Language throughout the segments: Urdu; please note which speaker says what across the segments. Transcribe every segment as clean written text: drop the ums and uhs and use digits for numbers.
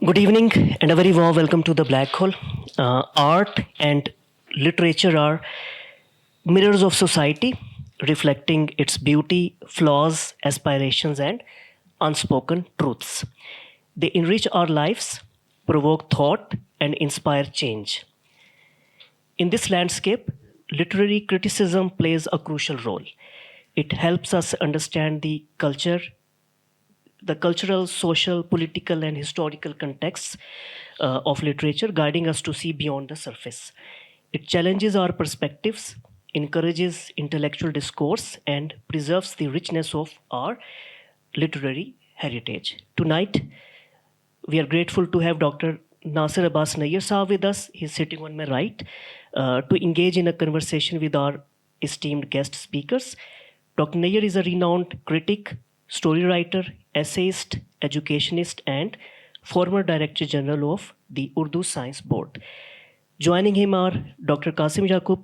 Speaker 1: Good evening and a very warm welcome to the Black Hole. Art and literature are mirrors of society, reflecting its beauty, flaws, aspirations, and unspoken truths. They enrich our lives, provoke thought, and inspire change. In this landscape, literary criticism plays a crucial role. It helps us understand the cultural, social, political, and historical contexts of literature, guiding us to see beyond the surface. It challenges our perspectives, encourages intellectual discourse, and preserves the richness of our literary heritage. Tonight, we are grateful to have Dr. Nasir Abbas Nayyar Saab with us. He's sitting on my right to engage in a conversation with our esteemed guest speakers. Dr. Nayyar is a renowned critic, story writer, essayist, educationist, and former Director General of the Urdu Science Board. Joining him are Dr. Qasim Yaqub,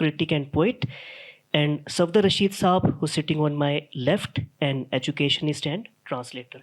Speaker 1: critic and poet, and Safdar Rashid Saab, who's sitting on my left, an educationist and translator.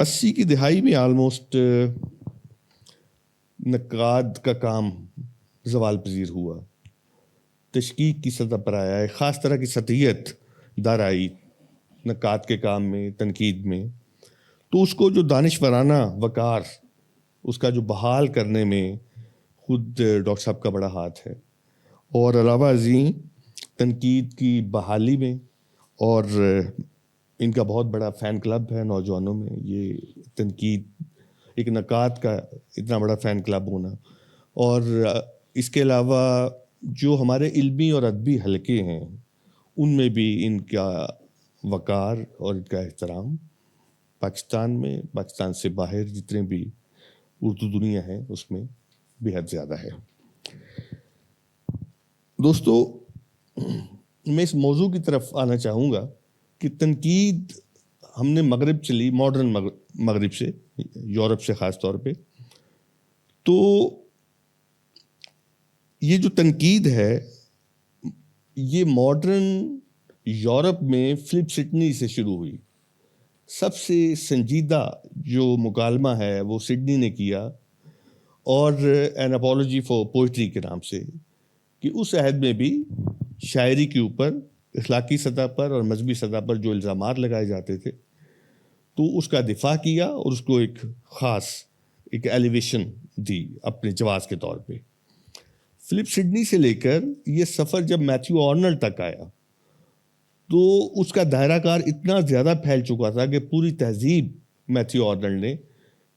Speaker 2: 80 کی دہائی میں آلموسٹ نقاد کا کام زوال پذیر ہوا، تشکیک کی سطح پر آیا، ایک خاص طرح کی سطحیت در آئی نقاد کے کام میں، تنقید میں. تو اس کو جو دانشورانہ وقار اس کا جو بحال کرنے میں خود ڈاکٹر صاحب کا بڑا ہاتھ ہے، اور علاوہ ازیں تنقید کی بحالی میں، اور ان کا بہت بڑا فین کلب ہے نوجوانوں میں. یہ تنقید، ایک نقاد کا اتنا بڑا فین کلب ہونا، اور اس کے علاوہ جو ہمارے علمی اور ادبی حلقے ہیں ان میں بھی ان کا وقار اور ان کا احترام پاکستان میں، پاکستان سے باہر جتنے بھی اردو دنیا ہے اس میں بے حد زیادہ ہے. دوستو، میں اس موضوع کی طرف آنا چاہوں گا کہ تنقید ہم نے مغرب سے لی، ماڈرن مغرب سے، یورپ سے خاص طور پہ. تو یہ جو تنقید ہے یہ ماڈرن یورپ میں فلپ سڈنی سے شروع ہوئی. سب سے سنجیدہ جو مکالمہ ہے وہ سڈنی نے کیا، اور این اپولوجی فار پوئٹری کے نام سے، کہ اس عہد میں بھی شاعری کے اوپر اخلاقی سطح پر اور مذہبی سطح پر جو الزامات لگائے جاتے تھے تو اس کا دفاع کیا اور اس کو ایک خاص ایک ایلیویشن دی اپنے جواز کے طور پہ. فلپ سڈنی سے لے کر یہ سفر جب میتھیو آرنلڈ تک آیا تو اس کا دائرہ کار اتنا زیادہ پھیل چکا تھا کہ پوری تہذیب میتھیو آرنلڈ نے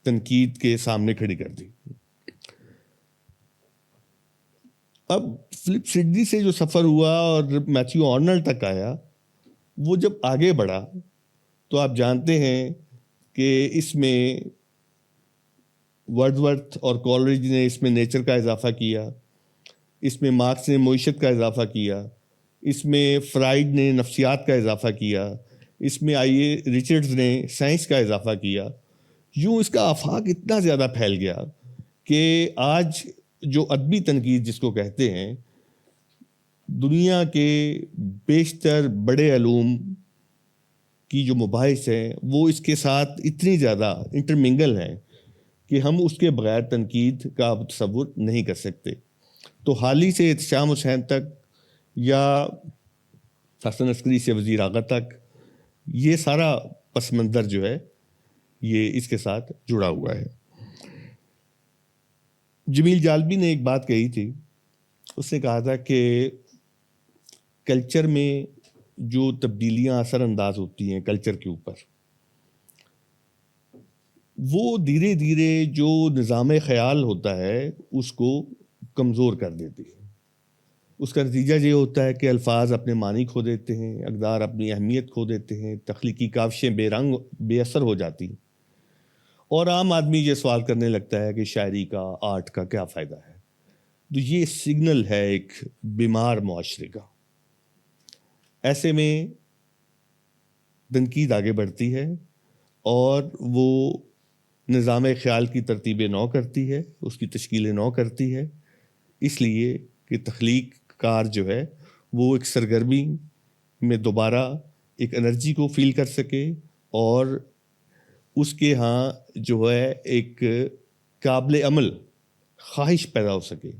Speaker 2: تنقید کے سامنے کھڑی کر دی. اب فلپ سڈنی سے جو سفر ہوا اور میتھیو آرنلڈ تک آیا، وہ جب آگے بڑھا تو آپ جانتے ہیں کہ اس میں ورڈزورتھ اور کولرج نے اس میں نیچر کا اضافہ کیا، اس میں مارکس نے معیشت کا اضافہ کیا، اس میں فرائڈ نے نفسیات کا اضافہ کیا، اس میں آئیے ریچرڈز نے سائنس کا اضافہ کیا. یوں اس کا آفاق اتنا زیادہ پھیل گیا کہ آج جو ادبی تنقید جس کو کہتے ہیں، دنیا کے بیشتر بڑے علوم کی جو مباحث ہیں وہ اس کے ساتھ اتنی زیادہ انٹرمنگل ہیں کہ ہم اس کے بغیر تنقید کا تصور نہیں کر سکتے. تو حال ہی سے احتشام حسین تک یا حسن عسکری سے وزیر اعلیٰ تک یہ سارا پس منظر جو ہے یہ اس کے ساتھ جڑا ہوا ہے. جمیل جالبی نے ایک بات کہی تھی، اس نے کہا تھا کہ کلچر میں جو تبدیلیاں اثر انداز ہوتی ہیں کلچر کے اوپر، وہ دھیرے دھیرے جو نظام خیال ہوتا ہے اس کو کمزور کر دیتی ہے. اس کا نتیجہ یہ ہوتا ہے کہ الفاظ اپنے معنی کھو دیتے ہیں، اقدار اپنی اہمیت کھو دیتے ہیں، تخلیقی کاوشیں بے رنگ بے اثر ہو جاتی ہیں، اور عام آدمی یہ سوال کرنے لگتا ہے کہ شاعری کا، آرٹ کا کیا فائدہ ہے. تو یہ سگنل ہے ایک بیمار معاشرے کا. ایسے میں تنقید آگے بڑھتی ہے اور وہ نظام خیال کی ترتیبیں نو کرتی ہے، اس کی تشکیلیں نو کرتی ہے، اس لیے کہ تخلیق کار جو ہے وہ ایک سرگرمی میں دوبارہ ایک انرجی کو فیل کر سکے، اور اس کے ہاں جو ہے ایک قابل عمل خواہش پیدا ہو سکے،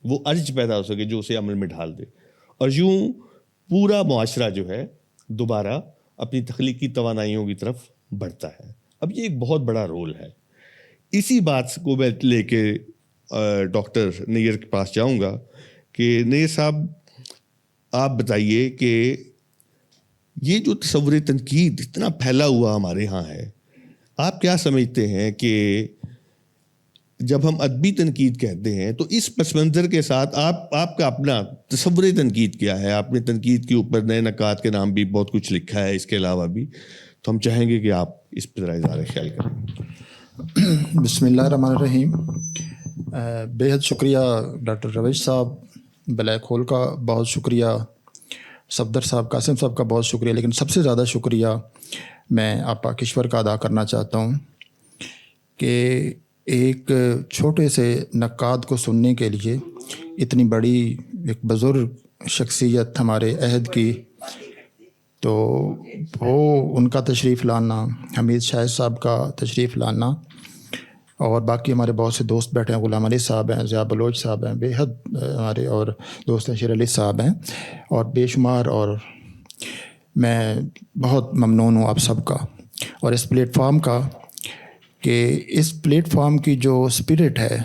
Speaker 2: وہ ارج پیدا ہو سکے جو اسے عمل میں ڈھال دے، اور یوں پورا معاشرہ جو ہے دوبارہ اپنی تخلیقی توانائیوں کی طرف بڑھتا ہے. اب یہ ایک بہت بڑا رول ہے. اسی بات کو میں لے کے ڈاکٹر نیر کے پاس جاؤں گا کہ نیر صاحب آپ بتائیے کہ یہ جو تصور تنقید اتنا پھیلا ہوا ہمارے ہاں ہے، آپ کیا سمجھتے ہیں کہ جب ہم ادبی تنقید کہتے ہیں تو اس پس منظر کے ساتھ آپ کا اپنا تصور تنقید کیا ہے؟ آپ نے تنقید کے اوپر نئے نکات کے نام بھی بہت کچھ لکھا ہے اس کے علاوہ بھی، تو ہم چاہیں گے کہ آپ اس پر اظہار خیال کریں.
Speaker 3: بسم اللہ الرحمن الرحیم. بے حد شکریہ ڈاکٹر رویش صاحب، بلیک ہول کا بہت شکریہ، صفدر صاحب، قاسم صاحب کا بہت شکریہ، لیکن سب سے زیادہ شکریہ میں آپا کشور کا ادا کرنا چاہتا ہوں کہ ایک چھوٹے سے نقاد کو سننے کے لیے اتنی بڑی ایک بزرگ شخصیت ہمارے عہد کی تو وہ ان کا تشریف لانا، حمید شاہد صاحب کا تشریف لانا، اور باقی ہمارے بہت سے دوست بیٹھے ہیں، غلام علی صاحب ہیں، ضیاء بلوچ صاحب ہیں، بے حد ہمارے اور دوست ہیں، شیر علی صاحب ہیں، اور بے شمار، اور میں بہت ممنون ہوں آپ سب کا اور اس پلیٹ فارم کا، کہ اس پلیٹ فارم کی جو اسپرٹ ہے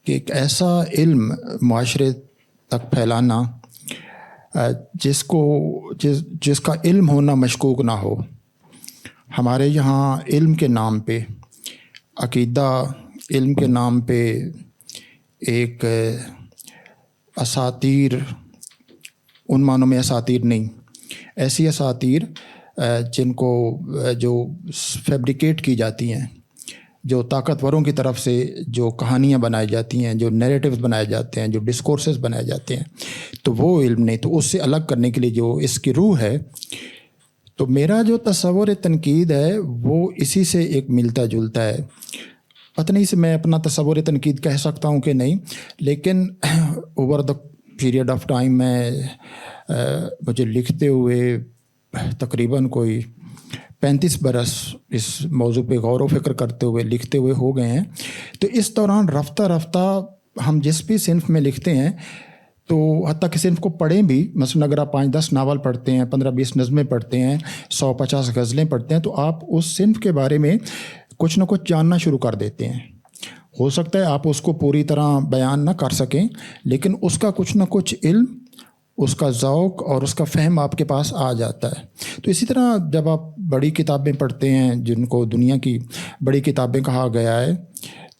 Speaker 3: کہ ایک ایسا علم معاشرے تک پھیلانا جس کا علم ہونا مشکوک نہ ہو. ہمارے یہاں علم کے نام پہ عقیدہ، علم کے نام پہ ایک اساطیر، ان معنوں میں اساطیر نہیں، ایسی اساطیر جن کو جو فیبریکیٹ کی جاتی ہیں، جو طاقتوروں کی طرف سے جو کہانیاں بنائی جاتی ہیں، جو نیریٹیوز بنائے جاتے ہیں، جو ڈسکورسز بنائے جاتے ہیں، تو وہ علم نہیں. تو اس سے الگ کرنے کے لیے جو اس کی روح ہے، تو میرا جو تصور تنقید ہے وہ اسی سے ایک ملتا جلتا ہے. پتہ نہیں سے میں اپنا تصور تنقید کہہ سکتا ہوں کہ نہیں، لیکن over the period of time مجھے لکھتے ہوئے تقریباً کوئی 35 برس اس موضوع پہ غور و فکر کرتے ہوئے لکھتے ہوئے ہو گئے ہیں. تو اس دوران رفتہ رفتہ ہم جس بھی صنف میں لکھتے ہیں، تو حتیٰ کہ صنف کو پڑھیں بھی، مثلاً اگر آپ 5-10 ناول پڑھتے ہیں، 15-20 نظمیں پڑھتے ہیں، 100-50 غزلیں پڑھتے ہیں، تو آپ اس صنف کے بارے میں کچھ نہ کچھ جاننا شروع کر دیتے ہیں. ہو سکتا ہے آپ اس کو پوری طرح بیان نہ کر سکیں، لیکن اس کا کچھ نہ کچھ علم، اس کا ذوق اور اس کا فہم آپ کے پاس آ جاتا ہے. تو اسی طرح جب آپ بڑی کتابیں پڑھتے ہیں، جن کو دنیا کی بڑی کتابیں کہا گیا ہے،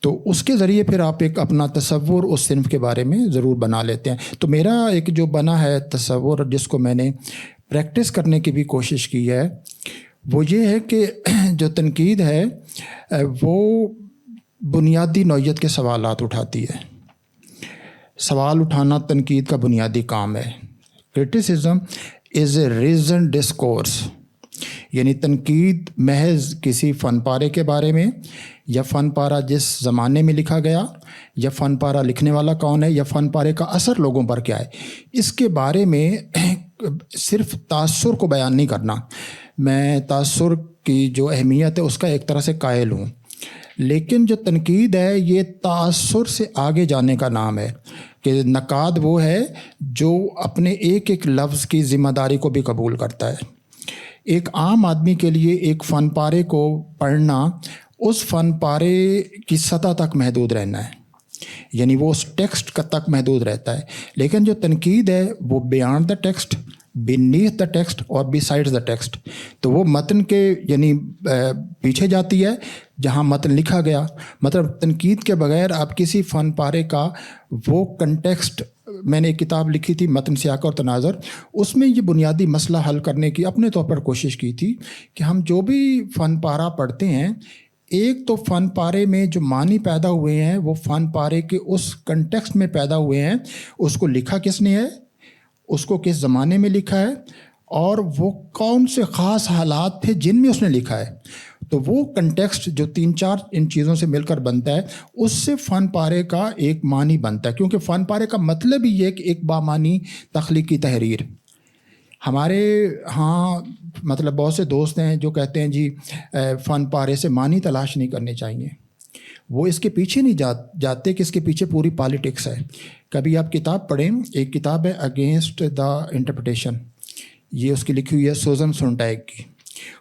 Speaker 3: تو اس کے ذریعے پھر آپ ایک اپنا تصور اس صنف کے بارے میں ضرور بنا لیتے ہیں. تو میرا ایک جو بنا ہے تصور، جس کو میں نے پریکٹس کرنے کی بھی کوشش کی ہے، وہ یہ ہے کہ جو تنقید ہے وہ بنیادی نوعیت کے سوالات اٹھاتی ہے. سوال اٹھانا تنقید کا بنیادی کام ہے. Criticism is a reason discourse, یعنی تنقید محض کسی فن پارے کے بارے میں، یا فن پارہ جس زمانے میں لکھا گیا، یا فن پارہ لکھنے والا کون ہے، یا فن پارے کا اثر لوگوں پر کیا ہے، اس کے بارے میں صرف تاثر کو بیان نہیں کرنا. میں تاثر کی جو اہمیت ہے اس کا ایک طرح سے قائل ہوں، لیکن جو تنقید ہے یہ تاثر سے آگے جانے کا نام ہے. کہ نقاد وہ ہے جو اپنے ایک ایک لفظ کی ذمہ داری کو بھی قبول کرتا ہے. ایک عام آدمی کے لیے ایک فن پارے کو پڑھنا اس فن پارے کی سطح تک محدود رہنا ہے، یعنی وہ اس ٹیکسٹ تک محدود رہتا ہے. لیکن جو تنقید ہے وہ beyond the text, beneath the text اور بی سائڈز دا ٹیکسٹ. تو وہ متن کے یعنی پیچھے جاتی ہے جہاں متن لکھا گیا. مطلب تنقید کے بغیر آپ کسی فن پارے کا وہ کنٹیکسٹ، میں نے ایک کتاب لکھی تھی متن سیاق اور تناظر، اس میں یہ بنیادی مسئلہ حل کرنے کی اپنے طور پر کوشش کی تھی کہ ہم جو بھی فن پارہ پڑھتے ہیں، ایک تو فن پارے میں جو معنی پیدا ہوئے ہیں وہ فن پارے کے اس کنٹیکسٹ میں پیدا ہوئے ہیں. اس کو لکھا کس نے ہے، اس کو کس زمانے میں لکھا ہے، اور وہ کون سے خاص حالات تھے جن میں اس نے لکھا ہے. تو وہ کنٹیکسٹ جو 3-4 ان چیزوں سے مل کر بنتا ہے، اس سے فن پارے کا ایک معنی بنتا ہے. کیونکہ فن پارے کا مطلب ہی یہ کہ ایک بامعنی تخلیقی تحریر. ہمارے ہاں مطلب بہت سے دوست ہیں جو کہتے ہیں جی فن پارے سے معنی تلاش نہیں کرنے چاہیے. وہ اس کے پیچھے نہیں جاتے کہ اس کے پیچھے پوری پالیٹکس ہے. کبھی آپ کتاب پڑھیں، ایک کتاب ہے اگینسٹ دا انٹرپریٹیشن، یہ اس کی لکھی ہوئی ہے سوزن سونٹیگ کی،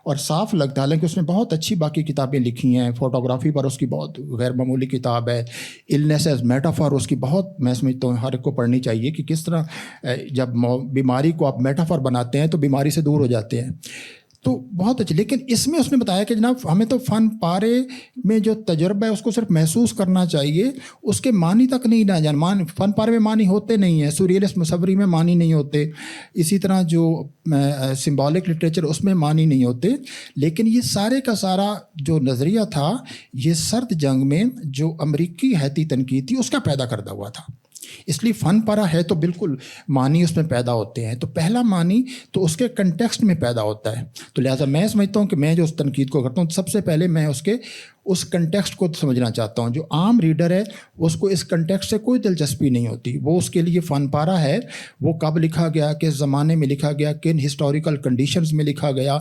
Speaker 3: اور صاف لگتا ہے، حالانکہ اس نے بہت اچھی باقی کتابیں لکھی ہیں، فوٹوگرافی پر اس کی بہت غیر معمولی کتاب ہے، النیس ایز میٹافور اس کی بہت، میں سمجھتا ہوں ہر ایک کو پڑھنی چاہیے کہ کس طرح جب بیماری کو آپ میٹافور بناتے ہیں تو بیماری سے دور ہو جاتے ہیں. تو بہت اچھی. لیکن اس میں اس نے بتایا کہ جناب ہمیں تو فن پارے میں جو تجربہ ہے اس کو صرف محسوس کرنا چاہیے، اس کے معنی تک نہیں نہ جان. فن پارے میں معنی ہوتے نہیں ہیں، سوریلسٹ مصوری میں معنی نہیں ہوتے، اسی طرح جو سمبولک لٹریچر اس میں معنی نہیں ہوتے. لیکن یہ سارے کا سارا جو نظریہ تھا یہ سرد جنگ میں جو امریکی حیتی تنقید تھی اس کا پیدا کردہ ہوا تھا. اس لیے فن پارہ ہے تو بالکل معنی اس میں پیدا ہوتے ہیں. تو پہلا معنی تو اس کے کنٹیکسٹ میں پیدا ہوتا ہے. تو لہٰذا میں سمجھتا ہوں کہ میں جو اس تنقید کو کرتا ہوں سب سے پہلے میں اس کے اس کنٹیکسٹ کو سمجھنا چاہتا ہوں. جو عام ریڈر ہے اس کو اس کنٹیکسٹ سے کوئی دلچسپی نہیں ہوتی. وہ اس کے لیے فن پارہ ہے وہ کب لکھا گیا, کس زمانے میں لکھا گیا, کن ہسٹوریکل کنڈیشنز میں لکھا گیا.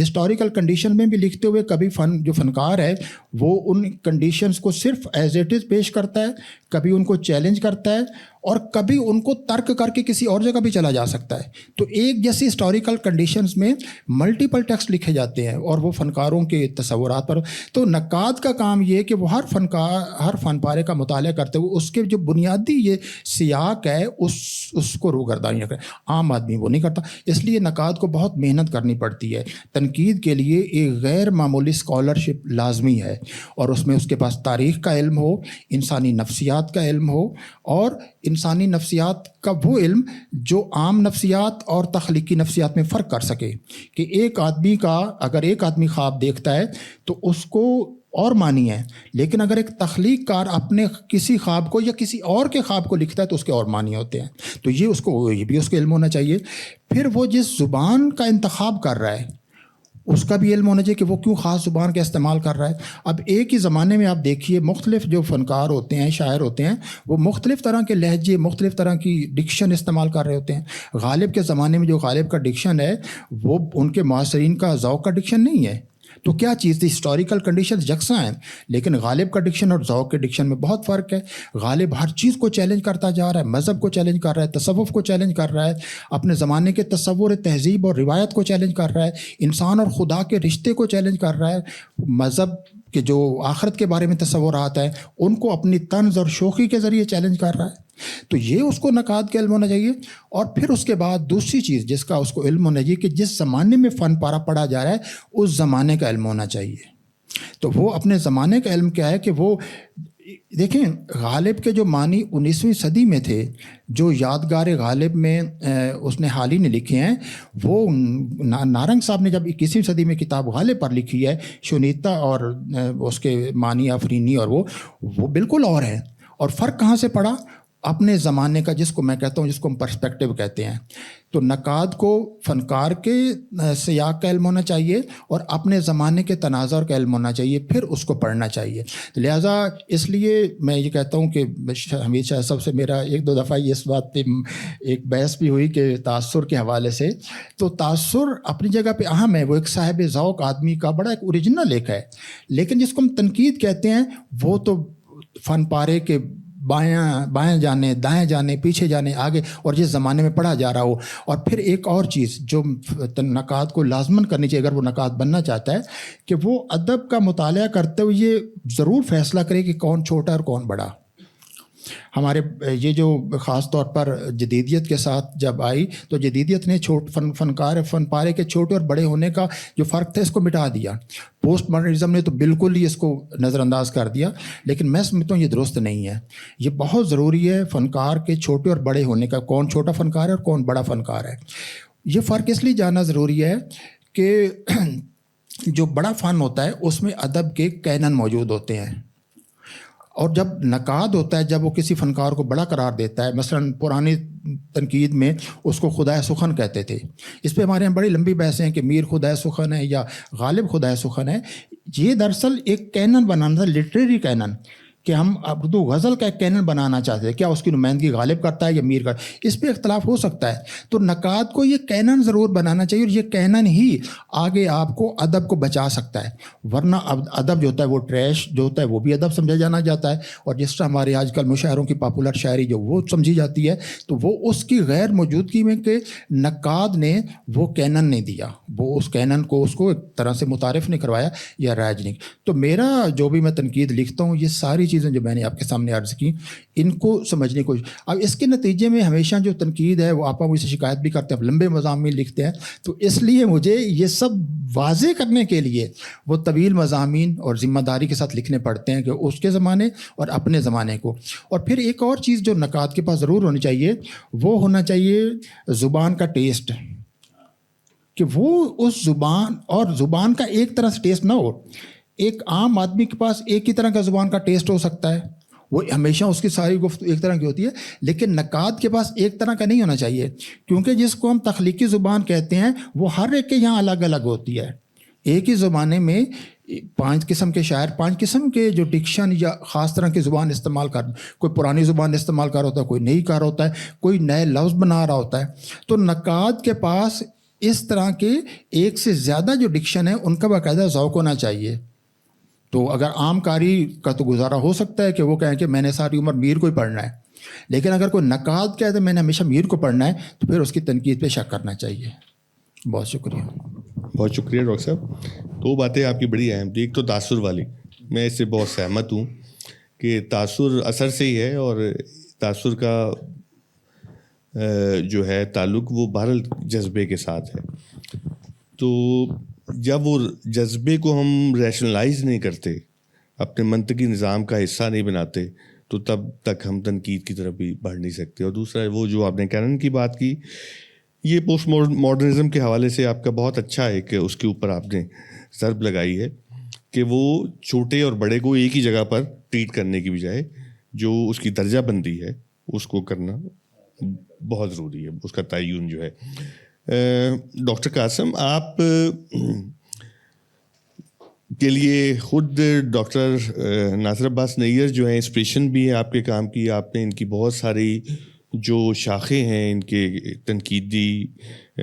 Speaker 3: ہسٹوریکل کنڈیشن میں بھی لکھتے ہوئے کبھی جو فنکار ہے وہ ان کنڈیشنز کو صرف ایز اٹ از پیش کرتا ہے, کبھی ان کو چیلنج کرتا ہے, اور کبھی ان کو ترک کر کے کسی اور جگہ بھی چلا جا سکتا ہے. تو ایک جیسی ہسٹوریکل کنڈیشنز میں ملٹیپل ٹیکسٹ لکھے جاتے ہیں اور وہ فنکاروں کے تصورات پر. تو نقاد کا کام یہ کہ وہ ہر فن پارے کا مطالعہ کرتے ہوئے اس کے جو بنیادی یہ سیاق ہے اس کو روگردانی نہ کرے. عام آدمی وہ نہیں کرتا. اس لیے نقاد کو بہت محنت کرنی پڑتی ہے. تنقید کے لیے ایک غیر معمولی اسکالرشپ لازمی ہے, اور اس میں اس کے پاس تاریخ کا علم ہو, انسانی نفسیات کا علم ہو, اور انسانی نفسیات کا وہ علم جو عام نفسیات اور تخلیقی نفسیات میں فرق کر سکے. کہ ایک آدمی کا اگر ایک آدمی خواب دیکھتا ہے تو اس کو اور معنی ہے, لیکن اگر ایک تخلیق کار اپنے کسی خواب کو یا کسی اور کے خواب کو لکھتا ہے تو اس کے اور معنی ہوتے ہیں. تو یہ بھی اس کو علم ہونا چاہیے. پھر وہ جس زبان کا انتخاب کر رہا ہے اس کا بھی علم ہونا چاہیے کہ وہ کیوں خاص زبان کا استعمال کر رہا ہے. اب ایک ہی زمانے میں آپ دیکھیے مختلف جو فنکار ہوتے ہیں, شاعر ہوتے ہیں, وہ مختلف طرح کے لہجے, مختلف طرح کی ڈکشن استعمال کر رہے ہوتے ہیں. غالب کے زمانے میں جو غالب کا ڈکشن ہے وہ ان کے معاصرین کا ذوق کا ڈکشن نہیں ہے. تو کیا چیز تھی؟ ہسٹوریکل کنڈیشنز یکساں ہیں, لیکن غالب کا ڈکشن اور ذوق کے ڈکشن میں بہت فرق ہے. غالب ہر چیز کو چیلنج کرتا جا رہا ہے, مذہب کو چیلنج کر رہا ہے, تصوف کو چیلنج کر رہا ہے, اپنے زمانے کے تصور, تہذیب اور روایت کو چیلنج کر رہا ہے, انسان اور خدا کے رشتے کو چیلنج کر رہا ہے, مذہب کے جو آخرت کے بارے میں تصورات ہیں ان کو اپنی طنز اور شوخی کے ذریعے چیلنج کر رہا ہے. تو یہ اس کو نقاد کا علم ہونا چاہیے. اور پھر اس کے بعد دوسری چیز جس کا اس کو علم ہونا چاہیے کہ جس زمانے میں فن پارہ پڑھا جا رہا ہے اس زمانے کا علم ہونا چاہیے. تو وہ اپنے زمانے کا علم کیا ہے کہ وہ دیکھیں غالب کے جو معنی 19ویں صدی میں تھے, جو یادگار غالب میں اس نے حال ہی نے لکھے ہیں, وہ نارنگ صاحب نے جب 21ویں صدی میں کتاب غالب پر لکھی ہے, شنیتا اور اس کے معنی آفرینی, اور وہ بالکل اور ہیں. اور فرق کہاں سے پڑا؟ اپنے زمانے کا, جس کو میں کہتا ہوں, جس کو ہم پرسپیکٹیو کہتے ہیں. تو نقاد کو فنکار کے سیاق کا علم ہونا چاہیے اور اپنے زمانے کے تناظر کا علم ہونا چاہیے, پھر اس کو پڑھنا چاہیے. لہٰذا اس لیے میں یہ کہتا ہوں کہ حمید شاہ صاحب سے میرا ایک دو دفعہ اس بات پہ ایک بحث بھی ہوئی کہ تاثر کے حوالے سے. تو تاثر اپنی جگہ پہ اہم ہے, وہ ایک صاحب ذوق آدمی کا بڑا ایک اوریجنل ایک ہے, لیکن جس کو ہم تنقید کہتے ہیں وہ تو فن پارے کے بائیں جانے, دائیں جانے, پیچھے جانے, آگے, اور جس زمانے میں پڑھا جا رہا ہو. اور پھر ایک اور چیز جو نقاد کو لازماً کرنی چاہیے اگر وہ نقاد بننا چاہتا ہے, کہ وہ ادب کا مطالعہ کرتے ہوئے یہ ضرور فیصلہ کرے کہ کون چھوٹا اور کون بڑا. ہمارے یہ جو خاص طور پر جدیدیت کے ساتھ جب آئی تو جدیدیت نے فن پارے کے چھوٹے اور بڑے ہونے کا جو فرق تھا اس کو مٹا دیا. پوسٹ ماڈرنزم نے تو بالکل ہی اس کو نظر انداز کر دیا, لیکن میں سمجھتا ہوں یہ درست نہیں ہے. یہ بہت ضروری ہے فنکار کے چھوٹے اور بڑے ہونے کا, کون چھوٹا فنکار ہے اور کون بڑا فنکار ہے. یہ فرق اس لیے جاننا ضروری ہے کہ جو بڑا فن ہوتا ہے اس میں ادب کے کینن موجود ہوتے ہیں, اور جب نقاد ہوتا ہے, جب وہ کسی فنکار کو بڑا قرار دیتا ہے, مثلاً پرانی تنقید میں اس کو خدائے سخن کہتے تھے. اس پہ ہمارے یہاں بڑی لمبی بحثیں ہیں کہ میر خدائے سخن ہے یا غالب خدائے سخن ہے. یہ دراصل ایک کینن بنانا تھا, لٹریری کینن, کہ ہم اردو غزل کا ایک کینن بنانا چاہتے ہیں. کیا اس کی نمائندگی غالب کرتا ہے یا میر کرتا ہے, اس پہ اختلاف ہو سکتا ہے. تو نقاد کو یہ کینن ضرور بنانا چاہیے, اور یہ کینن ہی آگے آپ کو ادب کو بچا سکتا ہے. ورنہ ادب جو ہوتا ہے وہ ٹریش جو ہوتا ہے وہ بھی ادب سمجھا جانا جاتا ہے, اور جس طرح ہمارے آج کل مشاعروں کی پاپولر شاعری جو وہ سمجھی جاتی ہے, تو وہ اس کی غیر موجودگی میں کہ نقاد نے وہ کینن نہیں دیا, وہ اس کینن کو اس کو ایک طرح سے متعارف نہیں کروایا یا رائج نہیں. تو میرا جو بھی میں تنقید لکھتا ہوں, یہ ساری چیزیں جو میں نے آپ کے سامنے عرض کی, ان کو سمجھنے کی کوشش. اب اس کے نتیجے میں ہمیشہ جو تنقید ہے وہ آپ مجھ سے شکایت بھی کرتے ہیں, اب لمبے مضامین لکھتے ہیں, تو اس لیے مجھے یہ سب واضح کرنے کے لیے وہ طویل مضامین اور ذمہ داری کے ساتھ لکھنے پڑتے ہیں, کہ اس کے زمانے اور اپنے زمانے کو. اور پھر ایک اور چیز جو نقاد کے پاس ضرور ہونی چاہیے, وہ ہونا چاہیے زبان کا ٹیسٹ, کہ وہ اس زبان اور زبان کا ایک طرح سے ٹیسٹ نہ ہو. ایک عام آدمی کے پاس ایک ہی طرح کا زبان کا ٹیسٹ ہو سکتا ہے, وہ ہمیشہ اس کی ساری گفتگو ایک طرح کی ہوتی ہے, لیکن نقاد کے پاس ایک طرح کا نہیں ہونا چاہیے, کیونکہ جس کو ہم تخلیقی زبان کہتے ہیں وہ ہر ایک کے یہاں الگ الگ ہوتی ہے. ایک ہی زمانے میں 5 قسم کے شاعر 5 قسم کے جو ڈکشن یا خاص طرح کی زبان استعمال کر، کوئی پرانی زبان استعمال کر رہا ہوتا ہے، کوئی نئی کر رہا ہوتا ہے، کوئی نئے لفظ بنا رہا ہوتا ہے. تو نقاد کے پاس اس طرح کے ایک سے زیادہ جو ڈکشن ہے ان کا باقاعدہ ذوق ہونا چاہیے. تو اگر عام قاری کا تو گزارا ہو سکتا ہے کہ وہ کہیں کہ میں نے ساری عمر میر کو ہی پڑھنا ہے، لیکن اگر کوئی نقاد کہے تو میں نے ہمیشہ میر کو پڑھنا ہے تو پھر اس کی تنقید پہ شک کرنا چاہیے. بہت شکریہ.
Speaker 2: بہت شکریہ ڈاکٹر صاحب. 2 باتیں آپ کی بڑی اہم تھی. ایک تو تاثر والی، میں اس سے بہت سہمت ہوں کہ تاثر اثر سے ہی ہے، اور تاثر کا جو ہے تعلق وہ بہرحال جذبے کے ساتھ ہے. تو جب وہ جذبے کو ہم ریشنلائز نہیں کرتے، اپنے منطقی نظام کا حصہ نہیں بناتے، تو تب تک ہم تنقید کی طرف بھی بڑھ نہیں سکتے. اور دوسرا وہ جو آپ نے کینن کی بات کی، یہ پوسٹ ماڈرنزم کے حوالے سے آپ کا بہت اچھا ہے کہ اس کے اوپر آپ نے ضرب لگائی ہے کہ وہ چھوٹے اور بڑے کو ایک ہی جگہ پر ٹریٹ کرنے کی بجائے جو اس کی درجہ بندی ہے اس کو کرنا بہت ضروری ہے، اس کا تعین جو ہے. ڈاکٹر قاسم، آپ کے لیے خود ڈاکٹر ناصر عباس نیّر جو ہیں انسپریشن بھی ہے آپ کے کام کی. آپ نے ان کی بہت ساری جو شاخیں ہیں ان کے تنقیدی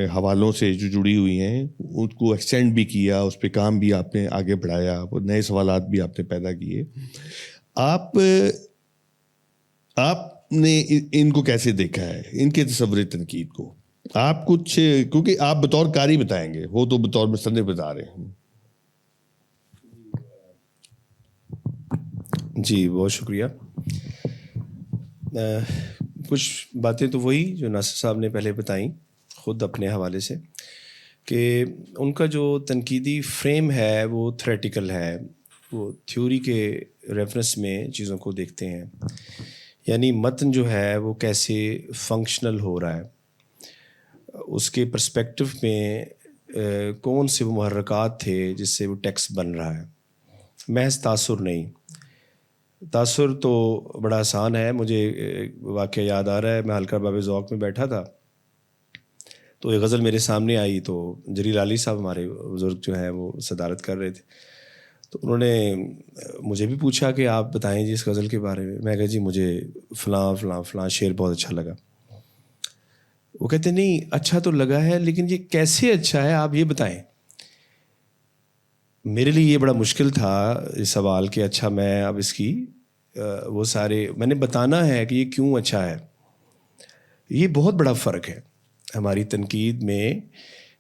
Speaker 2: حوالوں سے جو جڑی ہوئی ہیں ان کو ایکسٹینڈ بھی کیا، اس پہ کام بھی آپ نے آگے بڑھایا، اور نئے سوالات بھی آپ نے پیدا کیے. آپ نے ان کو کیسے دیکھا ہے، ان کے تصور تنقید کو؟ آپ کچھ، کیونکہ آپ بطور قاری بتائیں گے، وہ تو بطور مصنف بتا رہے ہیں.
Speaker 4: جی بہت شکریہ. کچھ باتیں تو وہی جو ناصر صاحب نے پہلے بتائیں خود اپنے حوالے سے، کہ ان کا جو تنقیدی فریم ہے وہ تھریٹیکل ہے، وہ تھیوری کے ریفرنس میں چیزوں کو دیکھتے ہیں. یعنی متن جو ہے وہ کیسے فنکشنل ہو رہا ہے، اس کے پرسپیکٹو میں کون سے وہ محرکات تھے جس سے وہ ٹیکسٹ بن رہا ہے، محض تاثر نہیں. تاثر تو بڑا آسان ہے. مجھے واقعہ یاد آ رہا ہے، میں ہلکا باب ذوق میں بیٹھا تھا تو ایک غزل میرے سامنے آئی، تو جلیل علی صاحب ہمارے بزرگ جو ہیں وہ صدارت کر رہے تھے، تو انہوں نے مجھے بھی پوچھا کہ آپ بتائیں جی اس غزل کے بارے میں. میں کہا جی مجھے فلاں فلاں فلاں شعر بہت اچھا لگا. وہ کہتے نہیں اچھا تو لگا ہے لیکن یہ کیسے اچھا ہے آپ یہ بتائیں. میرے لیے یہ بڑا مشکل تھا یہ سوال کہ اچھا میں اب اس کی وہ سارے میں نے بتانا ہے کہ یہ کیوں اچھا ہے. یہ بہت بڑا فرق ہے ہماری تنقید میں.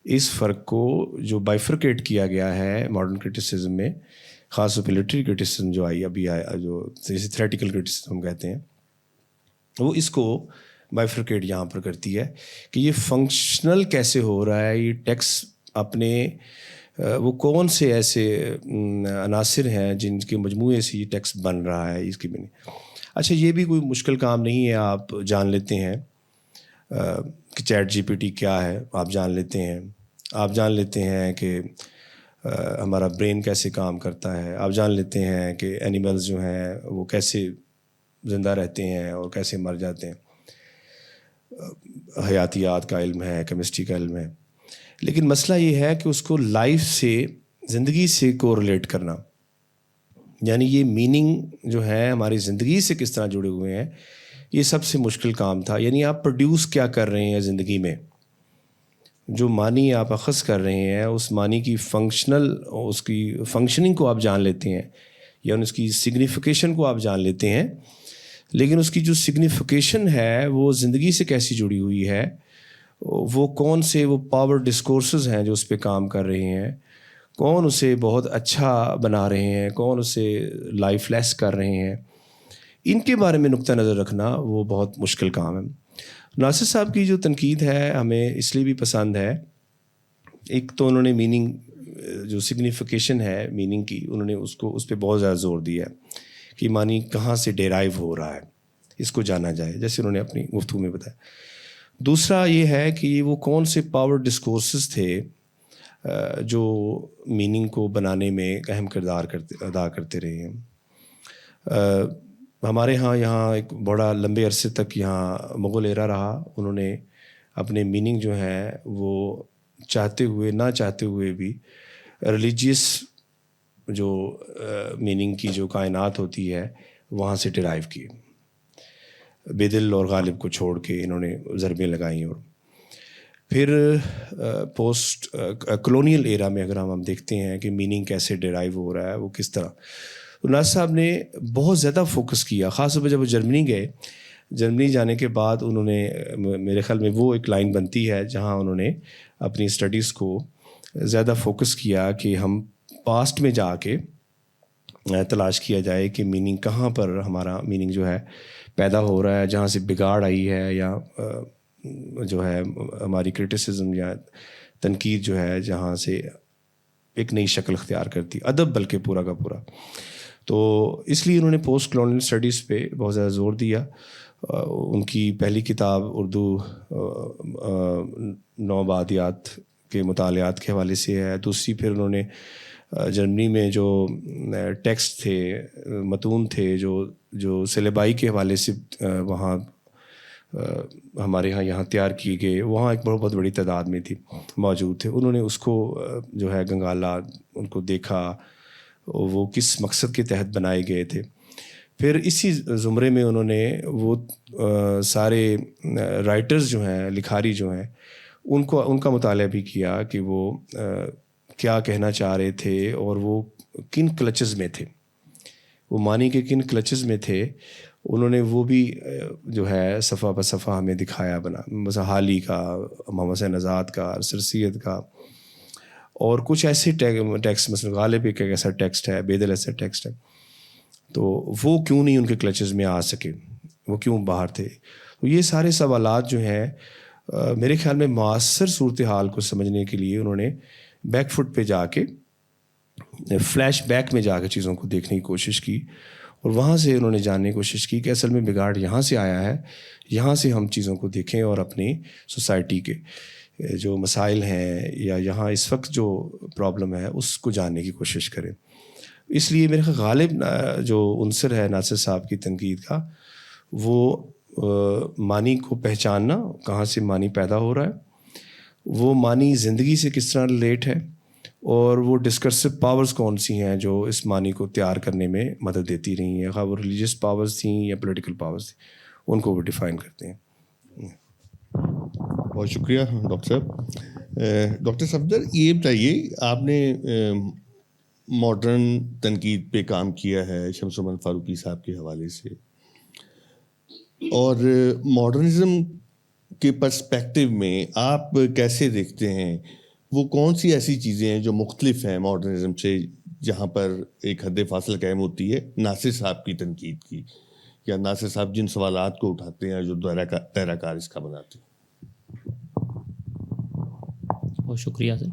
Speaker 4: اس فرق کو جو بائیفرکیٹ کیا گیا ہے ماڈرن کرٹیسزم میں، خاص طور پہ لٹری کرٹیسزم جو ابھی آیا، جو جیسے تھریٹیکل کرٹیسزم ہم کہتے ہیں، وہ اس کو بائیفرکیٹ یہاں پر کرتی ہے کہ یہ فنکشنل کیسے ہو رہا ہے. یہ ٹیکسٹ اپنے وہ کون سے ایسے عناصر ہیں جن کے مجموعے سے یہ ٹیکسٹ بن رہا ہے، اس کی میننگ. اچھا یہ بھی کوئی مشکل کام نہیں ہے، آپ جان لیتے ہیں کہ چیٹ جی پی ٹی کیا ہے، آپ جان لیتے ہیں. آپ جان لیتے ہیں کہ ہمارا برین کیسے کام کرتا ہے. آپ جان لیتے ہیں کہ اینیملز جو ہیں وہ کیسے زندہ رہتے ہیں اور کیسے مر جاتے ہیں. حیاتیات کا علم ہے، کیمسٹری کا علم ہے. لیکن مسئلہ یہ ہے کہ اس کو لائف سے، زندگی سے کوریلیٹ کرنا، یعنی یہ میننگ جو ہے ہماری زندگی سے کس طرح جڑے ہوئے ہیں، یہ سب سے مشکل کام تھا. یعنی آپ پروڈیوس کیا کر رہے ہیں زندگی میں، جو معنی آپ اخذ کر رہے ہیں اس معنی کی اس کی فنکشننگ کو آپ جان لیتے ہیں یا اس کی سگنیفیکیشن کو آپ جان لیتے ہیں، لیکن اس کی جو سگنیفیکیشن ہے وہ زندگی سے کیسی جڑی ہوئی ہے، وہ کون سے وہ پاور ڈسکورسز ہیں جو اس پہ کام کر رہے ہیں، کون اسے بہت اچھا بنا رہے ہیں، کون اسے لائف لیس کر رہے ہیں، ان کے بارے میں نقطہ نظر رکھنا وہ بہت مشکل کام ہے. ناصر صاحب کی جو تنقید ہے ہمیں اس لیے بھی پسند ہے. ایک تو انہوں نے میننگ جو سگنیفیکیشن ہے میننگ کی، انہوں نے اس پہ بہت زیادہ زور دیا ہے کہ معنی کہاں سے ڈیرائیو ہو رہا ہے، اس کو جانا جائے، جیسے انہوں نے اپنی گفتگو میں بتایا. دوسرا یہ ہے کہ وہ کون سے پاور ڈسکورسز تھے جو میننگ کو بنانے میں اہم کردار ادا کرتے رہے ہیں. ہمارے یہاں ایک بڑا لمبے عرصے تک یہاں مغل ایرا رہا. انہوں نے اپنے میننگ جو ہیں وہ چاہتے ہوئے نہ چاہتے ہوئے بھی ریلیجیس جو میننگ کی جو کائنات ہوتی ہے وہاں سے ڈرائیو کی. بیدل اور غالب کو چھوڑ کے انہوں نے ضربیں لگائیں. اور پھر پوسٹ کلونیل ایرا میں اگر ہم دیکھتے ہیں کہ میننگ کیسے ڈرائیو ہو رہا ہے وہ کس طرح، تو ناصر صاحب نے بہت زیادہ فوکس کیا. خاص طور پہ جب وہ جرمنی گئے، جرمنی جانے کے بعد انہوں نے، میرے خیال میں وہ ایک لائن بنتی ہے جہاں انہوں نے اپنی اسٹڈیز کو زیادہ فوکس کیا کہ ہم پاسٹ میں جا کے تلاش کیا جائے کہ میننگ کہاں پر ہمارا میننگ جو ہے پیدا ہو رہا ہے، جہاں سے بگاڑ آئی ہے یا جو ہے ہماری کرٹیسزم یا تنقید جو ہے جہاں سے ایک نئی شکل اختیار کرتی، ادب بلکہ پورا کا پورا. تو اس لیے انہوں نے پوسٹ کلونیل اسٹڈیز پہ بہت زیادہ زور دیا. ان کی پہلی کتاب اردو نوآبادیات کے مطالعات کے حوالے سے ہے. دوسری پھر انہوں نے جرمنی میں جو ٹیکسٹ تھے، متون تھے جو سلیبائی کے حوالے سے وہاں ہمارے یہاں تیار کیے گئے، وہاں ایک بہت بڑی تعداد میں تھی موجود تھے. انہوں نے اس کو جو ہے گنگالا، ان کو دیکھا وہ کس مقصد کے تحت بنائے گئے تھے. پھر اسی زمرے میں انہوں نے وہ سارے رائٹرز جو ہیں، لکھاری جو ہیں، ان کا مطالعہ بھی کیا کہ وہ کیا کہنا چاہ رہے تھے اور وہ کن کلچز میں تھے، وہ معنی کے کن کلچز میں تھے. انہوں نے وہ بھی جو ہے صفحہ بہ صفحہ ہمیں دکھایا بنا، مثلا حالی کا، محمد حسین آزاد کا، سر سید کا، اور کچھ ایسے ٹیکسٹ، مثلا غالب ایک ایسا ٹیکسٹ ہے، بیدل ایسا ٹیکسٹ ہے. تو وہ کیوں نہیں ان کے کلچز میں آ سکے، وہ کیوں باہر تھے. تو یہ سارے سوالات جو ہیں میرے خیال میں معاصر صورتحال کو سمجھنے کے لیے انہوں نے بیک فٹ پہ جا کے، فلیش بیک میں جا کے چیزوں کو دیکھنے کی کوشش کی، اور وہاں سے انہوں نے جاننے کی کوشش کی کہ اصل میں بگاڑ یہاں سے آیا ہے، یہاں سے ہم چیزوں کو دیکھیں اور اپنی سوسائٹی کے جو مسائل ہیں یا یہاں اس وقت جو پرابلم ہے اس کو جاننے کی کوشش کریں. اس لیے میرے خیال غالب جو عنصر ہے ناصر صاحب کی تنقید کا، وہ معنی کو پہچاننا، کہاں سے معنی پیدا ہو رہا ہے، وہ معنی زندگی سے کس طرح ریلیٹ ہے، اور وہ ڈسکرسو پاورز کون سی ہیں جو اس معنی کو تیار کرنے میں مدد دیتی رہی ہیں، خواہ وہ ریلیجیس پاورز تھیں یا پولیٹیکل پاورز تھیں، ان کو وہ ڈیفائن کرتے ہیں.
Speaker 2: بہت شکریہ ڈاکٹر صاحب. ڈاکٹر صفدر، یہ بتائیے، آپ نے ماڈرن تنقید پہ کام کیا ہے شمس العمر فاروقی صاحب کے حوالے سے، اور ماڈرنزم کے پرسپیکٹو میں آپ کیسے دیکھتے ہیں وہ کون سی ایسی چیزیں ہیں جو مختلف ہیں ماڈرنزم سے، جہاں پر ایک حد فاصل قائم ہوتی ہے ناصر صاحب کی تنقید کی، یا ناصر صاحب جن سوالات کو اٹھاتے ہیں جو دائرہ کار اس کا بناتے ہیں؟
Speaker 5: بہت شکریہ سر.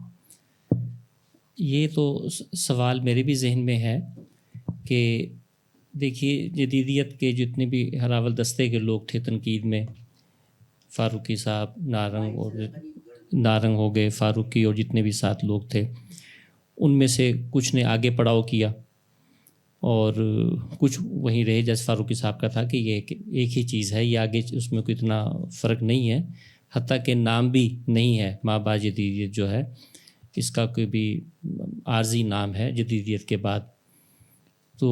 Speaker 5: یہ تو سوال میرے بھی ذہن میں ہے کہ دیکھیے، جدیدیت کے جتنے بھی ہراول دستے کے لوگ تھے تنقید میں، فاروقی صاحب، نارنگ ہو گئے، فاروقی اور جتنے بھی ساتھ لوگ تھے، ان میں سے کچھ نے آگے پڑاؤ کیا اور کچھ وہیں رہے. جیسے فاروقی صاحب کا تھا کہ یہ ایک ہی چیز ہے، یہ آگے اس میں کوئی اتنا فرق نہیں ہے، حتیٰ کہ نام بھی نہیں ہے ما بعد جدیدیت جو ہے، اس کا کوئی بھی عارضی نام ہے جدیدیت کے بعد. تو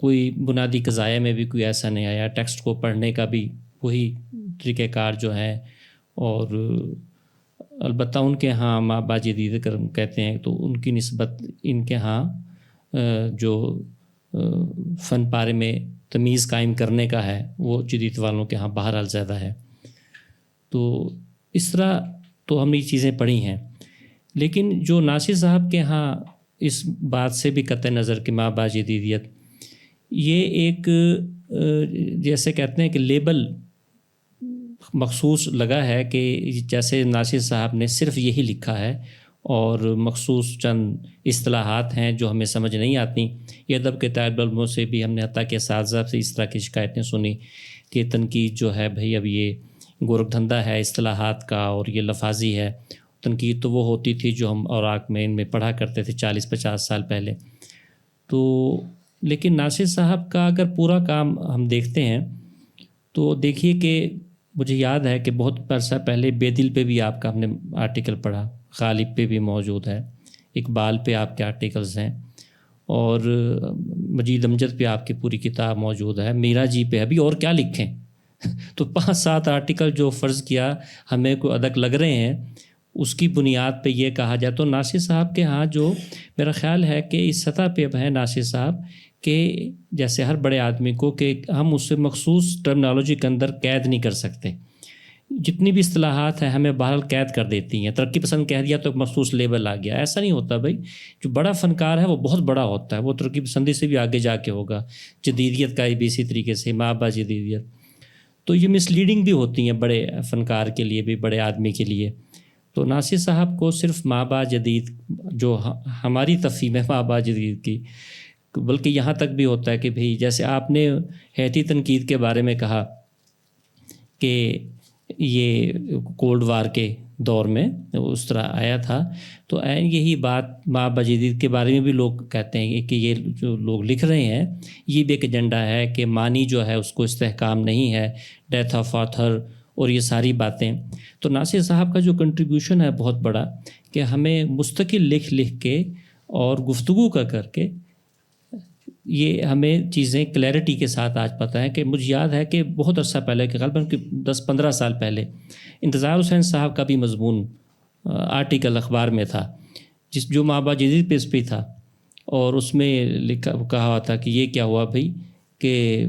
Speaker 5: کوئی بنیادی قضایہ میں بھی کوئی ایسا نہیں آیا. ٹیکسٹ کو پڑھنے کا بھی وہی طریقہ کار جو ہے، اور البتہ ان کے ہاں ما بعد جدیدیت کہتے ہیں تو ان کی نسبت ان کے ہاں جو فن پارے میں تمیز قائم کرنے کا ہے وہ جدید والوں کے ہاں بہرحال زیادہ ہے. تو اس طرح تو ہم نے یہ چیزیں پڑھی ہیں. لیکن جو ناصر صاحب کے ہاں اس بات سے بھی قطع نظر کہ ما بعد جدیدیت، یہ ایک جیسے کہتے ہیں کہ لیبل مخصوص لگا ہے کہ جیسے ناصر صاحب نے صرف یہی لکھا ہے اور مخصوص چند اصطلاحات ہیں جو ہمیں سمجھ نہیں آتی. یہ ادب کے طالب علموں سے بھی ہم نے حتیٰ کہ اساتذہ سے اس طرح کی شکایتیں سنی کہ تنقید جو ہے بھئی اب یہ گورکھ دھندا ہے اصطلاحات کا اور یہ لفاظی ہے. تنقید تو وہ ہوتی تھی جو ہم اوراق میں ان میں پڑھا کرتے تھے 40-50 سال پہلے. تو لیکن ناصر صاحب کا اگر پورا کام ہم دیکھتے ہیں تو دیکھیے کہ مجھے یاد ہے کہ بہت عرصہ پہلے بیدل پہ بھی آپ کا ہم نے آرٹیکل پڑھا، غالب پہ بھی موجود ہے، اقبال پہ آپ کے آرٹیکلز ہیں، اور مجید امجد پہ آپ کی پوری کتاب موجود ہے، میرا جی پہ ابھی اور کیا لکھیں تو 5-7 آرٹیکل جو فرض کیا ہمیں کوئی ادک لگ رہے ہیں، اس کی بنیاد پہ یہ کہا جائے تو ناصر صاحب کے ہاں جو میرا خیال ہے کہ اس سطح پہ اب ہے ناصر صاحب کہ جیسے ہر بڑے آدمی کو کہ ہم اس سے مخصوص ٹرمنالوجی کے اندر قید نہیں کر سکتے، جتنی بھی اصطلاحات ہیں ہمیں بہرحال قید کر دیتی ہیں، ترقی پسند کہہ دیا تو ایک مخصوص لیبل آ گیا، ایسا نہیں ہوتا بھائی، جو بڑا فنکار ہے وہ بہت بڑا ہوتا ہے، وہ ترقی پسندی سے بھی آگے جا کے ہوگا، جدیدیت کا بھی اسی طریقے سے مابعد جدیدیت، تو یہ مس لیڈنگ بھی ہوتی ہیں بڑے فنکار کے لیے بھی، بڑے آدمی کے لیے۔ تو ناصر صاحب کو صرف مابعد جدید جو ہماری تفہیم ہے مابعد جدید کی، بلکہ یہاں تک بھی ہوتا ہے کہ بھئی جیسے آپ نے حیاتی تنقید کے بارے میں کہا کہ یہ کولڈ وار کے دور میں اس طرح آیا تھا، تو عین یہی بات مابعد جدید کے بارے میں بھی لوگ کہتے ہیں کہ یہ جو لوگ لکھ رہے ہیں یہ بھی ایک ایجنڈا ہے کہ معنی جو ہے اس کو استحکام نہیں ہے، ڈیتھ آف آتھر اور یہ ساری باتیں۔ تو ناصر صاحب کا جو کنٹریبیوشن ہے بہت بڑا کہ ہمیں مستقل لکھ کے اور گفتگو کر کے یہ ہمیں چیزیں کلیئرٹی کے ساتھ آج پتہ ہے کہ مجھے یاد ہے کہ بہت عرصہ پہلے کہ غالباً 10-15 سال پہلے انتظار حسین صاحب کا بھی مضمون آرٹیکل اخبار میں تھا جو مابعد جدید پہ اس پہ تھا، اور اس میں کہا ہوا تھا کہ یہ کیا ہوا بھائی کہ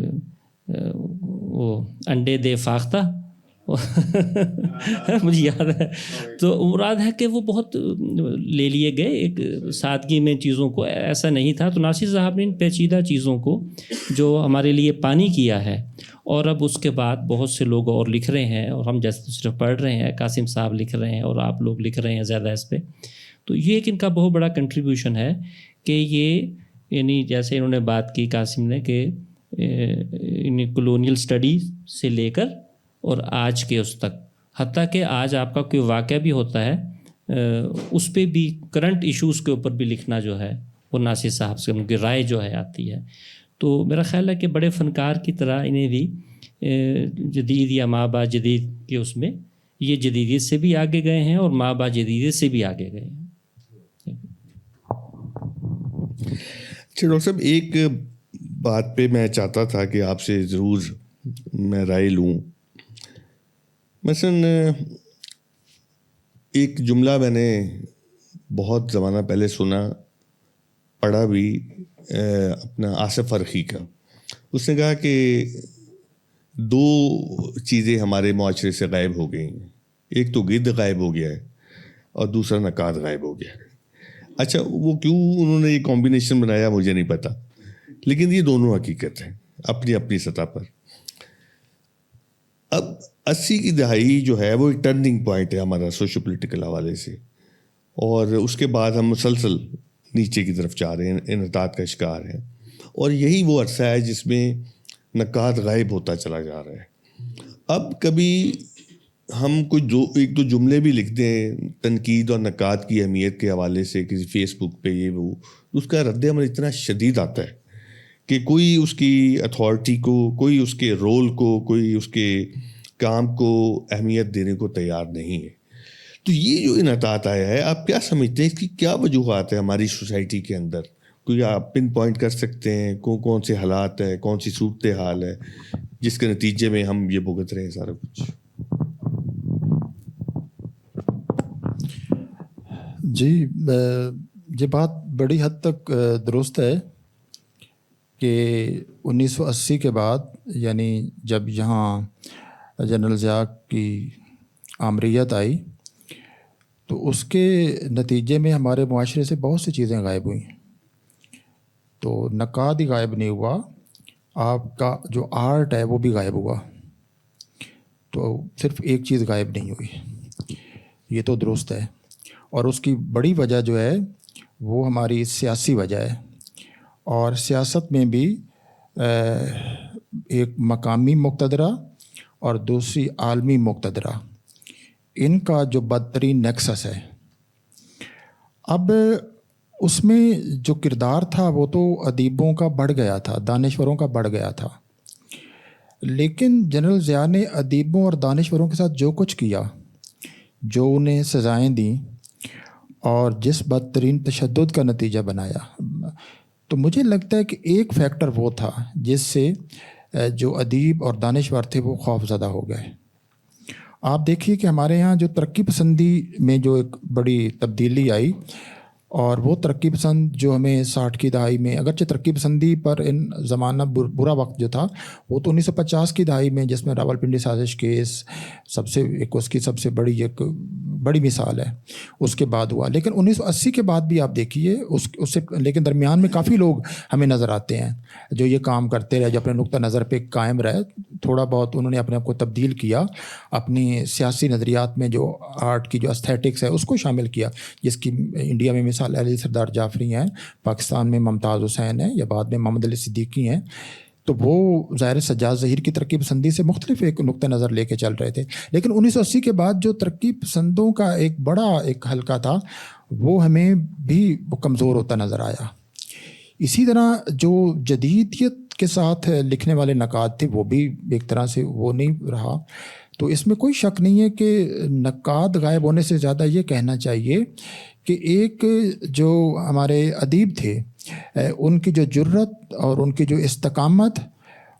Speaker 5: وہ انڈے دے فاختہ مجھے یاد ہے، تو مراد ہے کہ وہ بہت لے لیے گئے ایک سادگی میں چیزوں کو، ایسا نہیں تھا۔ تو ناصر صاحب نے ان پیچیدہ چیزوں کو جو ہمارے لیے پانی کیا ہے، اور اب اس کے بعد بہت سے لوگ اور لکھ رہے ہیں، اور ہم جیسے صرف پڑھ رہے ہیں، قاسم صاحب لکھ رہے ہیں اور آپ لوگ لکھ رہے ہیں زیادہ اس پہ، تو یہ ایک ان کا بہت بڑا کنٹریبیوشن ہے کہ یہ یعنی جیسے انہوں نے بات کی قاسم نے کہ کلونیل اسٹڈی سے لے کر اور آج کے اس تک، حتیٰ کہ آج آپ کا کوئی واقعہ بھی ہوتا ہے اس پہ بھی کرنٹ ایشوز کے اوپر بھی لکھنا جو ہے وہ ناصر صاحب سے ان کی رائے جو ہے آتی ہے۔ تو میرا خیال ہے کہ بڑے فنکار کی طرح انہیں بھی جدید یا مابعد جدید کے اس میں یہ جدیدیت سے بھی آگے گئے ہیں اور مابعد جدیدیت سے بھی آگے گئے ہیں۔
Speaker 2: اچھا ڈاکٹر صاحب، ایک بات پہ میں چاہتا تھا کہ آپ سے ضرور میں رائے لوں۔ مثلاً ایک جملہ میں نے بہت زمانہ پہلے سنا، پڑھا بھی، اپنا آصف فرخی کا۔ اس نے کہا کہ 2 چیزیں ہمارے معاشرے سے غائب ہو گئی ہیں، ایک تو گدھ غائب ہو گیا ہے اور دوسرا نقاد غائب ہو گیا ہے۔ اچھا وہ کیوں انہوں نے یہ کمبینیشن بنایا مجھے نہیں پتا، لیکن یہ دونوں حقیقت ہیں اپنی اپنی سطح پر۔ اب 80 کی دہائی جو ہے وہ ایک ٹرننگ پوائنٹ ہے ہمارا سوشو پولیٹیکل حوالے سے، اور اس کے بعد ہم مسلسل نیچے کی طرف جا رہے ہیں، انحطاط کا شکار ہیں، اور یہی وہ عرصہ ہے جس میں نقاد غائب ہوتا چلا جا رہا ہے۔ اب کبھی ہم کوئی 1-2 جملے بھی لکھ دیں تنقید اور نقاد کی اہمیت کے حوالے سے کسی فیس بک پہ، یہ وہ، اس کا رد عمل اتنا شدید آتا ہے کہ کوئی اس کی اتھارٹی کو، کوئی اس کے رول کو، کوئی اس کے کام کو اہمیت دینے کو تیار نہیں ہے۔ تو یہ جو انحطاط آیا ہے، آپ کیا سمجھتے ہیں اس کی کیا وجوہات ہیں ہماری سوسائٹی کے اندر؟ کوئی آپ پن پوائنٹ کر سکتے ہیں کون سے حالات ہے، کون سی صورتحال ہے جس کے نتیجے میں ہم یہ بھگت رہے ہیں سارا کچھ؟
Speaker 3: جی، یہ بات بڑی حد تک درست ہے کہ 1980 کے بعد، یعنی جب یہاں جنرل ضیاء کی آمریت آئی تو اس کے نتیجے میں ہمارے معاشرے سے بہت سی چیزیں غائب ہوئیں۔ تو نقاد ہی غائب نہیں ہوا، آپ کا جو آرٹ ہے وہ بھی غائب ہوا، تو صرف ایک چیز غائب نہیں ہوئی، یہ تو درست ہے۔ اور اس کی بڑی وجہ جو ہے وہ ہماری سیاسی وجہ ہے، اور سیاست میں بھی ایک مقامی مقتدرہ اور دوسری عالمی مقتدرہ، ان کا جو بدترین نیکسس ہے۔ اب اس میں جو کردار تھا وہ تو ادیبوں کا بڑھ گیا تھا، دانشوروں کا بڑھ گیا تھا، لیکن جنرل ضیاء نے ادیبوں اور دانشوروں کے ساتھ جو کچھ کیا، جو انہیں سزائیں دیں اور جس بدترین تشدد کا نتیجہ بنایا، تو مجھے لگتا ہے کہ ایک فیکٹر وہ تھا جس سے جو ادیب اور دانشور تھے وہ خوف زدہ ہو گئے. آپ دیکھیے کہ ہمارے یہاں جو ترقی پسندی میں جو ایک بڑی تبدیلی آئی، اور وہ ترقی پسند جو ہمیں 60 کی دہائی میں، اگرچہ ترقی پسندی پر ان زمانہ برا وقت جو تھا وہ تو 1950 کی دہائی میں، جس میں راولپنڈی سازش کیس سب سے اس کی سب سے بڑی مثال ہے، اس کے بعد ہوا. لیکن 1980 کے بعد بھی آپ دیکھیے اس سے، لیکن درمیان میں کافی لوگ ہمیں نظر آتے ہیں جو یہ کام کرتے رہے، جو اپنے نقطہ نظر پہ قائم رہے. تھوڑا بہت انہوں نے اپنے آپ کو تبدیل کیا، اپنی سیاسی نظریات میں جو آرٹ کی جو استھیٹکس ہے اس کو شامل کیا، جس کی انڈیا میں مثال علی سردار جعفری ہیں، پاکستان میں ممتاز حسین ہیں، یا بعد میں محمد علی صدیقی ہیں. تو وہ ظاہر سجاد ظہیر کی ترقی پسندی سے مختلف ایک نقطہ نظر لے کے چل رہے تھے. لیکن 1980 کے بعد جو ترقی پسندوں کا ایک بڑا ایک حلقہ تھا وہ ہمیں بھی کمزور ہوتا نظر آیا. اسی طرح جو جدیدیت کے ساتھ لکھنے والے نقاد تھے وہ بھی ایک طرح سے وہ نہیں رہا. تو اس میں کوئی شک نہیں ہے کہ نقاد غائب ہونے سے زیادہ یہ کہنا چاہیے کہ ایک جو ہمارے ادیب تھے ان کی جو جرت اور ان کی جو استقامت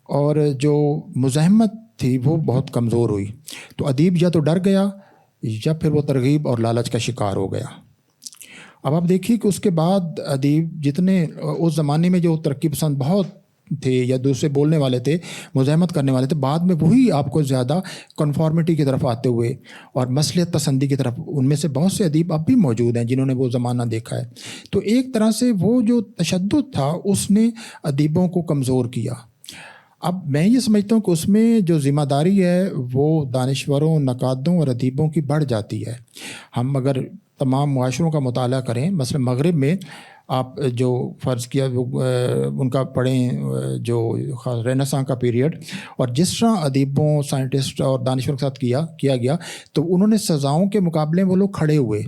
Speaker 3: اور جو مزاحمت تھی وہ بہت کمزور ہوئی. تو ادیب یا تو ڈر گیا یا پھر وہ ترغیب اور لالچ کا شکار ہو گیا. اب آپ دیکھیے کہ اس کے بعد ادیب جتنے اس زمانے میں جو ترقی پسند بہت تھے یا دوسرے بولنے والے تھے، مزاحمت کرنے والے تھے، بعد میں وہی آپ کو زیادہ کنفارمٹی کی طرف آتے ہوئے اور مصلحت پسندی کی طرف، ان میں سے بہت سے ادیب اب بھی موجود ہیں جنہوں نے وہ زمانہ دیکھا ہے. تو ایک طرح سے وہ جو تشدد تھا اس نے ادیبوں کو کمزور کیا. اب میں یہ سمجھتا ہوں کہ اس میں جو ذمہ داری ہے وہ دانشوروں، نقادوں اور ادیبوں کی بڑھ جاتی ہے. ہم اگر تمام معاشروں کا مطالعہ کریں، مثلا مغرب میں آپ جو فرض کیا ان کا پڑھیں جو رینیساں کا پیریڈ، اور جس طرح ادیبوں، سائنٹسٹ اور دانشوروں کے ساتھ کیا گیا، تو انہوں نے سزاؤں کے مقابلے وہ لوگ کھڑے ہوئے،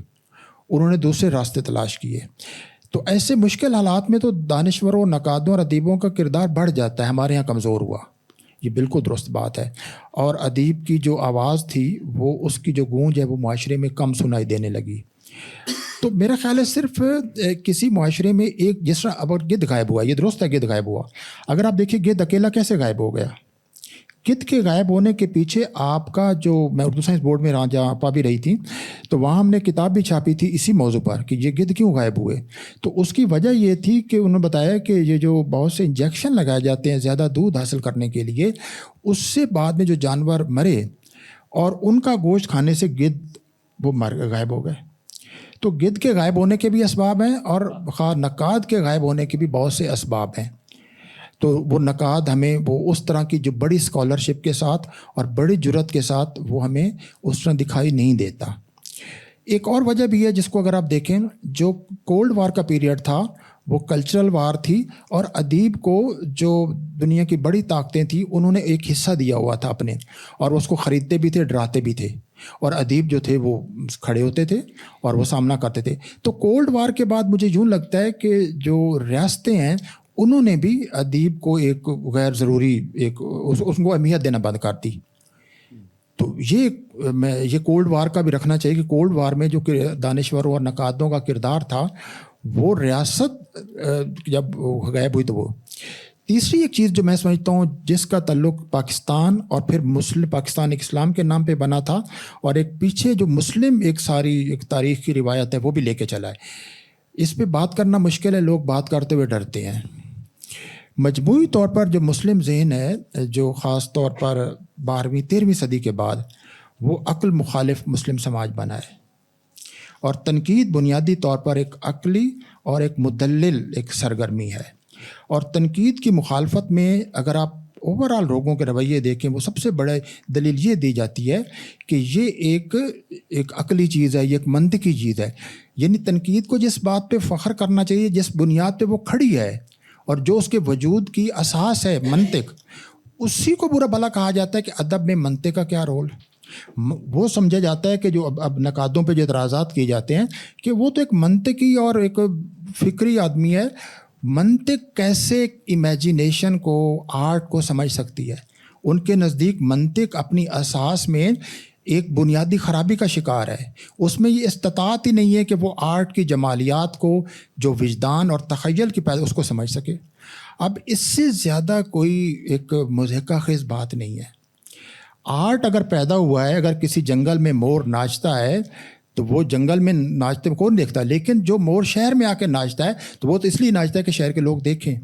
Speaker 3: انہوں نے دوسرے راستے تلاش کیے. تو ایسے مشکل حالات میں تو دانشوروں، نقادوں اور ادیبوں کا کردار بڑھ جاتا ہے. ہمارے یہاں کمزور ہوا، یہ بالکل درست بات ہے. اور ادیب کی جو آواز تھی وہ، اس کی جو گونج ہے وہ معاشرے میں کم سنائی دینے لگی. تو میرا خیال ہے صرف کسی معاشرے میں ایک، جس طرح اب گدھ غائب ہوا، یہ درست ہے گدھ غائب ہوا. اگر آپ دیکھیں گدھ اکیلا کیسے غائب ہو گیا؟ گدھ کے غائب ہونے کے پیچھے آپ کا جو، میں اردو سائنس بورڈ میں جہاں پا بھی رہی تھی تو وہاں ہم نے کتاب بھی چھاپی تھی اسی موضوع پر کہ یہ گدھ کیوں غائب ہوئے. تو اس کی وجہ یہ تھی کہ انہوں نے بتایا کہ یہ جو بہت سے انجیکشن لگائے جاتے ہیں زیادہ دودھ حاصل کرنے کے لیے، اس سے بعد میں جو جانور مرے اور ان کا گوشت کھانے سے گدھ وہ غائب ہو گئے. تو گدھ کے غائب ہونے کے بھی اسباب ہیں اور خواہ نقاد کے غائب ہونے کے بھی بہت سے اسباب ہیں. تو وہ نقاد ہمیں وہ اس طرح کی جو بڑی اسکالرشپ کے ساتھ اور بڑی جرت کے ساتھ وہ ہمیں اس طرح دکھائی نہیں دیتا. ایک اور وجہ بھی ہے جس کو اگر آپ دیکھیں، جو کولڈ وار کا پیریڈ تھا وہ کلچرل وار تھی، اور ادیب کو جو دنیا کی بڑی طاقتیں تھیں انہوں نے ایک حصہ دیا ہوا تھا اپنے، اور اس کو خریدتے بھی تھے، ڈراتے بھی تھے، اور ادیب جو تھے وہ کھڑے ہوتے تھے اور وہ سامنا کرتے تھے. تو کولڈ وار کے بعد مجھے یوں لگتا ہے کہ جو ریاستیں ہیں انہوں نے بھی ادیب کو ایک غیر ضروری ایک اس کو اہمیت دینا بند کر دی. تو یہ کولڈ وار کا بھی رکھنا چاہیے کہ کولڈ وار میں جو دانشوروں اور نقادوں کا کردار تھا وہ ریاست جب غائب ہوئی تو وہ. تیسری ایک چیز جو میں سمجھتا ہوں جس کا تعلق پاکستان اور پھر مسلم پاکستان ایک اسلام کے نام پہ بنا تھا، اور ایک پیچھے جو مسلم ایک ساری ایک تاریخ کی روایت ہے وہ بھی لے کے چلا ہے. اس پہ بات کرنا مشکل ہے، لوگ بات کرتے ہوئے ڈرتے ہیں. مجموعی طور پر جو مسلم ذہن ہے، جو خاص طور پر 12ویں 13ویں صدی کے بعد، وہ عقل مخالف مسلم سماج بنا ہے. اور تنقید بنیادی طور پر ایک عقلی اور ایک مدلل ایک سرگرمی ہے. اور تنقید کی مخالفت میں اگر آپ اوور آل لوگوں کے رویے دیکھیں، وہ سب سے بڑے دلیل یہ دی جاتی ہے کہ یہ ایک عقلی چیز ہے، یہ ایک منطقی چیز ہے. یعنی تنقید کو جس بات پہ فخر کرنا چاہیے، جس بنیاد پہ وہ کھڑی ہے اور جو اس کے وجود کی اساس ہے منطق، اسی کو برا بھلا کہا جاتا ہے کہ ادب میں منطق کا کیا رول. وہ سمجھا جاتا ہے کہ جو اب نقادوں پہ جو اعتراضات کیے جاتے ہیں کہ وہ تو ایک منطقی اور ایک فکری آدمی ہے، منطق کیسے امیجینیشن کو، آرٹ کو سمجھ سکتی ہے. ان کے نزدیک منطق اپنی اساس میں ایک بنیادی خرابی کا شکار ہے. اس میں یہ استطاعت ہی نہیں ہے کہ وہ آرٹ کی جمالیات کو جو وجدان اور تخیل کی پیدا اس کو سمجھ سکے. اب اس سے زیادہ کوئی ایک مضحکہ خیز بات نہیں ہے. آرٹ اگر پیدا ہوا ہے، اگر کسی جنگل میں مور ناچتا ہے تو وہ جنگل میں ناچتے کون دیکھتا ہے، لیکن جو مور شہر میں آ کے ناچتا ہے تو وہ تو اس لیے ناچتا ہے کہ شہر کے لوگ دیکھیں.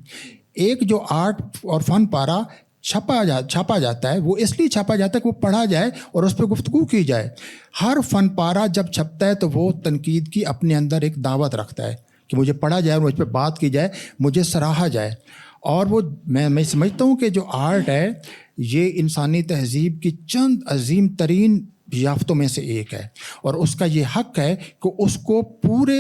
Speaker 3: ایک جو آرٹ اور فن پارا چھاپا جاتا ہے وہ اس لیے چھاپا جاتا ہے کہ وہ پڑھا جائے اور اس پہ گفتگو کی جائے. ہر فن پارا جب چھپتا ہے تو وہ تنقید کی اپنے اندر ایک دعوت رکھتا ہے کہ مجھے پڑھا جائے، مجھ پہ بات کی جائے، مجھے سراہا جائے. اور وہ میں سمجھتا ہوں کہ جو آرٹ ہے یہ انسانی تہذیب کی چند عظیم ترین یافتوں میں سے ایک ہے، اور اس کا یہ حق ہے کہ اس کو پورے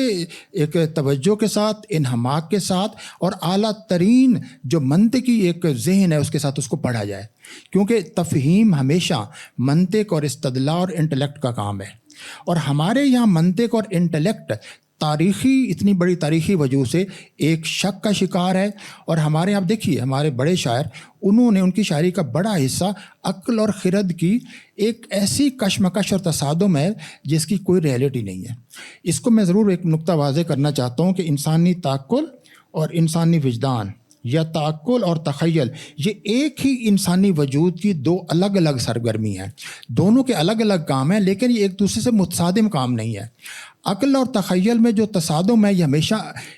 Speaker 3: ایک توجہ کے ساتھ، انہماک کے ساتھ اور اعلیٰ ترین جو منطقی ایک ذہن ہے اس کے ساتھ اس کو پڑھا جائے. کیونکہ تفہیم ہمیشہ منطق اور استدلال اور انٹلیکٹ کا کام ہے، اور ہمارے یہاں منطق اور انٹلیکٹ تاریخی اتنی بڑی تاریخی وجہ سے ایک شک کا شکار ہے. اور ہمارے آپ دیکھیے ہمارے بڑے شاعر، انہوں نے ان کی شاعری کا بڑا حصہ عقل اور خرد کی ایک ایسی کشمکش اور تصادم ہے جس کی کوئی ریئلٹی نہیں ہے. اس کو میں ضرور ایک نقطہ واضح کرنا چاہتا ہوں کہ انسانی تعقل اور انسانی وجدان یا تعقل اور تخیل یہ ایک ہی انسانی وجود کی دو الگ الگ سرگرمی ہیں. دونوں کے الگ الگ کام ہیں لیکن یہ ایک دوسرے سے متصادم کام نہیں ہے. عقل اور تخیل میں جو تصادم ہے یہ ہمیشہ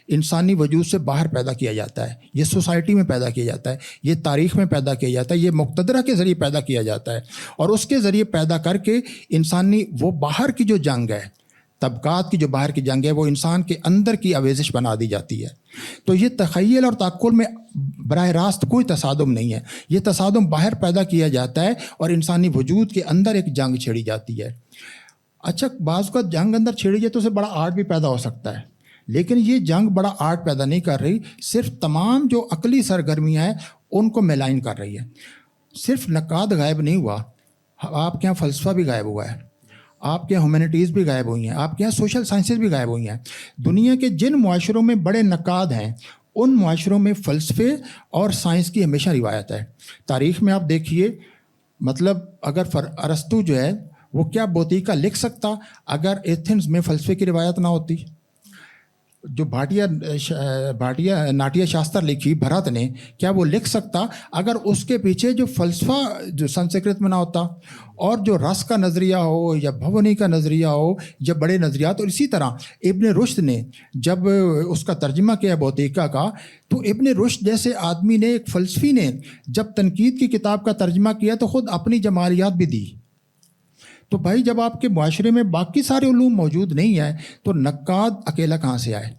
Speaker 3: انسانی وجود سے باہر پیدا کیا جاتا ہے، یہ سوسائٹی میں پیدا کیا جاتا ہے، یہ تاریخ میں پیدا کیا جاتا ہے، یہ مقتدرہ کے ذریعے پیدا کیا جاتا ہے، اور اس کے ذریعے پیدا کر کے انسانی وہ باہر کی جو جنگ ہے، طبقات کی جو باہر کی جنگ ہے، وہ انسان کے اندر کی آویزش بنا دی جاتی ہے. تو یہ تخیل اور تعقل میں براہ راست کوئی تصادم نہیں ہے، یہ تصادم باہر پیدا کیا جاتا ہے اور انسانی وجود کے اندر ایک جنگ چھیڑی جاتی ہے. اچھا بعض کا جنگ اندر چھیڑی جائے تو اسے بڑا آرٹ بھی پیدا ہو سکتا ہے، لیکن یہ جنگ بڑا آرٹ پیدا نہیں کر رہی، صرف تمام جو عقلی سرگرمیاں ہیں ان کو میلائن کر رہی ہے. صرف نقاد غائب نہیں ہوا، آپ کے یہاں فلسفہ بھی غائب ہوا ہے، آپ کے یہاں ہیومینٹیز بھی غائب ہوئی ہیں، آپ کے یہاں سوشل سائنسز بھی غائب ہوئی ہیں. دنیا کے جن معاشروں میں بڑے نقاد ہیں ان معاشروں میں فلسفے اور سائنس کی ہمیشہ روایت ہے. تاریخ میں آپ دیکھیے، مطلب اگر ارسطو جو ہے وہ کیا بوتیکا لکھ سکتا اگر ایتھنز میں فلسفے کی روایت نہ ہوتی؟ جو بھاٹیا ناٹیہ شاستر لکھی بھرت نے، کیا وہ لکھ سکتا اگر اس کے پیچھے جو فلسفہ جو سنسکرت میں نہ ہوتا، اور جو رس کا نظریہ ہو یا بھونی کا نظریہ ہو یا بڑے نظریات. اور اسی طرح ابن رشد نے جب اس کا ترجمہ کیا بوتیکا کا، تو ابن رشد جیسے آدمی نے، ایک فلسفی نے، جب تنقید کی کتاب کا ترجمہ کیا تو خود اپنی جمالیات بھی دی. تو بھائی جب آپ کے معاشرے میں باقی سارے علوم موجود نہیں ہیں تو نقاد اکیلا کہاں سے آئے؟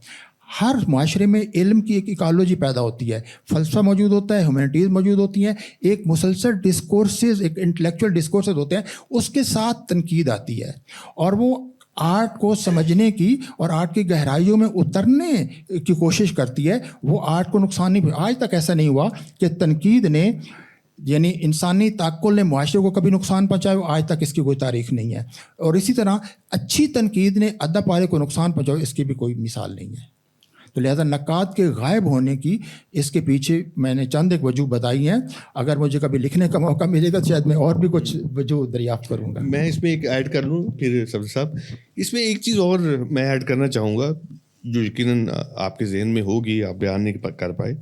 Speaker 3: ہر معاشرے میں علم کی ایک ایکالوجی پیدا ہوتی ہے، فلسفہ موجود ہوتا ہے، ہیومینٹیز موجود ہوتی ہیں، ایک مسلسل ڈسکورسز، ایک انٹلیکچوئل ڈسکورسز ہوتے ہیں، اس کے ساتھ تنقید آتی ہے، اور وہ آرٹ کو سمجھنے کی اور آرٹ کی گہرائیوں میں اترنے کی کوشش کرتی ہے. وہ آرٹ کو نقصان نہیں. آج تک ایسا نہیں ہوا کہ تنقید نے، یعنی انسانی تعقل نے معاشرے کو کبھی نقصان پہنچایا، آج تک اس کی کوئی تاریخ نہیں ہے. اور اسی طرح اچھی تنقید نے ادب پارے کو نقصان پہنچایا، اس کی بھی کوئی مثال نہیں ہے. تو لہذا نقاد کے غائب ہونے کی اس کے پیچھے میں نے چند ایک وجوہ بتائی ہیں. اگر مجھے کبھی لکھنے کا موقع ملے گا شاید میں اور بھی کچھ وجوہ دریافت کروں گا.
Speaker 2: میں اس میں ایک ایڈ کر لوں پھر صدر صاحب، اس میں ایک چیز اور میں ایڈ کرنا چاہوں گا جو یقیناً آپ کے ذہن میں ہوگی، آپ بیان نہیں کر پائے،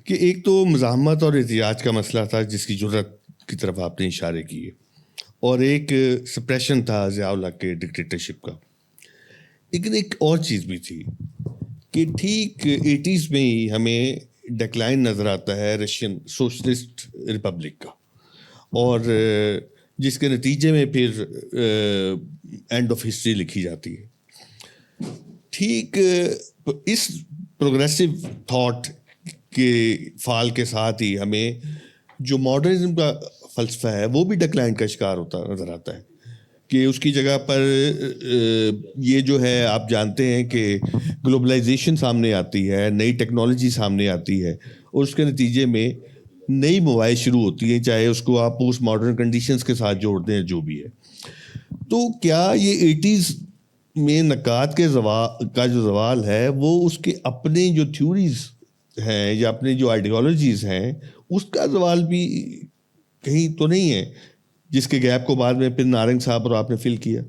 Speaker 2: کہ ایک تو مزاحمت اور احتجاج کا مسئلہ تھا جس کی جرت کی طرف آپ نے اشارے کیے، اور ایک سپریشن تھا ضیاء الحق کے ڈکٹیٹرشپ کا. لیکن ایک اور چیز بھی تھی کہ ٹھیک 80s میں ہی ہمیں ڈیکلائن نظر آتا ہے رشین سوشلسٹ ریپبلک کا، اور جس کے نتیجے میں پھر اینڈ آف ہسٹری لکھی جاتی ہے. ٹھیک اس پروگریسو تھاٹ کے فال کے ساتھ ہی ہمیں جو ماڈرنزم کا فلسفہ ہے وہ بھی ڈکلائن کا شکار ہوتا نظر آتا ہے، کہ اس کی جگہ پر یہ جو ہے آپ جانتے ہیں کہ گلوبلائزیشن سامنے آتی ہے، نئی ٹیکنالوجی سامنے آتی ہے، اور اس کے نتیجے میں نئی مواد شروع ہوتی ہیں، چاہے اس کو آپ پوسٹ ماڈرن کنڈیشنز کے ساتھ جوڑ دیں جو بھی ہے. تو کیا یہ 80s میں نقاد کے کا جو زوال ہے وہ اس کے اپنے جو تھیوریز ہیں یا اپنے جو آئیڈیالوجیز ہیں اس کا زوال بھی کہیں تو نہیں ہے جس کے گیپ کو بعد میں پھر نارنگ صاحب اور آپ نے فل کیا؟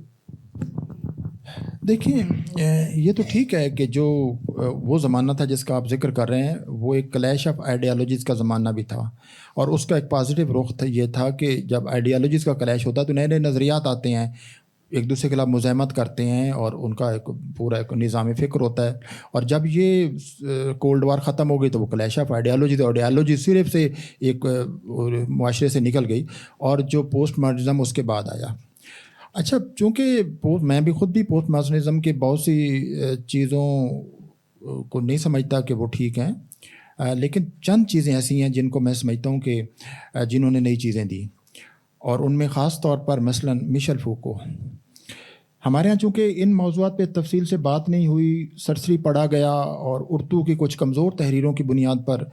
Speaker 3: دیکھیں یہ تو ٹھیک ہے کہ جو وہ زمانہ تھا جس کا آپ ذکر کر رہے ہیں وہ ایک کلیش آف آئیڈیالوجیز کا زمانہ بھی تھا، اور اس کا ایک پازیٹیو رخ یہ تھا کہ جب آئیڈیالوجیز کا کلیش ہوتا ہے تو نئے نئے نظریات آتے ہیں، ایک دوسرے کے خلاف مزاحمت کرتے ہیں، اور ان کا ایک پورا ایک نظام فکر ہوتا ہے. اور جب یہ کولڈ وار ختم ہو گئی تو وہ کلیش آف آئیڈیالوجی صرف سے ایک معاشرے سے نکل گئی، اور جو پوسٹ ماڈرنزم اس کے بعد آیا. اچھا، چونکہ میں بھی خود بھی پوسٹ ماڈرنزم کے بہت سی چیزوں کو نہیں سمجھتا کہ وہ ٹھیک ہیں، لیکن چند چیزیں ایسی ہیں جن کو میں سمجھتا ہوں کہ جنہوں نے نئی چیزیں دی، اور ان میں خاص طور پر مثلاً میشل فوکو. ہمارے ہاں چونکہ ان موضوعات پہ تفصیل سے بات نہیں ہوئی، سرسری پڑھا گیا، اور اردو کی کچھ کمزور تحریروں کی بنیاد پر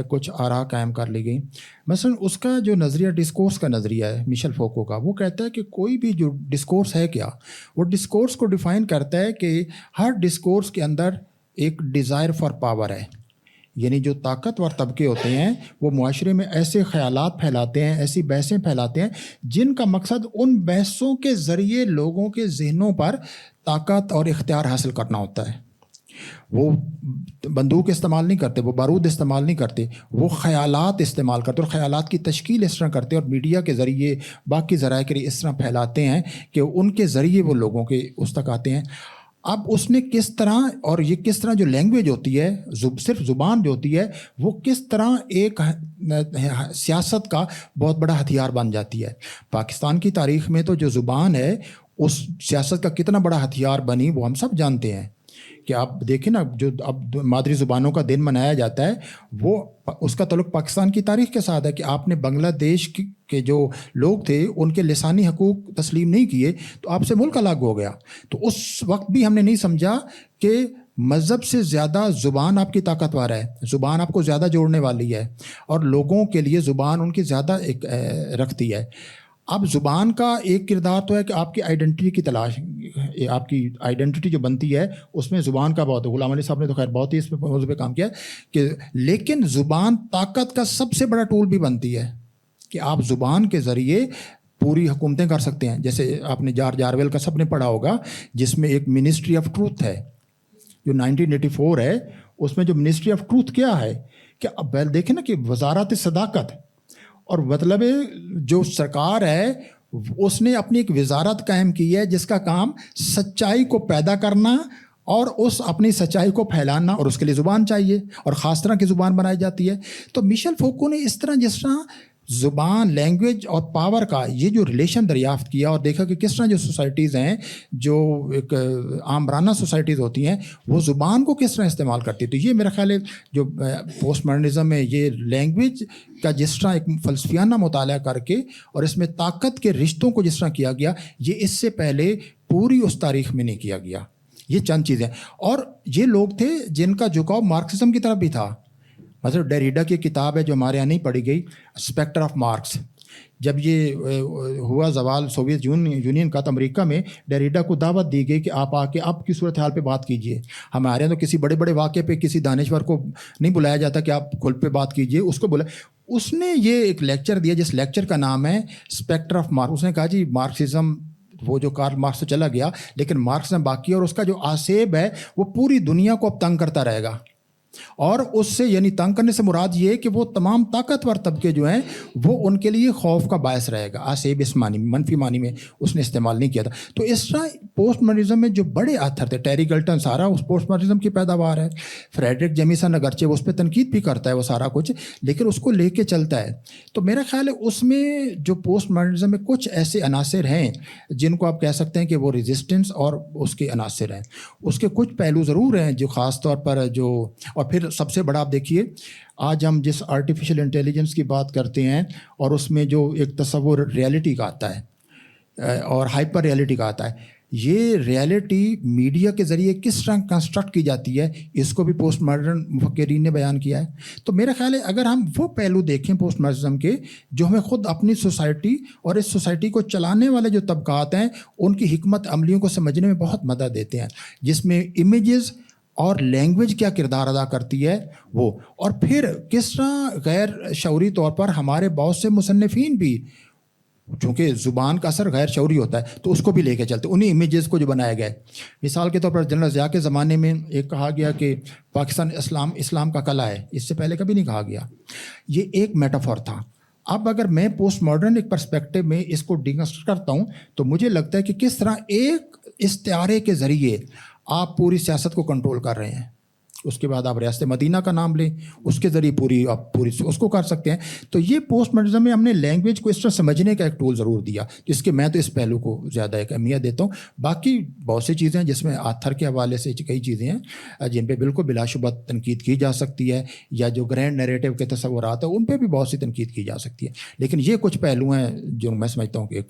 Speaker 3: کچھ آراء قائم کر لی گئی. مثلا اس کا جو نظریہ ڈسکورس کا نظریہ ہے میشل فوکو کا، وہ کہتا ہے کہ کوئی بھی جو ڈسکورس ہے کیا، وہ ڈسکورس کو ڈیفائن کرتا ہے کہ ہر ڈسکورس کے اندر ایک ڈیزائر فار پاور ہے. یعنی جو طاقتور طبقے ہوتے ہیں وہ معاشرے میں ایسے خیالات پھیلاتے ہیں، ایسی بحثیں پھیلاتے ہیں جن کا مقصد ان بحثوں کے ذریعے لوگوں کے ذہنوں پر طاقت اور اختیار حاصل کرنا ہوتا ہے. وہ بندوق استعمال نہیں کرتے، وہ بارود استعمال نہیں کرتے، وہ خیالات استعمال کرتے، اور خیالات کی تشکیل اس طرح کرتے، اور میڈیا کے ذریعے باقی ذرائع کے لیے اس طرح پھیلاتے ہیں کہ ان کے ذریعے وہ لوگوں کے اس تک آتے ہیں. اب اس نے کس طرح، اور یہ کس طرح جو لینگویج ہوتی ہے، صرف زبان جو ہوتی ہے، وہ کس طرح ایک سیاست کا بہت بڑا ہتھیار بن جاتی ہے. پاکستان کی تاریخ میں تو جو زبان ہے اس سیاست کا کتنا بڑا ہتھیار بنی وہ ہم سب جانتے ہیں. کہ آپ دیکھیں نا، جو اب مادری زبانوں کا دن منایا جاتا ہے، وہ اس کا تعلق پاکستان کی تاریخ کے ساتھ ہے کہ آپ نے بنگلہ دیش کے جو لوگ تھے ان کے لسانی حقوق تسلیم نہیں کیے تو آپ سے ملک الگ ہو گیا. تو اس وقت بھی ہم نے نہیں سمجھا کہ مذہب سے زیادہ زبان آپ کی طاقتور ہے، زبان آپ کو زیادہ جوڑنے والی ہے، اور لوگوں کے لیے زبان ان کی زیادہ ایک رکھتی ہے. اب زبان کا ایک کردار تو ہے کہ آپ کی آئیڈینٹی کی تلاش، آپ کی آئیڈینٹی جو بنتی ہے اس میں زبان کا بہت ہے. غلام علی صاحب نے تو خیر بہت ہی اس پہ موضوع پہ کام کیا کہ، لیکن زبان طاقت کا سب سے بڑا ٹول بھی بنتی ہے کہ آپ زبان کے ذریعے پوری حکومتیں کر سکتے ہیں. جیسے آپ نے جارج آرویل کا سب نے پڑھا ہوگا، جس میں ایک منسٹری آف ٹروتھ ہے جو 1984 ہے. اس میں جو منسٹری آف ٹروتھ کیا ہے کہ اب دیکھیں نا کہ وزارت صداقت، اور مطلب جو سرکار ہے اس نے اپنی ایک وزارت قائم کی ہے جس کا کام سچائی کو پیدا کرنا اور اس اپنی سچائی کو پھیلانا، اور اس کے لیے زبان چاہیے، اور خاص طرح کی زبان بنائی جاتی ہے. تو میشل فوکو نے اس طرح جس طرح زبان، لینگویج اور پاور کا یہ جو ریلیشن دریافت کیا، اور دیکھا کہ کس طرح جو سوسائٹیز ہیں، جو ایک آمرانہ سوسائٹیز ہوتی ہیں، وہ زبان کو کس طرح استعمال کرتی. تو یہ میرا خیال ہے جو پوسٹ ماڈرنزم میں یہ لینگویج کا جس طرح ایک فلسفیانہ مطالعہ کر کے اور اس میں طاقت کے رشتوں کو جس طرح کیا گیا، یہ اس سے پہلے پوری اس تاریخ میں نہیں کیا گیا. یہ چند چیزیں. اور یہ لوگ تھے جن کا جھکاؤ مارکسزم کی طرف بھی تھا. مطلب ڈیریڈا کی کتاب ہے جو ہمارے یہاں نہیں پڑھی گئی، اسپیکٹر آف مارکس. جب یہ ہوا زوال سوویت یونین کا، تو امریکہ میں ڈیریڈا کو دعوت دی گئی کہ آپ آ کے اب کی صورتحال پہ بات کیجئے. ہمارے یہاں تو کسی بڑے بڑے واقعے پہ کسی دانشور کو نہیں بلایا جاتا کہ آپ کھل پہ بات کیجئے، اس کو بلا. اس نے یہ ایک لیکچر دیا جس لیکچر کا نام ہے اسپیکٹر آف مارکس. اس نے کہا جی مارکسزم وہ جو کارل مارکس سے چلا گیا، لیکن مارکسزم باقی ہے، اور اس کا جو آسیب ہے وہ پوری دنیا کو اب تنگ کرتا رہے گا. اور اس سے یعنی تنگ کرنے سے مراد یہ کہ وہ تمام طاقتور طبقے جو ہیں وہ ان کے لیے خوف کا باعث رہے گا. آسیب اس معنی میں، منفی معنی میں اس نے استعمال نہیں کیا تھا. تو اس طرح پوسٹ ماڈرنزم میں جو بڑے آتھر تھے، ٹیری گلٹن سارا اس پوسٹ ماڈرنزم کی پیداوار ہے. فریڈرک جیمیسن اگرچہ وہ اس پہ تنقید بھی کرتا ہے وہ سارا کچھ، لیکن اس کو لے کے چلتا ہے. تو میرا خیال ہے اس میں جو پوسٹ ماڈرنزم میں کچھ ایسے عناصر ہیں جن کو آپ کہہ سکتے ہیں کہ وہ ریزسٹنس اور اس کے عناصر ہیں. اس کے کچھ پہلو ضرور ہیں جو خاص طور پر جو، اور پھر سب سے بڑا آپ دیکھیے آج ہم جس آرٹیفیشل انٹیلیجنس کی بات کرتے ہیں، اور اس میں جو ایک تصور ریئلٹی کا آتا ہے اور ہائپر ریئلٹی کا آتا ہے، یہ ریئلٹی میڈیا کے ذریعے کس طرح کنسٹرکٹ کی جاتی ہے، اس کو بھی پوسٹ ماڈرن مفکرین نے بیان کیا ہے. تو میرا خیال ہے اگر ہم وہ پہلو دیکھیں پوسٹ ماڈرنزم کے جو ہمیں خود اپنی سوسائٹی اور اس سوسائٹی کو چلانے والے جو طبقات ہیں ان کی حکمت عملیوں کو سمجھنے میں بہت مدد دیتے ہیں، جس میں امیجز اور لینگویج کیا کردار ادا کرتی ہے وہ، اور پھر کس طرح غیر شعوری طور پر ہمارے بہت سے مصنفین بھی چونکہ زبان کا اثر غیر شعوری ہوتا ہے تو اس کو بھی لے کے چلتے انہی امیجز کو جو بنایا گیا ہے. مثال کے طور پر جنرل ضیاء کے زمانے میں ایک کہا گیا کہ پاکستان اسلام کا قلعہ ہے، اس سے پہلے کبھی نہیں کہا گیا. یہ ایک میٹافور تھا. اب اگر میں پوسٹ ماڈرن ایک پرسپیکٹو میں اس کو ڈیکنسٹرکٹ کرتا ہوں تو مجھے لگتا ہے کہ کس طرح ایک استعارے کے ذریعے آپ پوری سیاست کو کنٹرول کر رہے ہیں. اس کے بعد آپ ریاست مدینہ کا نام لیں، اس کے ذریعے آپ پوری اس کو کر سکتے ہیں. تو یہ پوسٹ ماڈرنزم میں ہم نے لینگویج کو اس طرح سمجھنے کا ایک ٹول ضرور دیا، جس کے میں تو اس پہلو کو زیادہ ایک اہمیت دیتا ہوں. باقی بہت سی چیزیں ہیں جس میں آتھر کے حوالے سے کئی چیزیں ہیں جن پہ بالکل بلا شبہ تنقید کی جا سکتی ہے، یا جو گرینڈ نیریٹو کے تصورات ہیں ان پہ بھی بہت سی تنقید کی جا سکتی ہے. لیکن یہ کچھ پہلو ہیں جو میں سمجھتا ہوں کہ
Speaker 6: ایک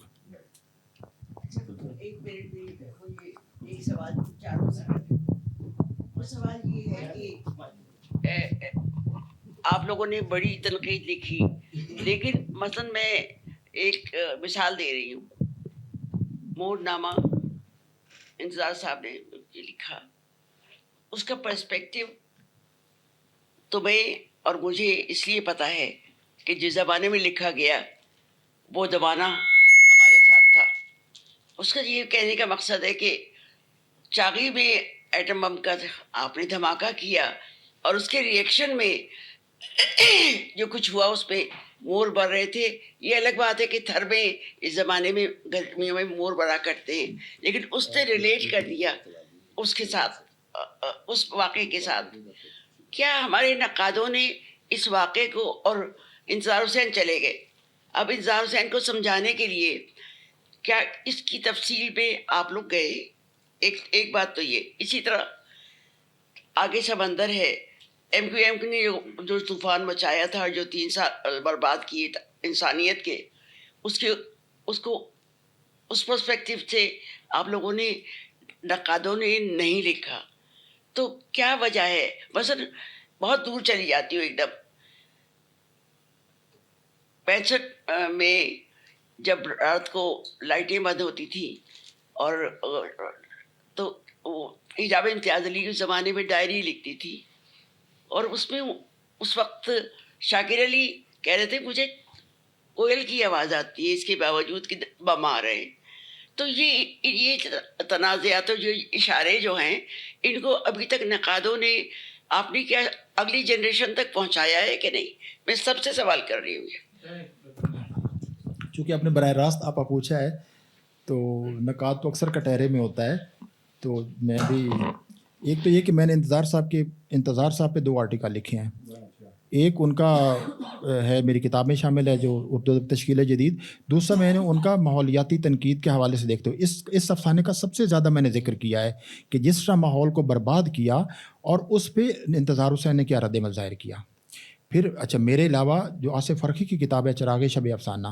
Speaker 6: سوال چاروں سے وہ سوال یہ ہے کہ آپ لوگوں نے بڑی تنقید لکھی، لیکن مثلاً میں ایک مثال دے رہی ہوں. مور نامہ انتظار صاحب نے لکھا، اس کا پرسپیکٹو تمہیں اور مجھے اس لیے پتہ ہے کہ جس زمانے میں لکھا گیا وہ زمانہ ہمارے ساتھ تھا. اس کا یہ کہنے کا مقصد ہے کہ چاغی میں ایٹم بم کا آپ نے دھماکہ کیا اور اس کے ریئیکشن میں جو کچھ ہوا اس پہ مور بڑھ رہے تھے. یہ الگ بات ہے کہ تھر میں اس زمانے میں گرمیوں میں مور بڑھا کرتے ہیں، لیکن اس نے ریلیٹ کر دیا اس کے ساتھ، اس واقعے کے ساتھ. کیا ہمارے نقادوں نے اس واقعے کو، اور انتظار حسین چلے گئے، اب انتظار حسین کو سمجھانے کے لیے کیا اس کی تفصیل پہ آپ لوگ گئے؟ ایک بات تو یہ. اسی طرح آگے سمندر ہے، ایم کیو ایم نے جو طوفان مچایا تھا، جو 3 سال برباد کیے انسانیت کے، اس کو اس پرسپیکٹو سے آپ لوگوں نے، نقادوں نے نہیں لکھا. تو کیا وجہ ہے؟ مثلا بہت دور چلی جاتی ہوں ایک دم. 65 میں جب رات کو لائٹیں بند ہوتی تھیں اور تو حجاب امتیاز علی اس زمانے میں ڈائری لکھتی تھی، اور اس میں اس وقت شاکر علی کہہ رہے تھے مجھے کوئل کی آواز آتی ہے اس کے باوجود کہ بم آ رہے ہیں. تو یہ تنازعات اور جو اشارے جو ہیں ان کو ابھی تک نقادوں نے، آپ نے کیا اگلی جنریشن تک پہنچایا ہے کہ نہیں؟ میں سب سے سوال کر رہی ہوں.
Speaker 3: چونکہ آپ نے براہ راست آپ پوچھا ہے تو نقاد تو اکثر کٹہرے میں ہوتا ہے. تو میں بھی ایک تو یہ کہ میں نے انتظار صاحب پہ 2 آرٹیکل لکھے ہیں. ایک ان کا ہے میری کتاب میں شامل ہے جو اردو تشکیل جدید. دوسرا میں نے ان کا ماحولیاتی تنقید کے حوالے سے دیکھتے ہوئے اس افسانے کا سب سے زیادہ میں نے ذکر کیا ہے کہ جس طرح ماحول کو برباد کیا اور اس پہ انتظار حسین نے کیا رد عمل ظاہر کیا. پھر اچھا میرے علاوہ جو آصف فرخی کی کتاب ہے چراغ شب افسانہ،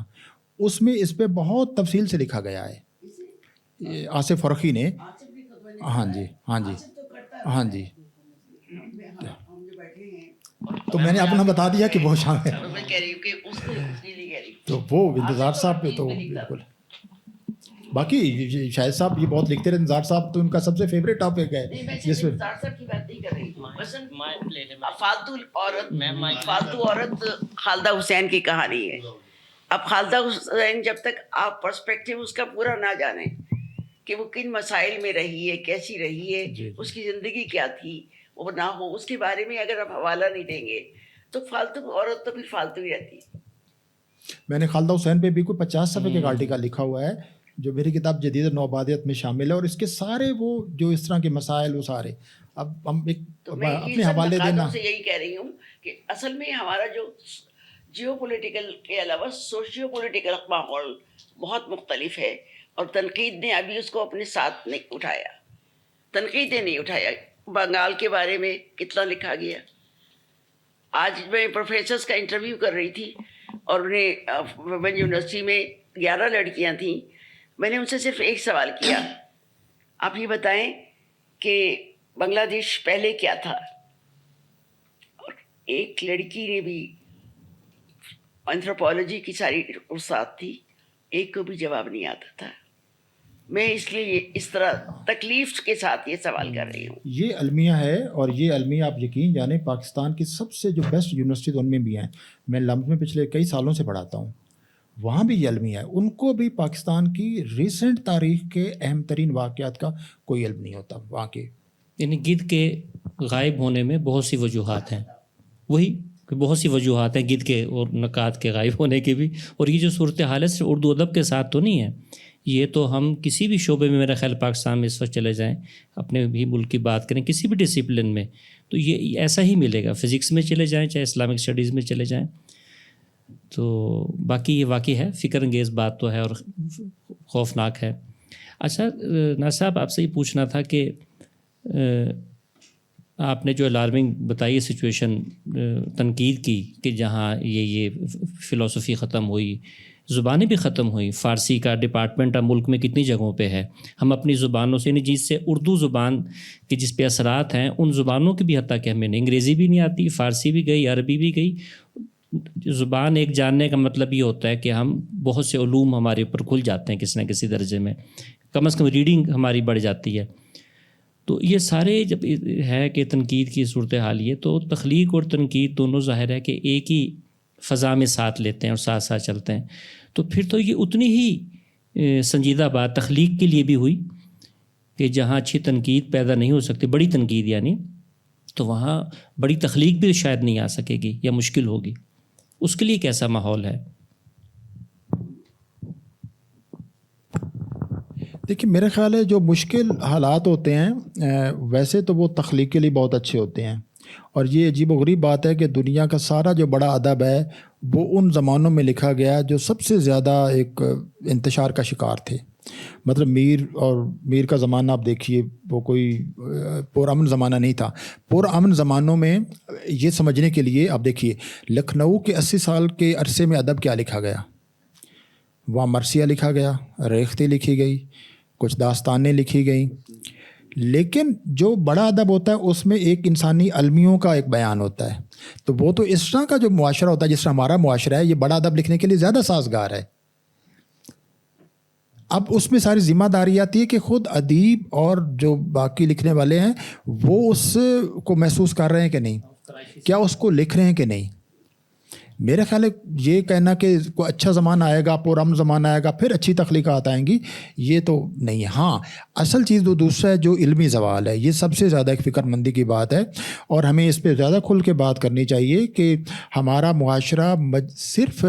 Speaker 3: اس میں اس پہ بہت تفصیل سے لکھا گیا ہے آصف فرخی نے. ہاں جی ہاں جی ہاں جی. تو میں نے اپنا بتا دیا کہ وہ شامل ہے.
Speaker 6: میں کہہ رہی ہوں کہ اس کو لیے کہہ رہی ہوں.
Speaker 3: تو وہ انتظار صاحب پہ تو بالکل. باقی شاہد صاحب یہ بہت لکھتے رہے. انتظار صاحب تو ان کا سب سے فیوریٹ ٹاپک ہے جس میں
Speaker 6: انتظار صاحب کی بات نہیں کر رہی ہوں. فالتو عورت خالدہ حسین کی کہانی ہے. اب خالدہ حسین جب تک آپ پرسپیکٹو اس کا پورا نہ جانیں کہ وہ کن مسائل میں رہی ہے، کیسی رہی ہے، اس کی زندگی کیا تھی، وہ نہ ہو اس کے بارے میں اگر آپ حوالہ نہیں دیں گے تو فالتو عورت تو پھر فالتو ہی رہتی ہے.
Speaker 3: میں نے خالدہ حسین پہ بھی کوئی 50 صفحے کے آرٹیکل لکھا ہوا ہے جو میری کتاب جدید نوآبادیت میں شامل ہے، اور اس کے سارے وہ جو اس طرح کے مسائل وہ سارے. اب ہم ایک اپنے حوالے دینا
Speaker 6: سے یہی کہہ رہی ہوں کہ اصل میں ہمارا جو جیو پولیٹیکل کے علاوہ سوشیو پولیٹیکل ماحول بہت مختلف ہے، اور تنقید نے ابھی اس کو اپنے ساتھ نہیں اٹھایا. تنقید نے نہیں اٹھایا. بنگال کے بارے میں کتنا لکھا گیا. آج میں پروفیسرز کا انٹرویو کر رہی تھی اور انہیں وومن یونیورسٹی میں 11 لڑکیاں تھیں. میں نے ان سے صرف ایک سوال کیا، آپ یہ بتائیں کہ بنگلہ دیش پہلے کیا تھا. اور ایک لڑکی نے بھی اینتھروپولوجی کی ساری استاد تھی، ایک کو بھی جواب نہیں آتا تھا. میں اس لیے اس طرح تکلیف کے ساتھ یہ سوال کر رہی ہوں.
Speaker 3: یہ المیہ ہے، اور یہ المیہ آپ یقین جانیں پاکستان کی سب سے جو بیسٹ یونیورسٹیز ان میں بھی ہیں. میں لمز میں پچھلے کئی سالوں سے پڑھاتا ہوں، وہاں بھی یہ علمی ہے، ان کو بھی پاکستان کی ریسنٹ تاریخ کے اہم ترین واقعات کا کوئی علم نہیں ہوتا وہاں کے.
Speaker 5: یعنی گدھ کے غائب ہونے میں بہت سی وجوہات ہیں، وہی کہ بہت سی وجوہات ہیں گدھ کے اور نکات کے غائب ہونے کی بھی. اور یہ جو صورتحال ہے صرف اردو ادب کے ساتھ تو نہیں ہے، یہ تو ہم کسی بھی شعبے میں میرا خیال پاکستان میں اس وقت چلے جائیں، اپنے بھی ملک کی بات کریں کسی بھی ڈسپلن میں تو یہ ایسا ہی ملے گا. فزکس میں چلے جائیں چاہے اسلامک اسٹڈیز میں چلے جائیں. تو باقی یہ واقعی ہے، فکر انگیز بات تو ہے اور خوفناک ہے. اچھا ناصر صاحب، آپ سے یہ پوچھنا تھا کہ آپ نے جو الارمنگ بتائی سچویشن تنقید کی کہ جہاں یہ فلسفی ختم ہوئی، زبانیں بھی ختم ہوئی. فارسی کا ڈپارٹمنٹ اب ملک میں کتنی جگہوں پہ ہے. ہم اپنی زبانوں سے، یعنی جس سے اردو زبان کی جس پہ اثرات ہیں ان زبانوں کی بھی، حتیٰ کہ ہمیں انگریزی بھی نہیں آتی، فارسی بھی گئی، عربی بھی گئی. زبان ایک جاننے کا مطلب یہ ہوتا ہے کہ ہم بہت سے علوم ہمارے اوپر کھل جاتے ہیں کسی نہ کسی درجے میں، کم از کم ریڈنگ ہماری بڑھ جاتی ہے. تو یہ سارے جب ہے کہ تنقید کی صورتحال یہ، تو تخلیق اور تنقید دونوں ظاہر ہے کہ ایک ہی فضا میں ساتھ لیتے ہیں اور ساتھ ساتھ چلتے ہیں. تو پھر تو یہ اتنی ہی سنجیدہ بات تخلیق کے لیے بھی ہوئی کہ جہاں اچھی تنقید پیدا نہیں ہو سکتی، بڑی تنقید یعنی، تو وہاں بڑی تخلیق بھی شاید نہیں آ سکے گی یا مشکل ہوگی. اس کے لیے کیسا ماحول ہے؟
Speaker 3: دیکھیے میرا خیال ہے جو مشکل حالات ہوتے ہیں ویسے تو وہ تخلیق کے لیے بہت اچھے ہوتے ہیں. اور یہ عجیب و غریب بات ہے کہ دنیا کا سارا جو بڑا ادب ہے وہ ان زمانوں میں لکھا گیا جو سب سے زیادہ ایک انتشار کا شکار تھے. مطلب میر کا زمانہ آپ دیکھیے، وہ کوئی پرامن زمانہ نہیں تھا. پرامن زمانوں میں یہ سمجھنے کے لیے آپ دیکھیے لکھنؤ کے 80 سال کے عرصے میں ادب کیا لکھا گیا. وہاں مرثیہ لکھا گیا، ریختیں لکھی گئی، کچھ داستانیں لکھی گئیں. لیکن جو بڑا ادب ہوتا ہے اس میں ایک انسانی المیوں کا ایک بیان ہوتا ہے. تو وہ تو اس طرح کا جو معاشرہ ہوتا ہے جس طرح ہمارا معاشرہ ہے، یہ بڑا ادب لکھنے کے لیے زیادہ سازگار ہے. اب اس میں ساری ذمہ داری آتی ہے کہ خود ادیب اور جو باقی لکھنے والے ہیں وہ اس کو محسوس کر رہے ہیں کہ نہیں، کیا اس کو لکھ رہے ہیں کہ نہیں. میرا خیال ہے یہ کہنا کہ کوئی اچھا زمانہ آئے گا، پرامن زمانہ آئے گا پھر اچھی تخلیقات آئیں گی، یہ تو نہیں ہے. ہاں اصل چیز جو دوسرا ہے جو علمی زوال ہے، یہ سب سے زیادہ ایک فکر مندی کی بات ہے اور ہمیں اس پہ زیادہ کھل کے بات کرنی چاہیے کہ ہمارا معاشرہ صرف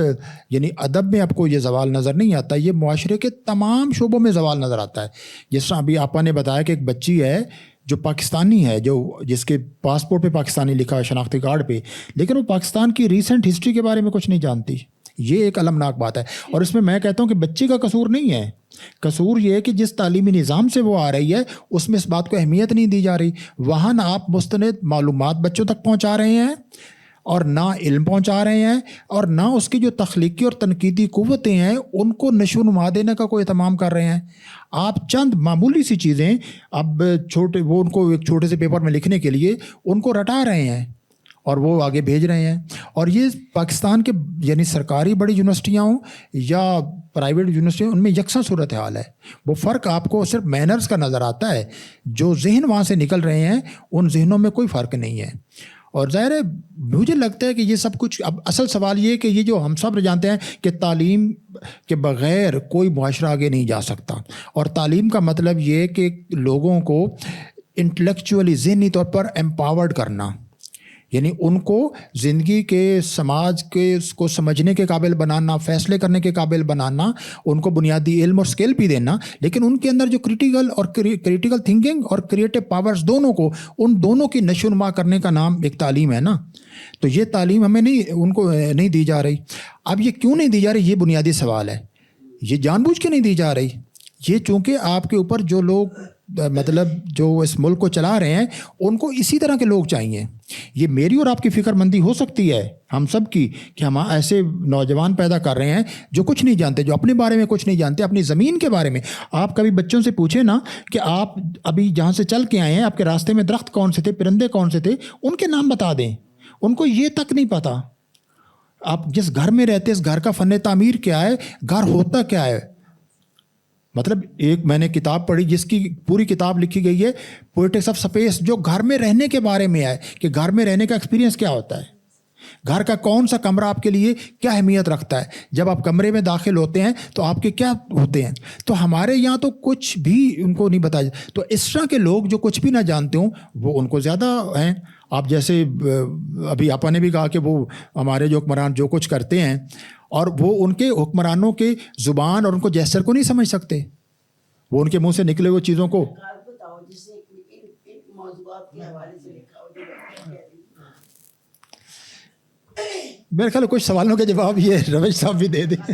Speaker 3: یعنی ادب میں آپ کو یہ زوال نظر نہیں آتا، یہ معاشرے کے تمام شعبوں میں زوال نظر آتا ہے. جس طرح ابھی آپا نے بتایا کہ ایک بچی ہے جو پاکستانی ہے، جو جس کے پاسپورٹ پہ پاکستانی لکھا ہے، شناختی کارڈ پہ، لیکن وہ پاکستان کی ریسنٹ ہسٹری کے بارے میں کچھ نہیں جانتی. یہ ایک المناک بات ہے. اور اس میں میں کہتا ہوں کہ بچے کا قصور نہیں ہے، قصور یہ ہے کہ جس تعلیمی نظام سے وہ آ رہی ہے اس میں اس بات کو اہمیت نہیں دی جا رہی. وہاں نہ آپ مستند معلومات بچوں تک پہنچا رہے ہیں اور نہ علم پہنچا رہے ہیں اور نہ اس کی جو تخلیقی اور تنقیدی قوتیں ہیں ان کو نشو و نما دینے کا کوئی اہتمام کر رہے ہیں. آپ چند معمولی سی چیزیں اب وہ ان کو ایک چھوٹے سے پیپر میں لکھنے کے لیے ان کو رٹا رہے ہیں اور وہ آگے بھیج رہے ہیں. اور یہ پاکستان کے یعنی سرکاری بڑی یونیورسٹیاں ہوں یا پرائیویٹ یونیورسٹیاں، ان میں یکساں صورتحال ہے. وہ فرق آپ کو صرف مینرز کا نظر آتا ہے، جو ذہن وہاں سے نکل رہے ہیں ان ذہنوں میں کوئی فرق نہیں ہے. اور ظاہر ہے مجھے لگتا ہے کہ یہ سب کچھ، اب اصل سوال یہ ہے کہ یہ جو ہم سب جانتے ہیں کہ تعلیم کے بغیر کوئی معاشرہ آگے نہیں جا سکتا. اور تعلیم کا مطلب یہ ہے کہ لوگوں کو انٹلیکچولی ذہنی طور پر امپاورڈ کرنا، یعنی ان کو زندگی کے سماج کے اس کو سمجھنے کے قابل بنانا، فیصلے کرنے کے قابل بنانا، ان کو بنیادی علم اور اسکل بھی دینا، لیکن ان کے اندر جو کریٹیکل تھنکنگ اور کریٹو پاورز دونوں کو، ان دونوں کی نشو و نما کرنے کا نام ایک تعلیم ہے نا. تو یہ تعلیم ہمیں ان کو نہیں دی جا رہی. اب یہ کیوں نہیں دی جا رہی، یہ بنیادی سوال ہے. یہ جان بوجھ کے نہیں دی جا رہی، یہ چونکہ آپ کے اوپر جو لوگ مطلب جو اس ملک کو چلا رہے ہیں ان کو اسی طرح کے لوگ چاہیے. یہ میری اور آپ کی فکر مندی ہو سکتی ہے، ہم سب کی، کہ ہم ایسے نوجوان پیدا کر رہے ہیں جو کچھ نہیں جانتے، جو اپنے بارے میں کچھ نہیں جانتے، اپنی زمین کے بارے میں. آپ کبھی بچوں سے پوچھیں نا کہ آپ ابھی جہاں سے چل کے آئے ہیں آپ کے راستے میں درخت کون سے تھے، پرندے کون سے تھے، ان کے نام بتا دیں. ان کو یہ تک نہیں پتہ. آپ جس گھر میں رہتے اس گھر کا فن تعمیر کیا ہے، گھر ہوتا کیا ہے. مطلب ایک میں نے کتاب پڑھی جس کی پوری کتاب لکھی گئی ہے پولیٹکس آف اسپیس، جو گھر میں رہنے کے بارے میں ہے کہ گھر میں رہنے کا ایکسپیرینس کیا ہوتا ہے. گھر کا کون سا کمرہ آپ کے لیے کیا اہمیت رکھتا ہے, جب آپ کمرے میں داخل ہوتے ہیں تو آپ کے کیا ہوتے ہیں. تو ہمارے یہاں تو کچھ بھی ان کو نہیں بتایا. تو اس طرح کے لوگ جو کچھ بھی نہ جانتے ہوں وہ ان کو زیادہ ہیں. آپ جیسے ابھی آپا نے بھی کہا کہ وہ ہمارے جو حکمران جو کچھ کرتے ہیں اور وہ ان کے حکمرانوں کے زبان اور ان کو جیسر کو نہیں سمجھ سکتے, وہ ان کے منہ سے نکلے ہوئے چیزوں کو.
Speaker 6: بتاؤ جس نے ان موضوعات کے حوالے سے لکھا ہو جو
Speaker 3: میرے خیال کچھ سوالوں کے جواب یہ رویش صاحب بھی دے دیں.
Speaker 6: جس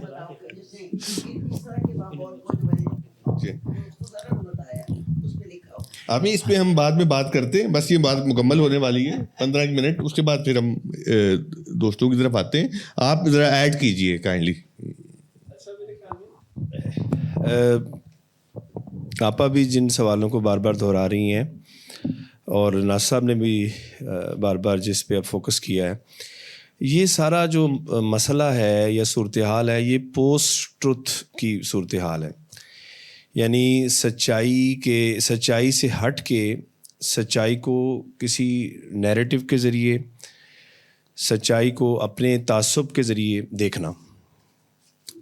Speaker 6: نے اس طرح کے بہت کچھ بنے بتایا اس پہ لکھا ہو.
Speaker 2: ابھی اس پہ ہم بعد میں بات کرتے ہیں, بس یہ بات مکمل ہونے والی ہے 15 منٹ, اس کے بعد پھر ہم دوستوں کی طرف آتے ہیں. آپ ذرا ایڈ کیجئے کائنڈلی.
Speaker 4: آپا بھی جن سوالوں کو بار بار دہرا رہی ہیں اور ناصر صاحب نے بھی بار بار جس پہ اب فوکس کیا ہے, یہ سارا جو مسئلہ ہے یا صورتحال ہے یہ پوسٹ ٹروتھ کی صورتحال ہے. یعنی سچائی سے ہٹ کے سچائی کو کسی نیریٹو کے ذریعے, سچائی کو اپنے تعصب کے ذریعے دیکھنا,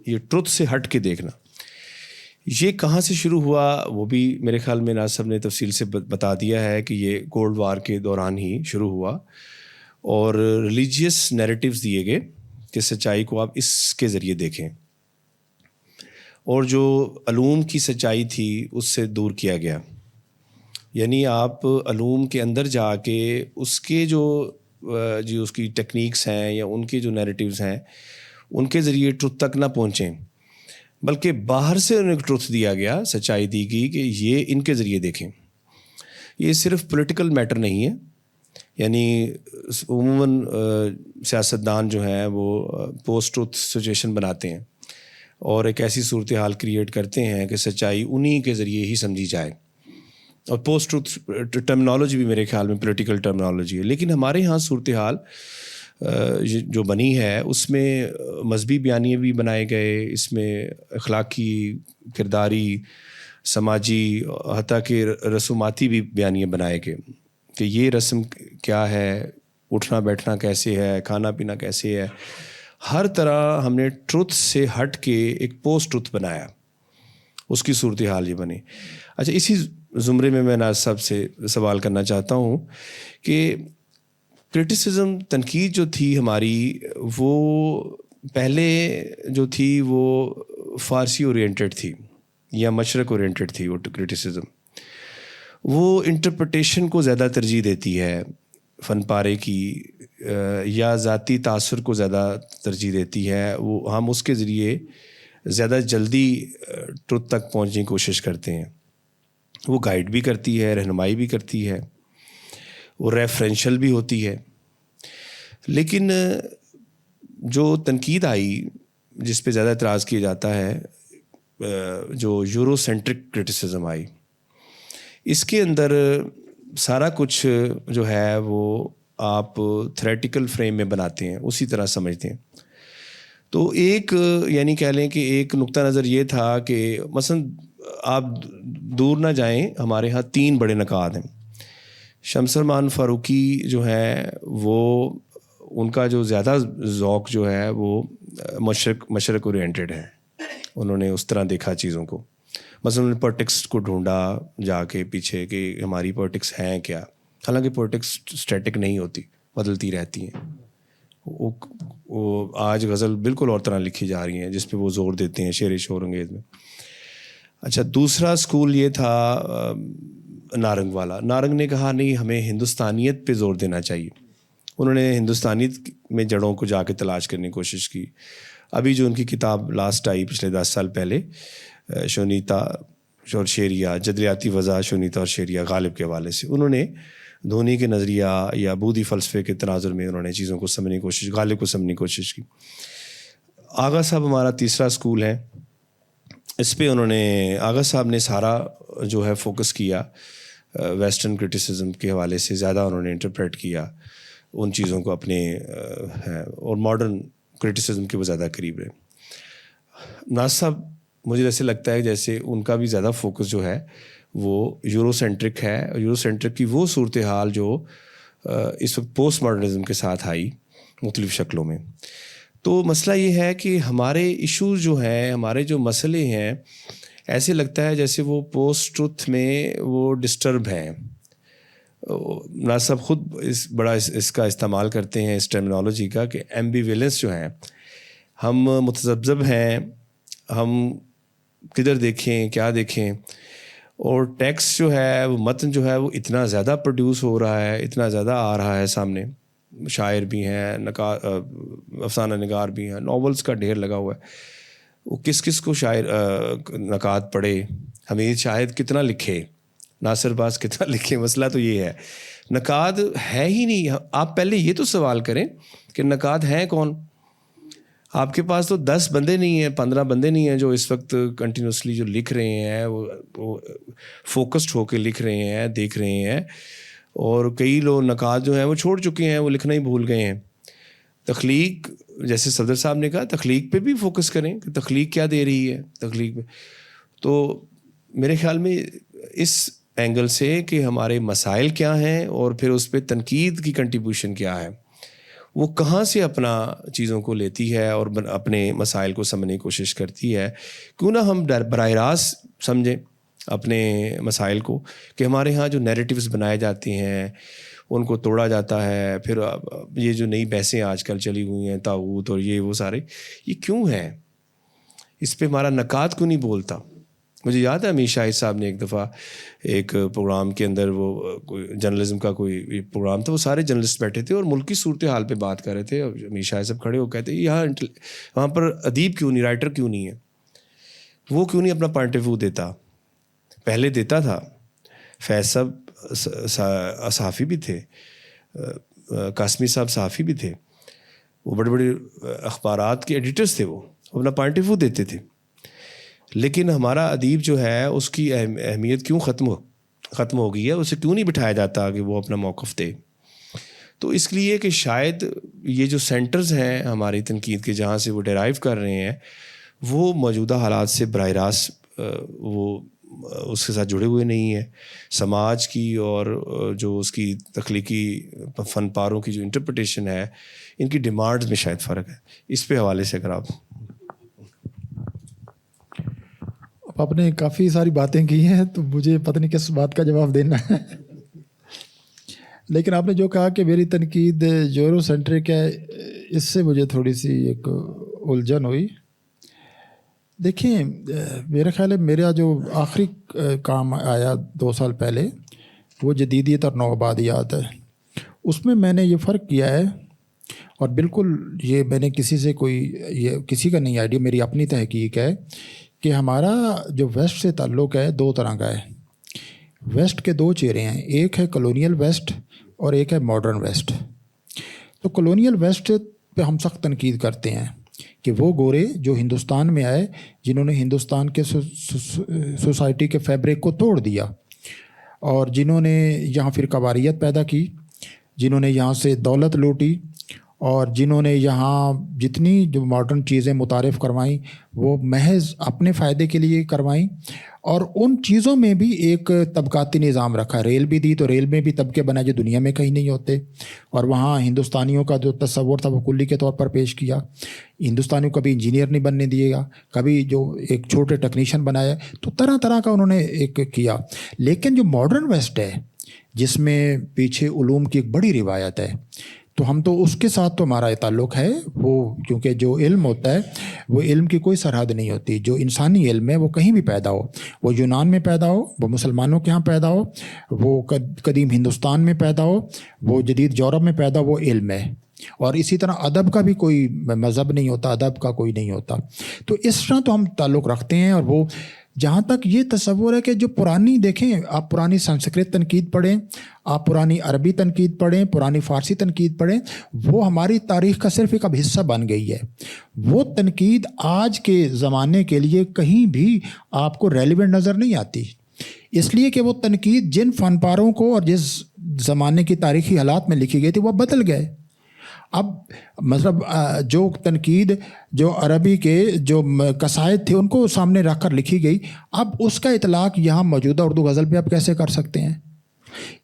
Speaker 4: یہ ٹروتھ سے ہٹ کے دیکھنا. یہ کہاں سے شروع ہوا وہ بھی میرے خیال میں ناصر صاحب نے تفصیل سے بتا دیا ہے کہ یہ کولڈ وار کے دوران ہی شروع ہوا اور ریلیجیس نیریٹیوز دیے گئے کہ سچائی کو آپ اس کے ذریعے دیکھیں, اور جو علوم کی سچائی تھی اس سے دور کیا گیا. یعنی آپ علوم کے اندر جا کے اس کے جو اس کی ٹیکنیکس ہیں یا ان کے جو نیریٹیوز ہیں ان کے ذریعے ٹروتھ تک نہ پہنچیں, بلکہ باہر سے انہیں ٹروتھ دیا گیا, سچائی دی گئی کہ یہ ان کے ذریعے دیکھیں. یہ صرف پولیٹیکل میٹر نہیں ہے. یعنی عموماً سیاستدان جو ہیں وہ پوسٹ ٹروتھ سچویشن بناتے ہیں اور ایک ایسی صورتحال کریٹ کرتے ہیں کہ سچائی انہی کے ذریعے ہی سمجھی جائے, اور پوسٹ ٹروتھ ٹرمنالوجی بھی میرے خیال میں پولیٹیکل ٹرمنالوجی ہے. لیکن ہمارے ہاں صورتحال جو بنی ہے اس میں مذہبی بیانیے بھی بنائے گئے, اس میں اخلاقی, کرداری, سماجی, حتیٰ کہ رسوماتی بھی بیانیے بنائے گئے کہ یہ رسم کیا ہے, اٹھنا بیٹھنا کیسے ہے, کھانا پینا کیسے ہے. ہر طرح ہم نے ٹروتھ سے ہٹ کے ایک پوسٹ ٹروتھ بنایا, اس کی صورتحال یہ بنی. اچھا, اسی زمرے میں ناصر صاحب سے سوال کرنا چاہتا ہوں کہ کرٹیسزم, تنقید جو تھی ہماری وہ پہلے جو تھی وہ فارسی اورینٹڈ تھی یا مشرق اورینٹڈ تھی. وہ کرٹیسزم وہ انٹرپریٹیشن کو زیادہ ترجیح دیتی ہے, فن پارے کی یا ذاتی تاثر کو زیادہ ترجیح دیتی ہے. وہ ہم اس کے ذریعے زیادہ جلدی ٹروتھ تک پہنچنے کی کوشش کرتے ہیں. وہ گائیڈ بھی کرتی ہے, رہنمائی بھی کرتی ہے, وہ ریفرنشل بھی ہوتی ہے. لیکن جو تنقید آئی جس پہ زیادہ اعتراض کیا جاتا ہے, جو یورو سینٹرک کرٹیسزم آئی, اس کے اندر سارا کچھ جو ہے وہ آپ تھیریٹیکل فریم میں بناتے ہیں, اسی طرح سمجھتے ہیں. تو ایک یعنی کہہ لیں کہ ایک نقطہ نظر یہ تھا کہ مثلا آپ دور نہ جائیں, ہمارے ہاں 3 بڑے نکات ہیں. شمس رحمان فاروقی جو ہیں وہ ان کا جو زیادہ ذوق جو ہے وہ مشرق اورینٹڈ ہے. انہوں نے اس طرح دیکھا چیزوں کو. مثلا انہوں نے پولیٹکس کو ڈھونڈا جا کے پیچھے کہ ہماری پولیٹکس ہیں کیا. حالانکہ پولیٹکس اسٹیٹک نہیں ہوتی, بدلتی رہتی ہیں. وہ آج غزل بالکل اور طرح لکھی جا رہی ہیں جس پہ وہ زور دیتے ہیں شعر شور انگیز میں. اچھا, دوسرا اسکول یہ تھا نارنگ والا. نارنگ نے کہا نہیں, ہمیں ہندوستانیت پہ زور دینا چاہیے. انہوں نے ہندوستانیت میں جڑوں کو جا کے تلاش کرنے کی کوشش کی. ابھی جو ان کی کتاب لاسٹ آئی پچھلے 10 سال پہلے, شونیتا اور شیریا, جدریاتی وضع شونیتا اور شیریا غالب کے حوالے سے, انہوں نے دھونی کے نظریہ یا بودھی فلسفے کے تناظر میں انہوں نے چیزوں کو سمجھنے کی کوشش, غالب کو سمجھنے کی کوشش کی. آغا صاحب ہمارا تیسرا اسکول ہے. اس پہ انہوں نے, آغا صاحب نے سارا جو ہے فوکس کیا ویسٹرن کرٹیسزم کے حوالے سے, زیادہ انہوں نے انٹرپریٹ کیا ان چیزوں کو اپنے ہیں, اور ماڈرن کرٹیسزم کے وہ زیادہ قریب رہے. ناصر صاحب مجھے ایسے لگتا ہے جیسے ان کا بھی زیادہ فوکس جو ہے وہ یورو سینٹرک ہے. یورو سینٹرک کی وہ صورتحال جو اس وقت پوسٹ ماڈرنزم کے ساتھ آئی, مختلف شکلوں میں. تو مسئلہ یہ ہے کہ ہمارے ایشوز جو ہیں, ہمارے جو مسئلے ہیں, ایسے لگتا ہے جیسے وہ پوسٹ ٹروتھ میں وہ ڈسٹرب ہیں. ناصر صاحب خود اس کا استعمال کرتے ہیں, اس ٹرمینالوجی کا, کہ ایمبیویلنس جو ہیں, ہم متذبذب ہیں, ہم کدھر دیکھیں کیا دیکھیں. اور ٹیکسٹ جو ہے, وہ متن جو ہے, وہ اتنا زیادہ پروڈیوس ہو رہا ہے, اتنا زیادہ آ رہا ہے سامنے. شاعر بھی ہیں, افسانہ نگار بھی ہیں, ناولس کا ڈھیر لگا ہوا ہے. وہ کس کس کو شاعر نقاد پڑھے, حمید شاہد کتنا لکھے, ناصر باز کتنا لکھے. مسئلہ تو یہ ہے, نقاد ہے ہی نہیں. آپ پہلے یہ تو سوال کریں کہ نقاد ہیں کون. آپ کے پاس تو 10 بندے نہیں ہیں, 15 بندے نہیں ہیں جو اس وقت کنٹینیوسلی جو لکھ رہے ہیں, وہ فوکسڈ ہو کے لکھ رہے ہیں, دیکھ رہے ہیں. اور کئی لوگ نقاد جو ہیں وہ چھوڑ چکے ہیں, وہ لکھنا ہی بھول گئے ہیں. تخلیق, جیسے صدر صاحب نے کہا, تخلیق پہ بھی فوکس کریں کہ تخلیق کیا دے رہی ہے تخلیق پہ. تو میرے خیال میں اس اینگل سے کہ ہمارے مسائل کیا ہیں اور پھر اس پہ تنقید کی کنٹریبیوشن کیا ہے, وہ کہاں سے اپنا چیزوں کو لیتی ہے اور اپنے مسائل کو سمجھنے کی کوشش کرتی ہے. کیوں نہ ہم براہ راست سمجھیں اپنے مسائل کو, کہ ہمارے ہاں جو نیریٹیوز بنائے جاتے ہیں ان کو توڑا جاتا ہے. پھر یہ جو نئی بحثیں آج کل چلی ہوئی ہیں, طاغوت اور یہ وہ سارے, یہ کیوں ہیں؟ اس پہ ہمارا نقاد کیوں نہیں بولتا؟ مجھے یاد ہے امیر شاہد صاحب نے ایک دفعہ ایک پروگرام کے اندر, وہ کوئی جرنلزم کا کوئی پروگرام تھا, وہ سارے جرنلسٹ بیٹھے تھے اور ملکی صورتحال پہ بات کر رہے تھے. اور امیر شاہد صاحب کھڑے ہو کہتے یہاں وہاں پر ادیب کیوں نہیں, رائٹر کیوں نہیں ہے, وہ کیوں نہیں اپنا پوائنٹ آف ویو دیتا؟ پہلے دیتا تھا. فیض صاحب صحافی بھی تھے, قاسمی صاحب صحافی بھی تھے, وہ بڑے بڑے اخبارات کے ایڈیٹرز تھے, وہ اپنا پوائنٹ آف ویو دیتے تھے. لیکن ہمارا ادیب جو ہے اس کی اہمیت کیوں ختم ہو گئی ہے؟ اسے کیوں نہیں بٹھایا جاتا کہ وہ اپنا موقف دے؟ تو اس لیے کہ شاید یہ جو سینٹرز ہیں ہماری تنقید کے, جہاں سے وہ ڈیرائیو کر رہے ہیں, وہ موجودہ حالات سے براہ راست وہ اس کے ساتھ جڑے ہوئے نہیں ہیں. سماج کی اور جو اس کی تخلیقی فن پاروں کی جو انٹرپریٹیشن ہے, ان کی ڈیمانڈز میں شاید فرق ہے. اس پہ حوالے سے اگر
Speaker 3: آپ نے کافی ساری باتیں کی ہیں, تو مجھے پتہ نہیں کس بات کا جواب دینا ہے. لیکن آپ نے جو کہا کہ میری تنقید یورو سینٹرک ہے, اس سے مجھے تھوڑی سی ایک الجھن ہوئی. دیکھیں, میرا خیال ہے میرا جو آخری کام آیا 2 سال پہلے, وہ جدیدیت اور نوآبادیات ہے. اس میں نے یہ فرق کیا ہے, اور بالکل یہ میں نے کسی کا نہیں آئیڈیا, میری اپنی تحقیق ہے کہ ہمارا جو ویسٹ سے تعلق ہے 2 طرح کا ہے. ویسٹ کے 2 چہرے ہیں, ایک ہے کلونیل ویسٹ اور ایک ہے ماڈرن ویسٹ. تو کلونیل ویسٹ پہ ہم سخت تنقید کرتے ہیں کہ وہ گورے جو ہندوستان میں آئے, جنہوں نے ہندوستان کے سوسائٹی کے فیبرک کو توڑ دیا, اور جنہوں نے یہاں فرقہ واریت پیدا کی, جنہوں نے یہاں سے دولت لوٹی, اور جنہوں نے یہاں جتنی جو ماڈرن چیزیں متعارف کروائیں وہ محض اپنے فائدے کے لیے کروائیں. اور ان چیزوں میں بھی ایک طبقاتی نظام رکھا. ریل بھی دی تو ریل میں بھی طبقے بنائے جو دنیا میں کہیں نہیں ہوتے, اور وہاں ہندوستانیوں کا جو تصور تھا وہ کلی کے طور پر پیش کیا. ہندوستانیوں کو کبھی انجینئر نہیں بننے دیے گا, کبھی جو ایک چھوٹے ٹیکنیشین بنایا, تو طرح طرح کا انہوں نے ایک کیا. لیکن جو ماڈرن ویسٹ ہے, جس میں پیچھے علوم کی ایک بڑی روایت ہے, تو ہم تو اس کے ساتھ تو ہمارا تعلق ہے. وہ کیونکہ جو علم ہوتا ہے وہ علم کی کوئی سرحد نہیں ہوتی. جو انسانی علم ہے وہ کہیں بھی پیدا ہو, وہ یونان میں پیدا ہو, وہ مسلمانوں کے ہاں پیدا ہو, وہ قدیم ہندوستان میں پیدا ہو, وہ جدید یورپ میں پیدا ہو, وہ علم ہے. اور اسی طرح ادب کا بھی کوئی مذہب نہیں ہوتا, ادب کا کوئی نہیں ہوتا. تو اس طرح تو ہم تعلق رکھتے ہیں. اور وہ جہاں تک یہ تصور ہے کہ جو پرانی, دیکھیں آپ پرانی سنسکرت تنقید پڑھیں, آپ پرانی عربی تنقید پڑھیں, پرانی فارسی تنقید پڑھیں, وہ ہماری تاریخ کا صرف ایک اب حصہ بن گئی ہے. وہ تنقید آج کے زمانے کے لیے کہیں بھی آپ کو ریلیونٹ نظر نہیں آتی, اس لیے کہ وہ تنقید جن فن پاروں کو اور جس زمانے کی تاریخی حالات میں لکھی گئی تھی وہ بدل گئے. اب مطلب جو تنقید جو عربی کے جو قصائد تھے ان کو سامنے رکھ کر لکھی گئی, اب اس کا اطلاق یہاں موجودہ اردو غزل پہ آپ کیسے کر سکتے ہیں؟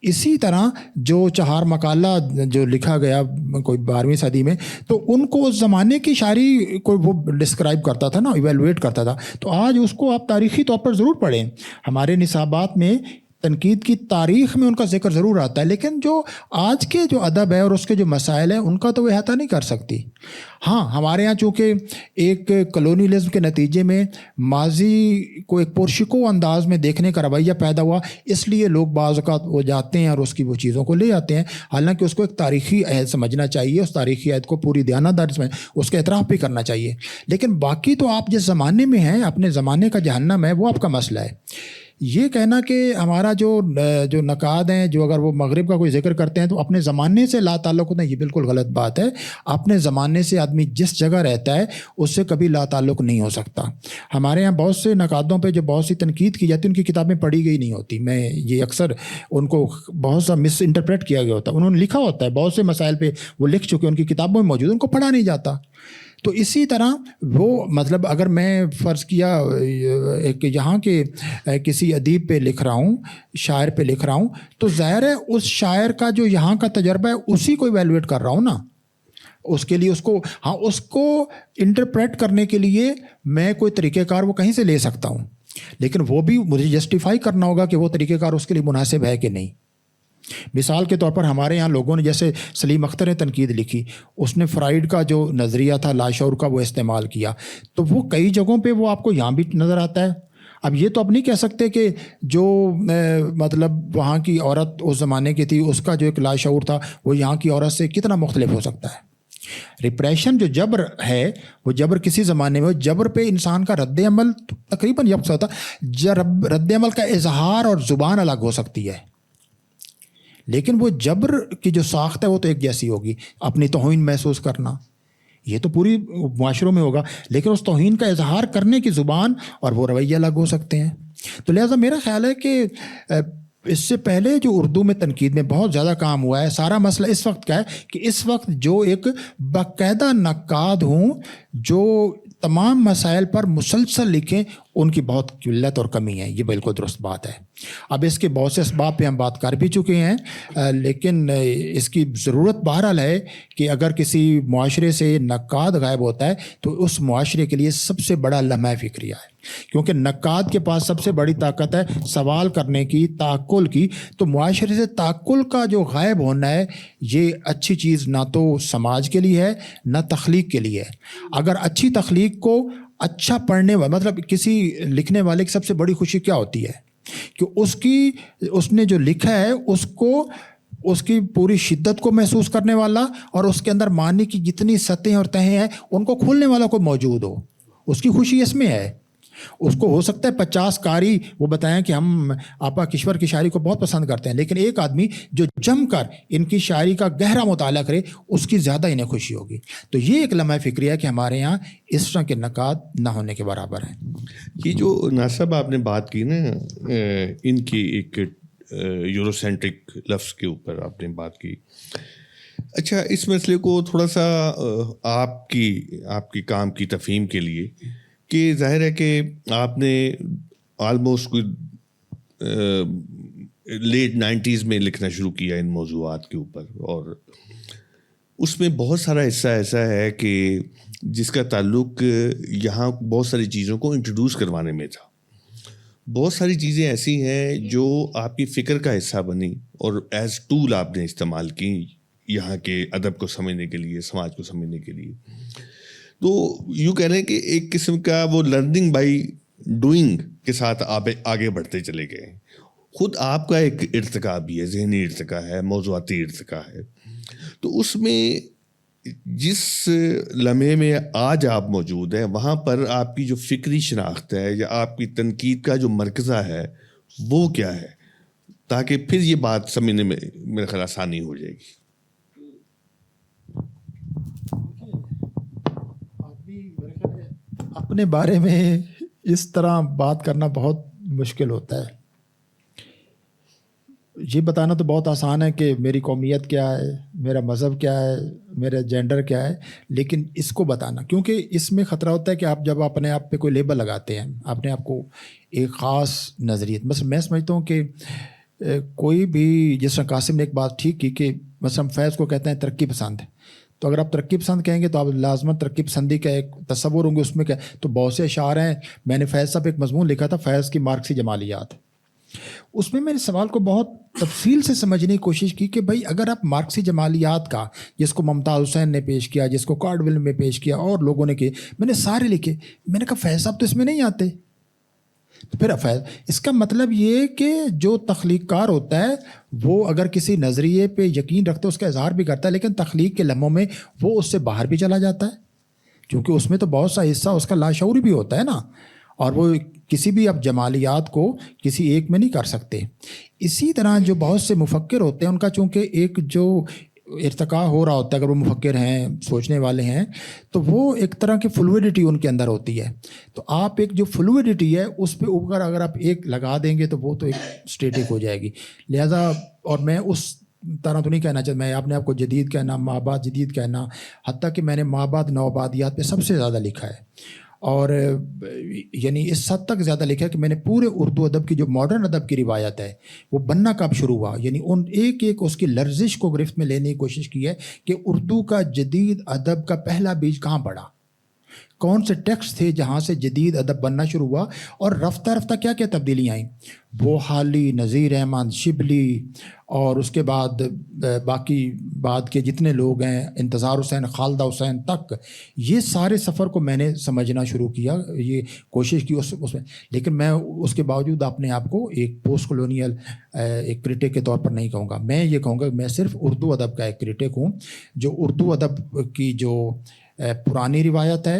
Speaker 3: اسی طرح جو چہار مقالہ جو لکھا گیا کوئی 12ویں صدی میں، تو ان کو اس زمانے کی شاعری کو وہ ڈسکرائب کرتا تھا نا، ایویلویٹ کرتا تھا. تو آج اس کو آپ تاریخی طور پر ضرور پڑھیں. ہمارے نصابات میں تنقید کی تاریخ میں ان کا ذکر ضرور آتا ہے، لیکن جو آج کے جو ادب ہے اور اس کے جو مسائل ہیں ان کا تو وہ احاطہ نہیں کر سکتی. ہاں، ہمارے یہاں چونکہ ایک کلونیلزم کے نتیجے میں ماضی کو ایک پرشکو انداز میں دیکھنے کا رویہ پیدا ہوا، اس لیے لوگ بعض اوقات وہ جاتے ہیں اور اس کی وہ چیزوں کو لے آتے ہیں، حالانکہ اس کو ایک تاریخی عہد سمجھنا چاہیے، اس تاریخی عہد کو پوری دیانتداری سے اس کا اعتراف بھی کرنا چاہیے. لیکن باقی تو آپ جس زمانے میں ہیں، اپنے زمانے کا جہنم ہے، وہ آپ کا مسئلہ ہے. یہ کہنا کہ ہمارا جو نقاد ہیں، جو اگر وہ مغرب کا کوئی ذکر کرتے ہیں تو اپنے زمانے سے لا تعلق ہوتا ہے، یہ بالکل غلط بات ہے. اپنے زمانے سے آدمی جس جگہ رہتا ہے اس سے کبھی لا تعلق نہیں ہو سکتا. ہمارے یہاں بہت سے نقادوں پہ جو بہت سی تنقید کی جاتی ہے، ان کی کتابیں پڑھی گئی نہیں ہوتی. میں یہ اکثر ان کو بہت سا مس انٹرپریٹ کیا گیا ہوتا ہے. انہوں نے لکھا ہوتا ہے بہت سے مسائل پہ، وہ لکھ چکے، ان کی کتابوں میں موجود، ان کو پڑھا نہیں جاتا. تو اسی طرح وہ مطلب اگر میں فرض کیا ایک یہاں کے کسی ادیب پہ لکھ رہا ہوں، شاعر پہ لکھ رہا ہوں، تو ظاہر ہے اس شاعر کا جو یہاں کا تجربہ ہے اسی کو ایویلویٹ کر رہا ہوں نا. اس کے لیے اس کو انٹرپریٹ کرنے کے لیے میں کوئی طریقہ کار وہ کہیں سے لے سکتا ہوں، لیکن وہ بھی مجھے جسٹیفائی کرنا ہوگا کہ وہ طریقہ کار اس کے لیے مناسب ہے کہ نہیں. مثال کے طور پر ہمارے یہاں لوگوں نے، جیسے سلیم اختر نے تنقید لکھی، اس نے فرائیڈ کا جو نظریہ تھا لاشعور کا وہ استعمال کیا، تو وہ کئی جگہوں پہ وہ آپ کو یہاں بھی نظر آتا ہے. اب یہ تو آپ نہیں کہہ سکتے کہ جو مطلب وہاں کی عورت اس زمانے کی تھی، اس کا جو ایک لاشعور تھا وہ یہاں کی عورت سے کتنا مختلف ہو سکتا ہے. ریپریشن جو جبر ہے، وہ جبر کسی زمانے میں، جبر پہ انسان کا رد عمل تقریباً یکساں ہوتا ہے. رد عمل کا اظہار اور زبان الگ ہو سکتی ہے، لیکن وہ جبر کی جو ساخت ہے وہ تو ایک جیسی ہوگی. اپنی توہین محسوس کرنا، یہ تو پوری معاشروں میں ہوگا، لیکن اس توہین کا اظہار کرنے کی زبان اور وہ رویہ الگ ہو سکتے ہیں. تو لہٰذا میرا خیال ہے کہ اس سے پہلے جو اردو میں تنقید میں بہت زیادہ کام ہوا ہے. سارا مسئلہ اس وقت کیا ہے کہ اس وقت جو ایک باقاعدہ نقاد ہوں جو تمام مسائل پر مسلسل لکھیں، ان کی بہت قلت اور کمی ہے. یہ بالکل درست بات ہے. اب اس کے بہت سے اسباب پہ ہم بات کر بھی چکے ہیں، لیکن اس کی ضرورت بہرحال ہے کہ اگر کسی معاشرے سے نقاد غائب ہوتا ہے تو اس معاشرے کے لیے سب سے بڑا لمحہ فکریہ ہے، کیونکہ نقاد کے پاس سب سے بڑی طاقت ہے سوال کرنے کی، تعقل کی. تو معاشرے سے تعقل کا جو غائب ہونا ہے، یہ اچھی چیز نہ تو سماج کے لیے ہے نہ تخلیق کے لیے ہے. اگر اچھی تخلیق کو اچھا پڑھنے والا، مطلب کسی لکھنے والے کی سب سے بڑی خوشی کیا ہوتی ہے کہ اس نے جو لکھا ہے اس کی پوری شدت کو محسوس کرنے والا اور اس کے اندر معنی کی جتنی سطحیں اور تہیں ہیں ان کو کھولنے والا کوئی موجود ہو. اس کی خوشی اس میں ہے. اس کو ہو سکتا ہے 50 قاری وہ بتائیں کہ ہم آپا کشور کی شاعری کو بہت پسند کرتے ہیں، لیکن ایک آدمی جو جم کر ان کی شاعری کا گہرا مطالعہ کرے اس کی زیادہ انہیں خوشی ہوگی. تو یہ ایک لمحہ فکری ہے کہ ہمارے یہاں اس طرح کے نقاد نہ ہونے کے برابر ہیں.
Speaker 2: یہ جو ناصر آپ نے بات کی نا، ان کی ایک یورو سینٹرک لفظ کے اوپر آپ نے بات کی. اچھا، اس مسئلے کو تھوڑا سا آپ کی کام کی تفہیم کے لیے، کہ ظاہر ہے کہ آپ نے آلموسٹ کوئی لیٹ 90s میں لکھنا شروع کیا ان موضوعات کے اوپر، اور اس میں بہت سارا حصہ ایسا ہے کہ جس کا تعلق یہاں بہت ساری چیزوں کو انٹروڈیوس کروانے میں تھا. بہت ساری چیزیں ایسی ہیں جو آپ کی فکر کا حصہ بنی اور ایز ٹول آپ نے استعمال کی یہاں کے ادب کو سمجھنے کے لیے، سماج کو سمجھنے کے لیے. تو یوں کہہ رہے ہیں کہ ایک قسم کا وہ لرننگ بائی ڈوئنگ کے ساتھ آپ آگے بڑھتے چلے گئے. خود آپ کا ایک ارتقا بھی ہے، ذہنی ارتقا ہے، موضوعاتی ارتقا ہے. تو اس میں جس لمحے میں آج آپ موجود ہیں، وہاں پر آپ کی جو فکری شناخت ہے یا آپ کی تنقید کا جو مرکزہ ہے وہ کیا ہے، تاکہ پھر یہ بات سمجھنے میں میرے خیال آسانی ہو جائے گی.
Speaker 3: اپنے بارے میں اس طرح بات کرنا بہت مشکل ہوتا ہے. یہ بتانا تو بہت آسان ہے کہ میری قومیت کیا ہے، میرا مذہب کیا ہے، میرا جینڈر کیا ہے، لیکن اس کو بتانا، کیونکہ اس میں خطرہ ہوتا ہے کہ آپ جب اپنے آپ پہ کوئی لیبل لگاتے ہیں، اپنے آپ کو ایک خاص نظریے، بس میں سمجھتا ہوں کہ کوئی بھی، جس طرح قاسم نے ایک بات ٹھیک کی کہ مثلا فیض کو کہتے ہیں ترقی پسند ہے، تو اگر آپ ترقی پسند کہیں گے تو آپ لازماً ترقی پسندی کا ایک تصور ہوں گے اس میں کیا. تو بہت سے اشعار ہیں. میں نے فیض صاحب ایک مضمون لکھا تھا فیض کی مارکسی جمالیات، اس میں نے سوال کو بہت تفصیل سے سمجھنے کی کوشش کی کہ بھائی اگر آپ مارکسی جمالیات کا، جس کو ممتاز حسین نے پیش کیا، جس کو کارڈول میں پیش کیا اور لوگوں نے کیے، میں نے سارے لکھے. میں نے کہا فیض صاحب تو اس میں نہیں آتے. تو پھر فیض، اس کا مطلب یہ کہ جو تخلیق کار ہوتا ہے وہ اگر کسی نظریے پہ یقین رکھتا ہے اس کا اظہار بھی کرتا ہے، لیکن تخلیق کے لمحوں میں وہ اس سے باہر بھی چلا جاتا ہے، کیونکہ اس میں تو بہت سا حصہ اس کا لاشعوری بھی ہوتا ہے نا، اور وہ کسی بھی اب جمالیات کو کسی ایک میں نہیں کر سکتے. اسی طرح جو بہت سے مفکر ہوتے ہیں ان کا چونکہ ایک جو ارتقاء ہو رہا ہوتا ہے، اگر وہ مفکر ہیں، سوچنے والے ہیں، تو وہ ایک طرح کی فلوئڈٹی ان کے اندر ہوتی ہے. تو آپ ایک جو فلوئڈٹی ہے اس پہ اوپر اگر آپ ایک لگا دیں گے تو وہ تو ایک اسٹیٹک ہو جائے گی. لہٰذا اور میں اس طرح تو نہیں کہنا چاہتا، میں اپنے آپ کو جدید کہنا، مابعد جدید کہنا، حتیٰ کہ میں نے مابعد نوآبادیات پہ سب سے زیادہ لکھا ہے، اور یعنی اس حد تک زیادہ لکھا ہے کہ میں نے پورے اردو ادب کی جو ماڈرن ادب کی روایت ہے وہ بننا کب شروع ہوا، یعنی ان ایک ایک اس کی لرزش کو گرفت میں لینے کی کوشش کی ہے کہ اردو کا جدید ادب کا پہلا بیج کہاں پڑا، کون سے ٹیکسٹ تھے جہاں سے جدید ادب بننا شروع ہوا، اور رفتہ رفتہ کیا کیا تبدیلیاں آئیں. وہ حالی، نذیر احمد، شبلی، اور اس کے بعد باقی بعد کے جتنے لوگ ہیں، انتظار حسین، خالدہ حسین تک، یہ سارے سفر کو میں نے سمجھنا شروع کیا، یہ کوشش کی اس میں. لیکن میں اس کے باوجود اپنے آپ کو ایک پوسٹ کلونیل ایک کرٹک کے طور پر نہیں کہوں گا. میں یہ کہوں گا کہ میں صرف اردو ادب کا ایک کرٹک ہوں، جو اردو ادب کی جو پرانی روایت ہے،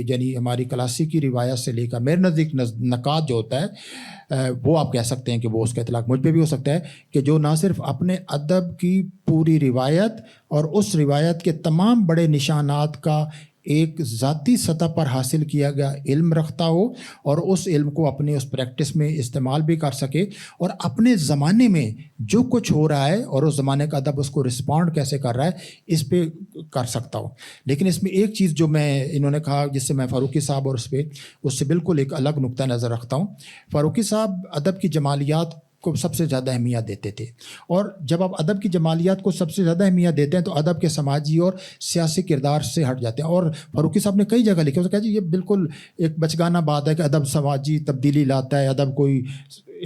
Speaker 3: یعنی ہماری کلاسیکی روایت سے لے کر میرے نزدیک نقاد جو ہوتا ہے وہ آپ کہہ سکتے ہیں کہ وہ اس کا اطلاق مجھ پہ بھی ہو سکتا ہے، کہ جو نہ صرف اپنے ادب کی پوری روایت اور اس روایت کے تمام بڑے نشانات کا ایک ذاتی سطح پر حاصل کیا گیا علم رکھتا ہو، اور اس علم کو اپنے اس پریکٹس میں استعمال بھی کر سکے، اور اپنے زمانے میں جو کچھ ہو رہا ہے اور اس زمانے کا ادب اس کو رسپونڈ کیسے کر رہا ہے اس پہ کر سکتا ہو. لیکن اس میں ایک چیز جو میں انہوں نے کہا جس سے میں فاروقی صاحب اور اس سے بالکل ایک الگ نقطہ نظر رکھتا ہوں. فاروقی صاحب ادب کی جمالیات کو سب سے زیادہ اہمیت دیتے تھے، اور جب آپ ادب کی جمالیات کو سب سے زیادہ اہمیت دیتے ہیں تو ادب کے سماجی اور سیاسی کردار سے ہٹ جاتے ہیں. اور فاروقی صاحب نے کئی جگہ لکھا، کہا جی یہ بالکل ایک بچگانہ بات ہے کہ ادب سماجی تبدیلی لاتا ہے، ادب کوئی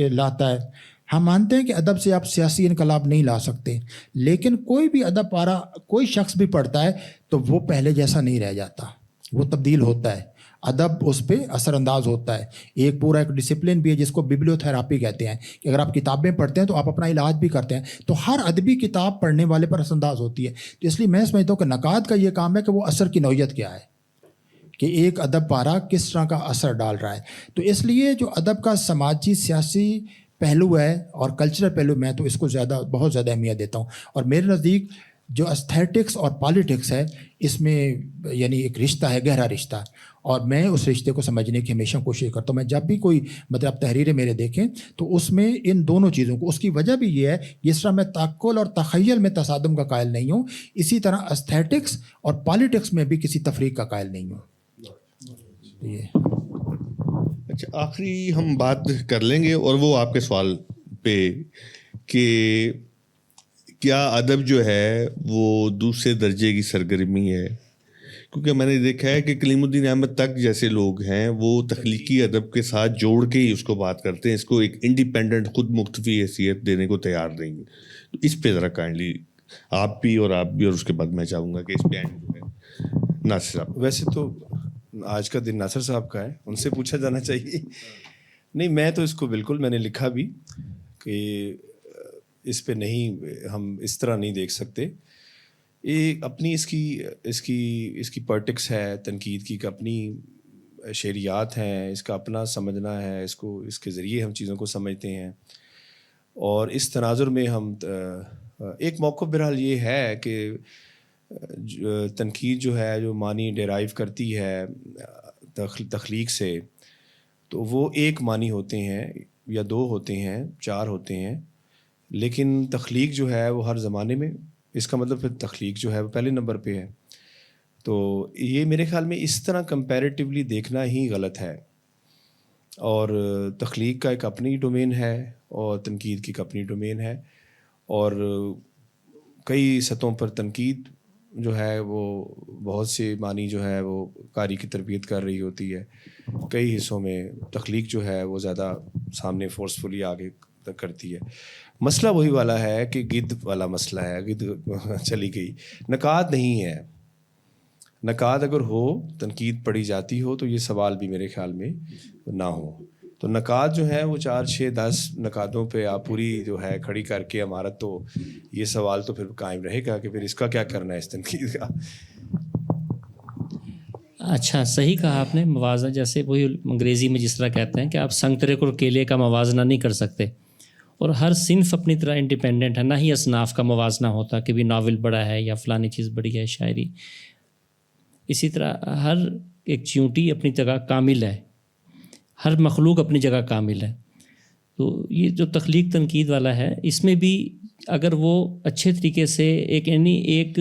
Speaker 3: لاتا ہے. ہم مانتے ہیں کہ ادب سے آپ سیاسی انقلاب نہیں لا سکتے، لیکن کوئی بھی ادب پارا کوئی شخص بھی پڑھتا ہے تو وہ پہلے جیسا نہیں رہ جاتا، وہ تبدیل ہوتا ہے، ادب اس پہ اثر انداز ہوتا ہے. ایک پورا ایک ڈسپلن بھی ہے جس کو بیبلیو تھراپی کہتے ہیں، کہ اگر آپ کتابیں پڑھتے ہیں تو آپ اپنا علاج بھی کرتے ہیں، تو ہر ادبی کتاب پڑھنے والے پر اثر انداز ہوتی ہے. تو اس لیے میں سمجھتا ہوں کہ نقاد کا یہ کام ہے کہ وہ اثر کی نوعیت کیا ہے، کہ ایک ادب پارا کس طرح کا اثر ڈال رہا ہے. تو اس لیے جو ادب کا سماجی سیاسی پہلو ہے اور کلچرل پہلو، میں تو اس کو بہت زیادہ اہمیت دیتا ہوں. اور میرے نزدیک جو استھیٹکس اور پالیٹکس ہے اس میں یعنی ایک رشتہ ہے، گہرا رشتہ، اور میں اس رشتے کو سمجھنے کی ہمیشہ کوشش کرتا ہوں. میں جب بھی کوئی مطلب تحریریں میرے دیکھیں تو اس میں ان دونوں چیزوں کو، اس کی وجہ بھی یہ ہے جس طرح میں تعقل اور تخیل میں تصادم کا قائل نہیں ہوں، اسی طرح استھیٹکس اور پالیٹکس میں بھی کسی تفریق کا قائل نہیں ہوں. یہ
Speaker 2: اچھا، آخری ہم بات کر لیں گے اور وہ آپ کے سوال پہ کہ کیا ادب جو ہے وہ دوسرے درجے کی سرگرمی ہے، کیونکہ میں نے دیکھا ہے کہ کلیم الدین احمد تک جیسے لوگ ہیں وہ تخلیقی ادب کے ساتھ جوڑ کے ہی اس کو بات کرتے ہیں، اس کو ایک انڈیپینڈنٹ خود مختفی حیثیت دینے کو تیار نہیں ہیں. تو اس پہ ذرا کائنڈلی آپ بھی اور اس کے بعد میں چاہوں گا کہ اس پہ جو ہے ناصر صاحب.
Speaker 4: ویسے تو آج کا دن ناصر صاحب کا ہے، ان سے پوچھا جانا چاہیے. نہیں، میں تو اس کو بالکل، میں نے لکھا بھی کہ اس پہ نہیں، ہم اس طرح نہیں دیکھ سکتے. ایک اپنی اس کی پرٹکس ہے تنقید کی، اپنی شعریات ہیں، اس کا اپنا سمجھنا ہے، اس کے ذریعے ہم چیزوں کو سمجھتے ہیں. اور اس تناظر میں ہم ایک موقف بہرحال یہ ہے کہ تنقید جو ہے جو معنی ڈیرائیو کرتی ہے تخلیق سے، تو وہ ایک معنی ہوتے ہیں یا دو ہوتے ہیں، چار ہوتے ہیں، لیکن تخلیق جو ہے وہ ہر زمانے میں، اس کا مطلب پھر تخلیق جو ہے وہ پہلے نمبر پہ ہے. تو یہ میرے خیال میں اس طرح کمپیریٹیولی دیکھنا ہی غلط ہے. اور تخلیق کا ایک اپنی ڈومین ہے اور تنقید کی ایک اپنی ڈومین ہے، اور کئی سطحوں پر تنقید جو ہے وہ بہت سے معنی جو ہے وہ قاری کی تربیت کر رہی ہوتی ہے، کئی حصوں میں تخلیق جو ہے وہ زیادہ سامنے فورسفلی آگے کرتی ہے. مسئلہ وہی والا ہے کہ گدھ والا مسئلہ ہے، گدھ چلی گئی، نقاد نہیں ہے. نقاد اگر ہو، تنقید پڑھی جاتی ہو تو یہ سوال بھی میرے خیال میں نہ ہو. تو نقاد جو ہے وہ 4 6 10 نقادوں پہ آپ پوری جو ہے کھڑی کر کے عمارت، تو یہ سوال تو پھر قائم رہے گا کہ پھر اس کا کیا کرنا ہے اس تنقید کا.
Speaker 5: اچھا، صحیح کہا آپ نے. موازنہ جیسے وہی انگریزی میں جس طرح کہتے ہیں کہ آپ سنگترے اور کیلے کا موازنہ نہیں کر سکتے، اور ہر صنف اپنی طرح انڈیپینڈنٹ ہے. نہ ہی اصناف کا موازنہ ہوتا کہ بھی ناول بڑا ہے یا فلانی چیز بڑی ہے، شاعری. اسی طرح ہر ایک چیونٹی اپنی جگہ کامل ہے، ہر مخلوق اپنی جگہ کامل ہے. تو یہ جو تخلیق تنقید والا ہے، اس میں بھی اگر وہ اچھے طریقے سے ایک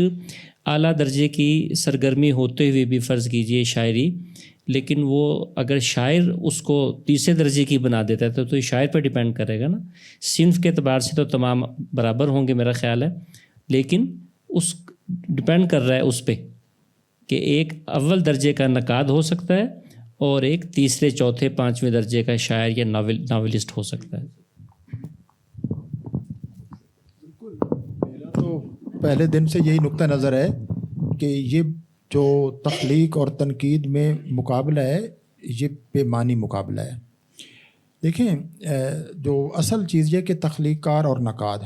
Speaker 5: اعلیٰ درجے کی سرگرمی ہوتے ہوئے بھی فرض کیجئے شاعری، لیکن وہ اگر شاعر اس کو تیسرے درجے کی بنا دیتا ہے تو یہ شاعر پہ ڈیپینڈ کرے گا نا. صنف کے اعتبار سے تو تمام برابر ہوں گے میرا خیال ہے، لیکن اس ڈیپینڈ کر رہا ہے اس پہ کہ ایک اول درجے کا نقاد ہو سکتا ہے اور ایک تیسرے چوتھے پانچویں درجے کا شاعر یا ناولسٹ ہو سکتا ہے.
Speaker 3: تو پہلے دن سے یہی نقطہ نظر ہے کہ یہ جو تخلیق اور تنقید میں مقابلہ ہے، یہ پیمانی مقابلہ ہے. دیکھیں، جو اصل چیز یہ کہ تخلیق کار اور نقاد،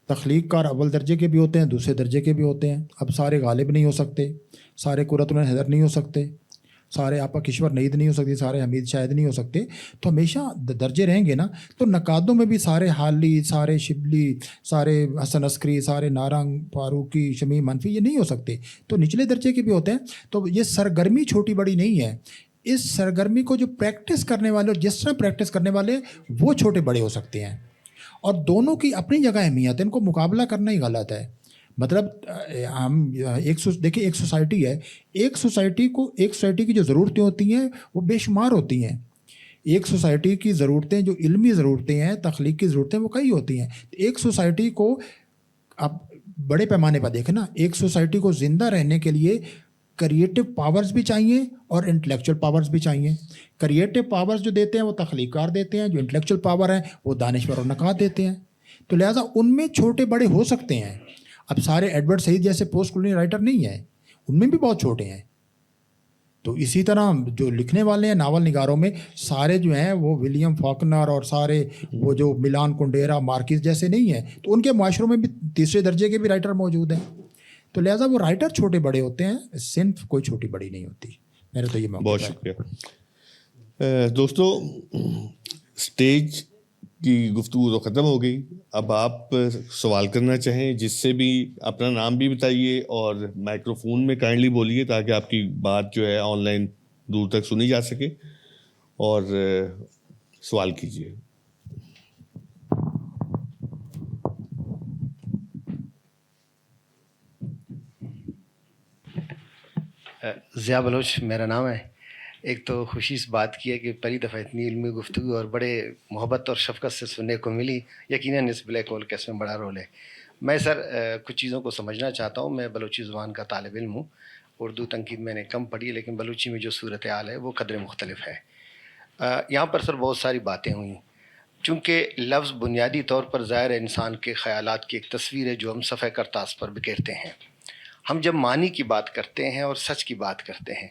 Speaker 3: تخلیق کار اول درجے کے بھی ہوتے ہیں، دوسرے درجے کے بھی ہوتے ہیں. اب سارے غالب نہیں ہو سکتے، سارے قرۃ العین حیدر نہیں ہو سکتے، سارے آپا کشور نعید نہیں ہو سکتی، سارے حمید شاہد نہیں ہو سکتے. تو ہمیشہ درجے رہیں گے نا. تو نقادوں میں بھی سارے حالی، سارے شبلی، سارے حسن عسکری، سارے نارنگ، فاروقی، شمیم، منفی، یہ نہیں ہو سکتے. تو نچلے درجے کے بھی ہوتے ہیں. تو یہ سرگرمی چھوٹی بڑی نہیں ہے. اس سرگرمی کو جو پریکٹس کرنے والے اور جس طرح پریکٹس کرنے والے وہ چھوٹے بڑے ہو سکتے ہیں، اور دونوں کی اپنی جگہ اہمیت ہے. ان کو مقابلہ کرنا ہی غلط ہے. مطلب ہم دیکھیں، ایک سوسائٹی ہے، ایک سوسائٹی کی جو ضرورتیں ہوتی ہیں وہ بے شمار ہوتی ہیں. ایک سوسائٹی کی ضرورتیں جو علمی ضرورتیں ہیں، تخلیق کی ضرورتیں، وہ کئی ہوتی ہیں. ایک سوسائٹی کو اب بڑے پیمانے پر دیکھیں نا، ایک سوسائٹی کو زندہ رہنے کے لیے کریٹو پاورز بھی چاہیے اور انٹلیکچوئل پاورز بھی چاہیے. کریٹو پاورز جو دیتے ہیں وہ تخلیق کار دیتے ہیں، جو انٹلیکچوئل پاور ہیں وہ دانشور اور نقاد دیتے ہیں. تو لہٰذا ان میں چھوٹے بڑے ہو سکتے ہیں. اب سارے ایڈورڈ سعید جیسے پوسٹ کولونیل رائٹر نہیں ہیں، ان میں بھی بہت چھوٹے ہیں. تو اسی طرح جو لکھنے والے ہیں ناول نگاروں میں، سارے جو ہیں وہ ولیم فاکنر اور سارے وہ جو ملان کنڈیرا، مارکیز جیسے نہیں ہیں. تو ان کے معاشروں میں بھی تیسرے درجے کے بھی رائٹر موجود ہیں. تو لہٰذا وہ رائٹر چھوٹے بڑے ہوتے ہیں، صنف کوئی چھوٹی بڑی نہیں ہوتی. میرے تو یہ
Speaker 2: بہت شکریہ. دوستو، اسٹیج کی گفتگو تو ختم ہو گئی. اب آپ سوال کرنا چاہیں، جس سے بھی اپنا نام بھی بتائیے اور مائکرو فون میں کائنڈلی بولیے تاکہ آپ کی بات جو ہے آن لائن دور تک سنی جا سکے، اور سوال کیجیے.
Speaker 7: ضیاء بلوچ میرا نام ہے. ایک تو خوشی اس بات کی ہے کہ پہلی دفعہ اتنی علمی گفتگو اور بڑے محبت اور شفقت سے سننے کو ملی. یقیناً اس بلیک ہول کا اس میں بڑا رول ہے. میں سر کچھ چیزوں کو سمجھنا چاہتا ہوں. میں بلوچی زبان کا طالب علم ہوں. اردو تنقید میں نے کم پڑھی ہے، لیکن بلوچی میں جو صورتحال ہے وہ قدرے مختلف ہے. یہاں پر سر بہت ساری باتیں ہوئیں. چونکہ لفظ بنیادی طور پر ظاہر انسان کے خیالات کی ایک تصویر ہے جو ہم صفحہ کرتاس پر بکھیرتے ہیں. ہم جب معنی کی بات کرتے ہیں اور سچ کی بات کرتے ہیں،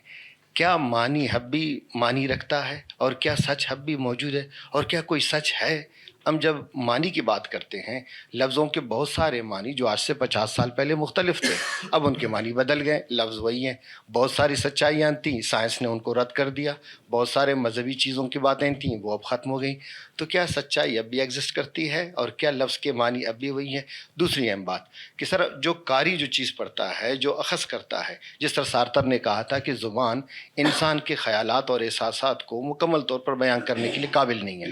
Speaker 7: کیا معنی حبی معنی رکھتا ہے اور کیا سچ حبی موجود ہے اور کیا کوئی سچ ہے؟ ہم جب معنی کی بات کرتے ہیں، لفظوں کے بہت سارے معنی جو آج سے 50 سال پہلے مختلف تھے، اب ان کے معنی بدل گئے، لفظ وہی ہیں. بہت ساری سچائیاں تھیں، سائنس نے ان کو رد کر دیا. بہت سارے مذہبی چیزوں کی باتیں تھیں، وہ اب ختم ہو گئیں. تو کیا سچائی اب بھی ایگزسٹ کرتی ہے اور کیا لفظ کے معنی اب بھی وہی ہیں؟ دوسری اہم بات کہ سر جو قاری جو چیز پڑھتا ہے، جو اخذ کرتا ہے، جس طرح سارتر نے کہا تھا کہ زبان انسان کے خیالات اور احساسات کو مکمل طور پر بیان کرنے کے لیے قابل نہیں ہے.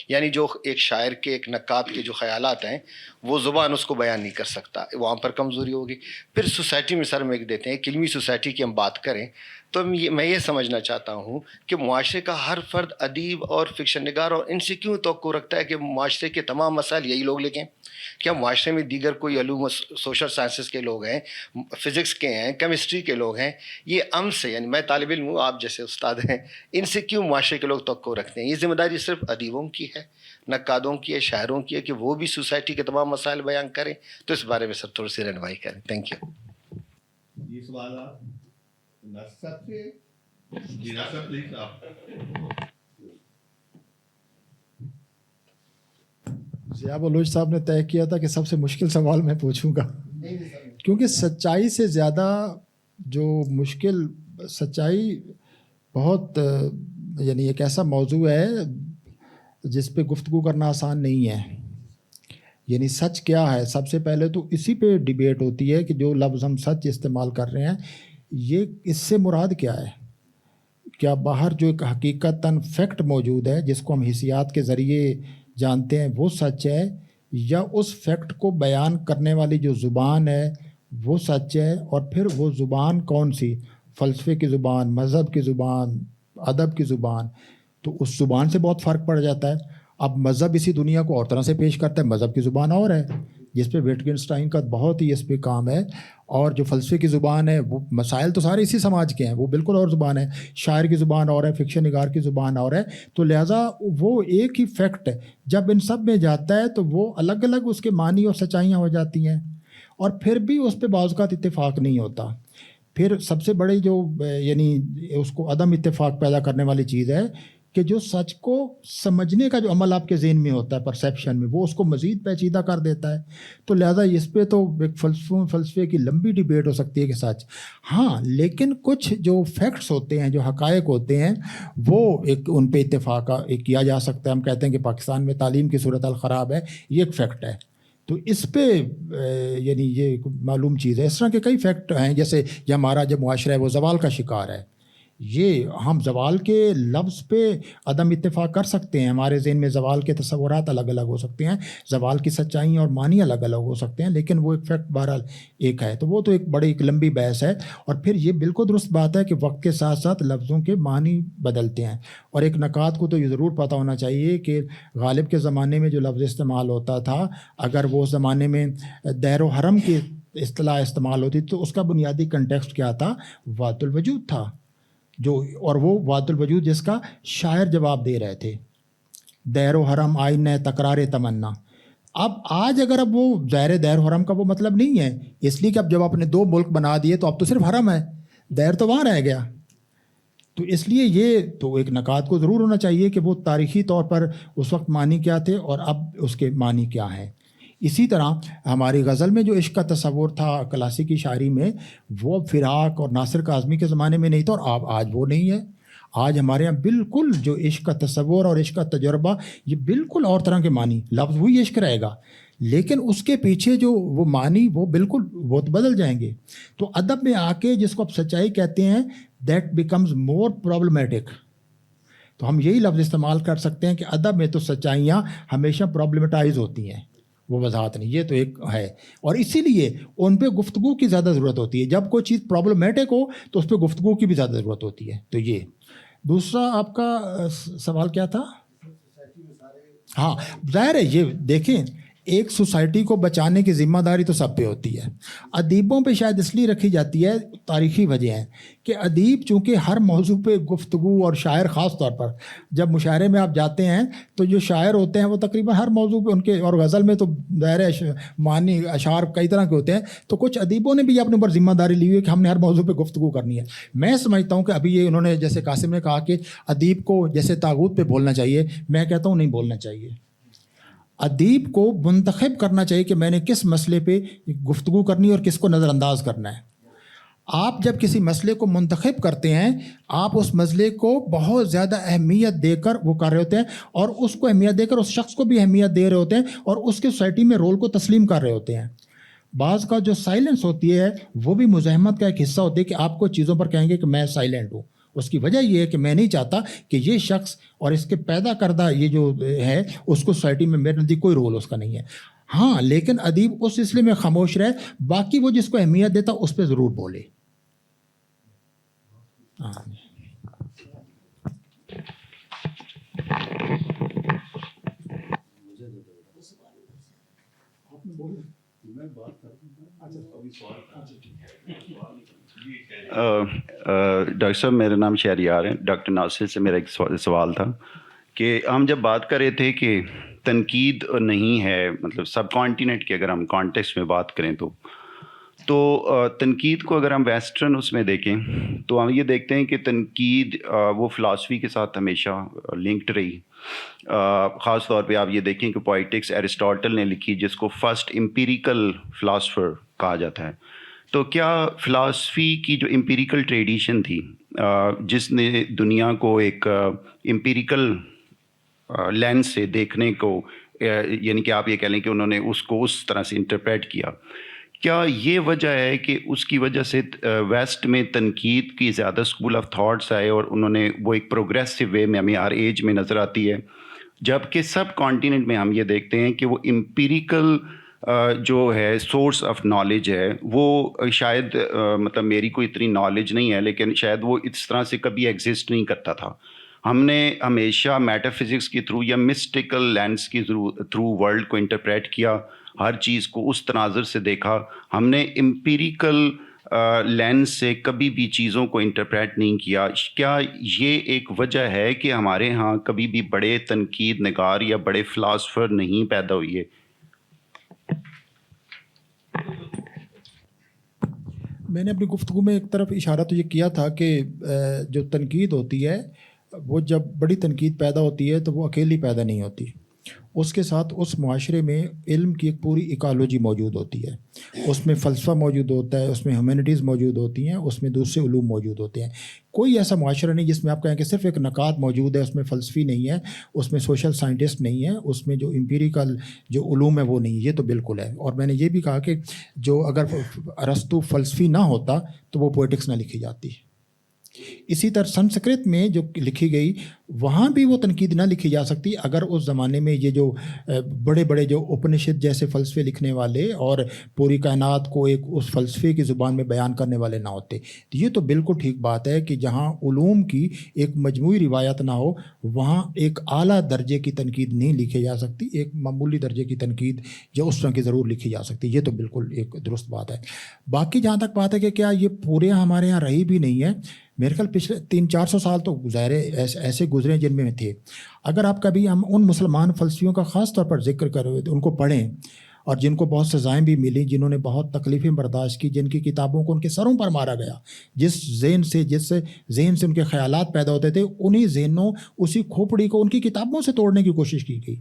Speaker 7: یعنی جو ایک شاعر کے، ایک نقاد کے جو خیالات ہیں، وہ زبان اس کو بیان نہیں کر سکتا. وہاں پر کمزوری ہوگی. پھر سوسائٹی میں سر میں دیتے ہیں، ایک علمی سوسائٹی کی ہم بات کریں تو میں یہ سمجھنا چاہتا ہوں کہ معاشرے کا ہر فرد ادیب اور فکشن نگار اور ان سے کیوں توقع رکھتا ہے کہ معاشرے کے تمام مسائل یہی لوگ لکھیں؟ کیا معاشرے میں دیگر کوئی علوم سوشل سائنسز کے لوگ ہیں، فزکس کے ہیں، کیمسٹری کے لوگ ہیں؟ یہ سے یعنی میں طالب علم ہوں، آپ جیسے استاد ہیں، ان سے کیوں معاشرے کے لوگ توقع رکھتے ہیں؟ یہ ذمہ داری صرف ادیبوں کی ہے، نقادوں کی ہے، شاعروں کی ہے کہ وہ بھی سوسائٹی کے تمام مسائل بیان کریں؟ تو اس بارے میں سر تھوڑی سی رہنمائی کریں. Thank you.
Speaker 2: یہ سوال آپ نصب سے
Speaker 3: ضیاء بلوچ صاحب نے طے کیا تھا کہ سب سے مشکل سوال میں پوچھوں گا، کیونکہ سچائی سے زیادہ جو مشکل، سچائی بہت یعنی ایک ایسا موضوع ہے جس پہ گفتگو کرنا آسان نہیں ہے. یعنی سچ کیا ہے، سب سے پہلے تو اسی پہ ڈیبیٹ ہوتی ہے کہ جو لفظ ہم سچ استعمال کر رہے ہیں یہ اس سے مراد کیا ہے. کیا باہر جو ایک حقیقتاً فیکٹ موجود ہے جس کو ہم حسیات کے ذریعے جانتے ہیں وہ سچ ہے، یا اس فیکٹ کو بیان کرنے والی جو زبان ہے وہ سچ ہے؟ اور پھر وہ زبان کون سی، فلسفے کی زبان، مذہب کی زبان، ادب کی زبان؟ تو اس زبان سے بہت فرق پڑ جاتا ہے. اب مذہب اسی دنیا کو اور طرح سے پیش کرتا ہے، مذہب کی زبان اور ہے جس پہ ویٹگنسٹائن کا بہت ہی اس پہ کام ہے. اور جو فلسفے کی زبان ہے وہ مسائل تو سارے اسی سماج کے ہیں، وہ بالکل اور زبان ہے. شاعر کی زبان اور ہے، فکشن نگار کی زبان اور ہے. تو لہٰذا وہ ایک ہی فیکٹ جب ان سب میں جاتا ہے تو وہ الگ الگ اس کے معنی اور سچائیاں ہو جاتی ہیں، اور پھر بھی اس پہ بعض اوقات اتفاق نہیں ہوتا. پھر سب سے بڑی جو یعنی اس کو عدم اتفاق پیدا کرنے والی چیز ہے کہ جو سچ کو سمجھنے کا جو عمل آپ کے ذہن میں ہوتا ہے، پرسیپشن میں، وہ اس کو مزید پیچیدہ کر دیتا ہے. تو لہٰذا اس پہ تو ایک فلسفے کی لمبی ڈیبیٹ ہو سکتی ہے کہ سچ. ہاں لیکن کچھ جو فیکٹس ہوتے ہیں، جو حقائق ہوتے ہیں، وہ ایک ان پہ اتفاق کیا جا سکتا ہے. ہم کہتے ہیں کہ پاکستان میں تعلیم کی صورتحال خراب ہے، یہ ایک فیکٹ ہے. تو اس پہ یعنی یہ ایک معلوم چیز ہے. اس طرح کے کئی فیکٹ ہیں، جیسے یہ ہمارا جو معاشرہ ہے وہ زوال کا شکار ہے. یہ ہم زوال کے لفظ پہ عدم اتفاق کر سکتے ہیں، ہمارے ذہن میں زوال کے تصورات الگ الگ ہو سکتے ہیں، زوال کی سچائیاں اور معنی الگ الگ ہو سکتے ہیں، لیکن وہ ایک فیکٹ بہرحال ایک ہے. تو وہ تو ایک بڑی ایک لمبی بحث ہے. اور پھر یہ بالکل درست بات ہے کہ وقت کے ساتھ ساتھ لفظوں کے معنی بدلتے ہیں. اور ایک نکات کو تو یہ ضرور پتہ ہونا چاہیے کہ غالب کے زمانے میں جو لفظ استعمال ہوتا تھا، اگر وہ اس زمانے میں دیر و حرم کی اصطلاح استعمال ہوتی تو اس کا بنیادی کنٹیکسٹ کیا تھا؟ وحدت الوجود تھا. اور وہ وحدت الوجود جس کا شاعر جواب دے رہے تھے، دیر و حرم آئینہ تکرار تمنا. آج اگر اب وہ ظاہر دیر و حرم کا وہ مطلب نہیں ہے، اس لیے کہ اب جب آپ نے 2 ملک بنا دیے تو اب تو صرف حرم ہے، دیر تو وہاں رہ گیا. تو اس لیے یہ تو ایک نکات کو ضرور ہونا چاہیے کہ وہ تاریخی طور پر اس وقت معنی کیا تھے اور اب اس کے معنی کیا ہیں. اسی طرح ہماری غزل میں جو عشق کا تصور تھا کلاسیکی شاعری میں، وہ فراق اور ناصر کاظمی کے زمانے میں نہیں تھا، اور آج وہ نہیں ہے. آج ہمارے یہاں بالکل جو عشق کا تصور اور عشق کا تجربہ، یہ بالکل اور طرح کے معنی، لفظ وہی عشق رہے گا لیکن اس کے پیچھے جو وہ معنی وہ بالکل وہ بدل جائیں گے. تو ادب میں آ کے جس کو آپ سچائی کہتے ہیں، دیٹ بیکمز مور پرابلمیٹک. تو ہم یہی لفظ استعمال کر سکتے ہیں کہ ادب میں تو سچائیاں ہمیشہ پرابلمٹائز ہوتی ہیں، وہ وضاحت نہیں. یہ تو ایک ہے، اور اسی لیے ان پہ گفتگو کی زیادہ ضرورت ہوتی ہے. جب کوئی چیز پرابلمیٹک ہو تو اس پہ گفتگو کی بھی زیادہ ضرورت ہوتی ہے. تو یہ دوسرا آپ کا سوال کیا تھا؟ ہاں ظاہر ہے، یہ دیکھیں ایک سوسائٹی کو بچانے کی ذمہ داری تو سب پہ ہوتی ہے. ادیبوں پہ شاید اس لیے رکھی جاتی ہے، تاریخی وجہ ہے کہ ادیب چونکہ ہر موضوع پہ گفتگو، اور شاعر خاص طور پر جب مشاعرے میں آپ جاتے ہیں تو جو شاعر ہوتے ہیں وہ تقریباً ہر موضوع پہ ان کے، اور غزل میں تو ظاہر معنی اشعار کئی طرح کے ہوتے ہیں. تو کچھ ادیبوں نے بھی اپنے اوپر ذمہ داری لی ہوئی ہے کہ ہم نے ہر موضوع پہ گفتگو کرنی ہے. میں سمجھتا ہوں کہ ابھی یہ انہوں نے جیسے قاسم نے کہا کہ ادیب کو جیسے طاغوت پہ بولنا چاہیے، میں کہتا ہوں نہیں بولنا چاہیے. ادیب کو منتخب کرنا چاہیے کہ میں نے کس مسئلے پہ گفتگو کرنی ہے اور کس کو نظر انداز کرنا ہے. آپ جب کسی مسئلے کو منتخب کرتے ہیں، آپ اس مسئلے کو بہت زیادہ اہمیت دے کر وہ کر رہے ہوتے ہیں، اور اس کو اہمیت دے کر اس شخص کو بھی اہمیت دے رہے ہوتے ہیں، اور اس کے سوسائٹی میں رول کو تسلیم کر رہے ہوتے ہیں. بعض کا جو سائلنس ہوتی ہے وہ بھی مزاحمت کا ایک حصہ ہوتی ہے کہ آپ کو چیزوں پر کہیں گے کہ میں سائلنٹ ہوں. اس کی وجہ یہ ہے کہ میں نہیں چاہتا کہ یہ شخص اور اس کے پیدا کردہ یہ جو ہے اس کو سوسائٹی میں میرے نزدیک کوئی رول اس کا نہیں ہے. ہاں لیکن ادیب اس سلسلے میں خاموش رہے، باقی وہ جس کو اہمیت دیتا اس پہ ضرور بولے. ہاں
Speaker 8: ڈاکٹر صاحب میرا نام شہریار ہے. ڈاکٹر ناصر سے میرا ایک سوال تھا کہ ہم جب بات کر رہے تھے کہ تنقید نہیں ہے, مطلب سب کانٹیننٹ کی اگر ہم کانٹیکسٹ میں بات کریں تو تنقید کو اگر ہم ویسٹرن اس میں دیکھیں تو ہم یہ دیکھتے ہیں کہ تنقید وہ فلاسفی کے ساتھ ہمیشہ لنکڈ رہی. خاص طور پہ آپ یہ دیکھیں کہ پوئٹکس ایرسٹاٹل نے لکھی جس کو فرسٹ امپیریکل فلاسفر کہا جاتا ہے. تو کیا فلاسفی کی جو امپیریکل ٹریڈیشن تھی جس نے دنیا کو ایک امپیریکل لینس سے دیکھنے کو, یعنی کہ آپ یہ کہہ لیں کہ انہوں نے اس کو اس طرح سے انٹرپریٹ کیا, کیا یہ وجہ ہے کہ اس کی وجہ سے ویسٹ میں تنقید کی زیادہ اسکول آف تھاٹس آئے اور انہوں نے وہ ایک پروگریسو وے میں ہمیں ہر ایج میں نظر آتی ہے, جبکہ سب کانٹیننٹ میں ہم یہ دیکھتے ہیں کہ وہ امپیریکل جو ہے سورس آف نالج ہے وہ شاید مطلب میری کوئی اتنی نالج نہیں ہے لیکن شاید وہ اس طرح سے کبھی ایگزسٹ نہیں کرتا تھا. ہم نے ہمیشہ میٹا فزکس کے تھرو یا مسٹیکل لینس کے تھرو ورلڈ کو انٹرپریٹ کیا, ہر چیز کو اس تناظر سے دیکھا. ہم نے امپیریکل لینس سے کبھی بھی چیزوں کو انٹرپریٹ نہیں کیا. کیا یہ ایک وجہ ہے کہ ہمارے ہاں کبھی بھی بڑے تنقید نگار یا بڑے فلاسفر نہیں پیدا ہوئے؟
Speaker 3: میں نے اپنی گفتگو میں ایک طرف اشارہ تو یہ کیا تھا کہ جو تنقید ہوتی ہے وہ جب بڑی تنقید پیدا ہوتی ہے تو وہ اکیلی پیدا نہیں ہوتی, اس کے ساتھ اس معاشرے میں علم کی ایک پوری ایکالوجی موجود ہوتی ہے. اس میں فلسفہ موجود ہوتا ہے, اس میں ہیومینٹیز موجود ہوتی ہیں, اس میں دوسرے علوم موجود ہوتے ہیں. کوئی ایسا معاشرہ نہیں جس میں آپ کہیں کہ صرف ایک نکات موجود ہے, اس میں فلسفی نہیں ہے, اس میں سوشل سائنٹسٹ نہیں ہے, اس میں جو امپیریکل جو علوم ہے وہ نہیں. یہ تو بالکل ہے. اور میں نے یہ بھی کہا کہ جو اگر ارسطو فلسفی نہ ہوتا تو وہ پوئٹکس نہ لکھی جاتی. اسی طرح سنسکرت میں جو لکھی گئی وہاں بھی وہ تنقید نہ لکھی جا سکتی اگر اس زمانے میں یہ جو بڑے بڑے جو اپنشد جیسے فلسفے لکھنے والے اور پوری کائنات کو ایک اس فلسفے کی زبان میں بیان کرنے والے نہ ہوتے. تو یہ تو بالکل ٹھیک بات ہے کہ جہاں علوم کی ایک مجموعی روایت نہ ہو وہاں ایک اعلیٰ درجے کی تنقید نہیں لکھی جا سکتی, ایک معمولی درجے کی تنقید جو اس طرح کی ضرور لکھی جا سکتی. یہ تو بالکل ایک درست بات ہے. باقی جہاں تک بات ہے کہ کیا یہ پورے ہمارے یہاں رہی بھی نہیں ہے, میرے خیال پچھلے 300-400 سال تو ظاہر ایسے گزرے جن میں تھے. اگر آپ کبھی ہم ان مسلمان فلسفیوں کا خاص طور پر ذکر کریں ان کو پڑھیں اور جن کو بہت سزائیں بھی ملی, جنہوں نے بہت تکلیفیں برداشت کی, جن کی کتابوں کو ان کے سروں پر مارا گیا, جس ذہن سے ان کے خیالات پیدا ہوتے تھے انہی ذہنوں اسی کھوپڑی کو ان کی کتابوں سے توڑنے کی کوشش کی گئی.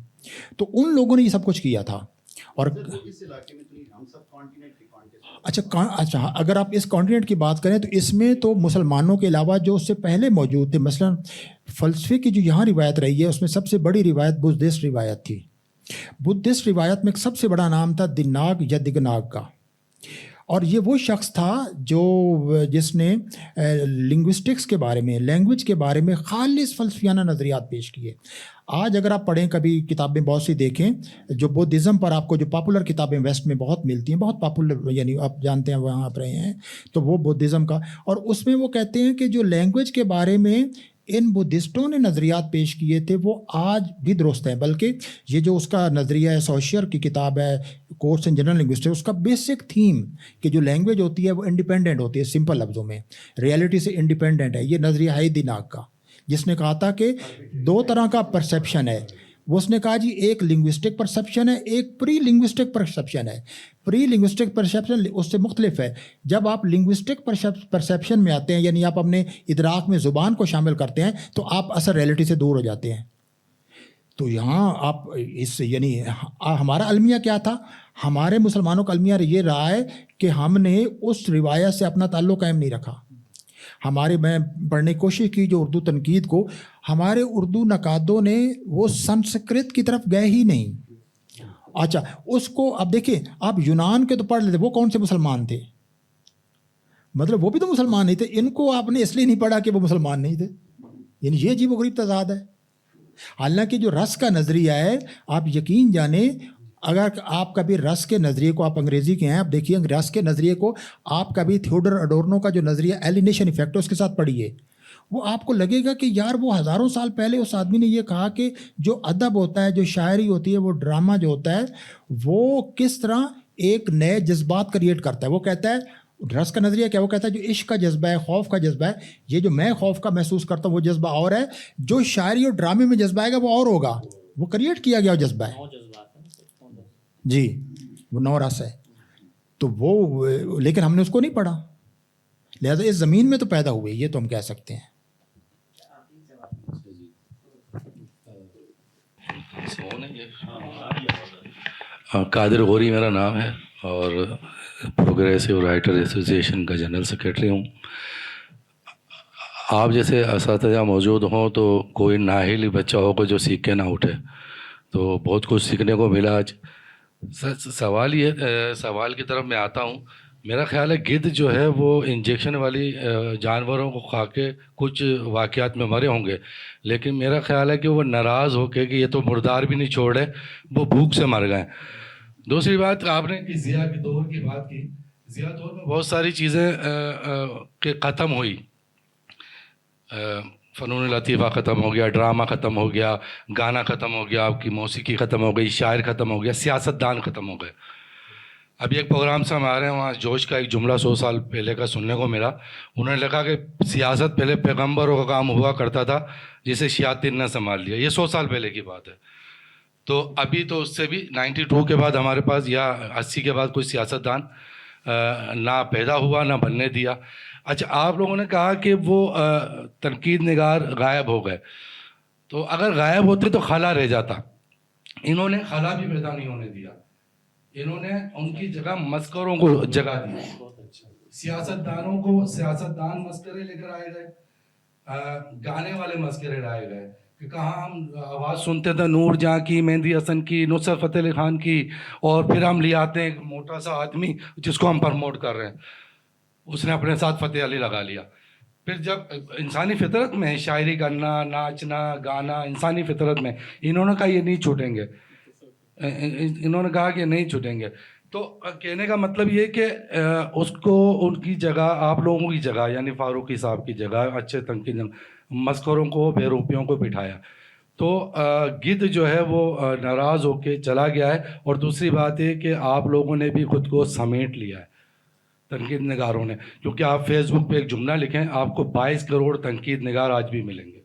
Speaker 3: تو ان لوگوں نے یہ سب کچھ کیا تھا. اور اچھا اگر آپ اس کانٹیننٹ کی بات کریں تو اس میں تو مسلمانوں کے علاوہ جو اس سے پہلے موجود تھے, مثلا فلسفے کی جو یہاں روایت رہی ہے اس میں سب سے بڑی روایت بدھسٹ روایت تھی. بدھسٹ روایت میں سب سے بڑا نام تھا دیناگ یا دگناگ کا, اور یہ وہ شخص تھا جس نے لنگوسٹکس کے بارے میں, لینگویج کے بارے میں خالص فلسفیانہ نظریات پیش کیے. آج اگر آپ پڑھیں کبھی کتابیں بہت سی دیکھیں جو بدھزم پر آپ کو جو پاپولر کتابیں ویسٹ میں بہت ملتی ہیں, بہت پاپولر, یعنی آپ جانتے ہیں وہاں آپ رہے ہیں, تو وہ بدھزم کا, اور اس میں وہ کہتے ہیں کہ جو لینگویج کے بارے میں ان بدھسٹوں نے نظریات پیش کیے تھے وہ آج بھی درست ہیں. بلکہ یہ جو اس کا نظریہ ہے, سوشیر کی کتاب ہے کورس ان جنرل لنگوسٹکس, اس کا بیسک تھیم کہ جو لینگویج ہوتی ہے وہ انڈیپینڈنٹ ہوتی ہے, سمپل لفظوں میں ریئلٹی سے انڈیپینڈنٹ ہے. یہ نظریہ ہے دیناگ کا, جس نے کہا تھا کہ 2 طرح کا پرسیپشن ہے. وہ اس نے کہا جی ایک لنگوسٹک پرسیپشن ہے, ایک پری لنگوسٹک پرسیپشن ہے. پری لنگوسٹک پرسیپشن اس سے مختلف ہے. جب آپ لنگوسٹک پرسیپشن میں آتے ہیں, یعنی آپ اپنے ادراک میں زبان کو شامل کرتے ہیں, تو آپ اصل ریئلٹی سے دور ہو جاتے ہیں. تو یہاں آپ یعنی ہمارا المیہ کیا تھا, ہمارے مسلمانوں کا المیہ یہ رہا ہے کہ ہم نے اس روایت سے اپنا تعلق قائم نہیں رکھا. میں پڑھنے کی کوشش کی جو اردو تنقید کو, ہمارے اردو نقادوں نے وہ سنسکرت کی طرف گئے ہی نہیں. اچھا اس کو اب دیکھیں, آپ یونان کے تو پڑھ لیتے, وہ کون سے مسلمان تھے, مطلب وہ بھی تو مسلمان نہیں تھے. ان کو آپ نے اس لیے نہیں پڑھا کہ وہ مسلمان نہیں تھے, یعنی یہ عجیب و غریب تضاد ہے. حالانکہ جو رس کا نظریہ ہے, آپ یقین جانیں اگر آپ کبھی رس کے نظریے کو، آپ انگریزی کے ہیں، آپ دیکھیے رس کے نظریے کو، آپ کبھی تھیوڈر اڈورنو کا جو نظریہ ایلینیشن ایفیکٹ ہے اس کے ساتھ پڑھیے، وہ آپ کو لگے گا کہ یار وہ ہزاروں سال پہلے اس آدمی نے یہ کہا کہ جو ادب ہوتا ہے، جو شاعری ہوتی ہے، وہ ڈرامہ جو ہوتا ہے، وہ کس طرح ایک نئے جذبات کریٹ کرتا ہے. وہ کہتا ہے رس کا نظریہ کیا، وہ کہتا ہے جو عشق کا جذبہ ہے، خوف کا جذبہ ہے، یہ جو میں خوف کا محسوس کرتا ہوں وہ جذبہ اور ہے، جو شاعری اور ڈرامے میں جذبہ آئے گا وہ اور ہوگا، وہ کریٹ کیا گیا جذبہ ہے جی، وہ نو رس ہے. تو وہ لیکن ہم نے اس کو نہیں پڑھا، لہٰذا اس زمین میں تو پیدا ہوئے، یہ تو ہم کہہ سکتے ہیں.
Speaker 9: قادر غوری میرا نام ہے اور پروگریسو رائٹر ایسوسیشن کا جنرل سیکریٹری ہوں. آپ جیسے اساتذہ موجود ہوں تو کوئی نااہل بچہ ہوگا جو سیکھ کے نہ اٹھے، تو بہت کچھ سیکھنے کو ملا آج. سوال کی طرف میں آتا ہوں. میرا خیال ہے گدھ جو ہے وہ انجیکشن والی جانوروں کو کھا کے کچھ واقعات میں مرے ہوں گے، لیکن میرا خیال ہے کہ وہ ناراض ہو کے کہ یہ تو مردار بھی نہیں چھوڑے، وہ بھوک سے مر گئے. دوسری بات آپ نے ضیاء کے دور کی بات کی. ضیاء دور میں بہت ساری چیزیں کہ ختم ہوئی، فنون لطیفہ ختم ہو گیا، ڈرامہ ختم ہو گیا، گانا ختم ہو گیا، آپ کی موسیقی ختم ہو گئی، شاعر ختم ہو گیا، سیاست دان ختم ہو گئے. ابھی ایک پروگرام سے ہم آ رہے ہیں، وہاں جوش کا ایک جملہ 100 سال پہلے کا سننے کو ملا. انہوں نے لکھا کہ سیاست پہلے پیغمبروں کا کام ہوا کرتا تھا جسے شیاطین نے سنبھال لیا. یہ 100 سال پہلے کی بات ہے. تو ابھی تو اس سے بھی 92 کے بعد ہمارے پاس یا 80 کے بعد کوئی سیاست دان نہ پیدا ہوا نہ بننے دیا. اچھا، آپ لوگوں نے کہا کہ وہ تنقید نگار غائب ہو گئے، تو اگر غائب ہوتے تو خلا رہ جاتا. انہوں نے خلا بھی پیدا نہیں ہونے دیا، انہوں نے ان کی جگہ مسکروں کو جگہ دی. سیاست دان مسکرے لے کر آئے گئے، گانے والے مسکرے لائے گئے کہ کہاں ہم آواز سنتے تھے نور جہاں کی، مہندی حسن کی، نصرت فتح علی خان کی، اور پھر ہم لے آتے ہیں ایک موٹا سا آدمی جس کو ہم پرموٹ کر رہے ہیں، اس نے اپنے ساتھ فتح علی لگا لیا. پھر جب انسانی فطرت میں ہے شاعری کرنا، ناچنا، گانا، انسانی فطرت میں، انہوں نے کہا یہ نہیں چھوٹیں گے، انہوں نے کہا کہ نہیں چھوٹیں گے. تو کہنے کا مطلب یہ کہ اس کو ان کی جگہ، آپ لوگوں کی جگہ، یعنی فاروقی صاحب کی جگہ، اچھے تنقید مسکروں کو، بے روپیوں کو بٹھایا. تو گدھ جو ہے وہ ناراض ہو کے چلا گیا ہے. اور دوسری بات یہ کہ آپ لوگوں نے بھی خود کو سمیٹ لیا ہے، تنقید نگاروں نے، کیونکہ آپ فیس بک پہ ایک جملہ لکھیں، آپ کو 22 کروڑ تنقید نگار آج بھی ملیں گے.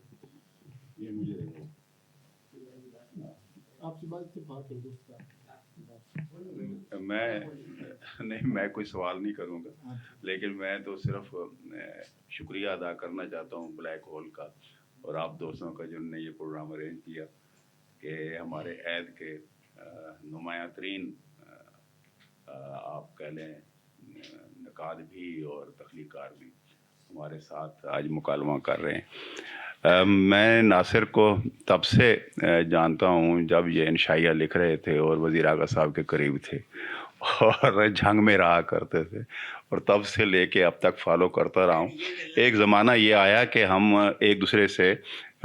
Speaker 8: میں کوئی سوال نہیں کروں گا، لیکن میں تو صرف شکریہ ادا کرنا چاہتا ہوں بلیک ہول کا اور آپ دوستوں کا جنہوں نے یہ پروگرام ارینج کیا، کہ ہمارے عید کے نمایاں ترین آپ کہہ لیں نقاد بھی اور تخلیقار بھی ہمارے ساتھ آج مکالمہ کر رہے ہیں. میں ناصر کو تب سے جانتا ہوں جب یہ انشائیہ لکھ رہے تھے اور وزیر اعلیٰ صاحب کے قریب تھے اور جنگ میں رہا کرتے تھے، اور تب سے لے کے اب تک فالو کرتا رہا ہوں. ایک زمانہ یہ آیا کہ ہم ایک دوسرے سے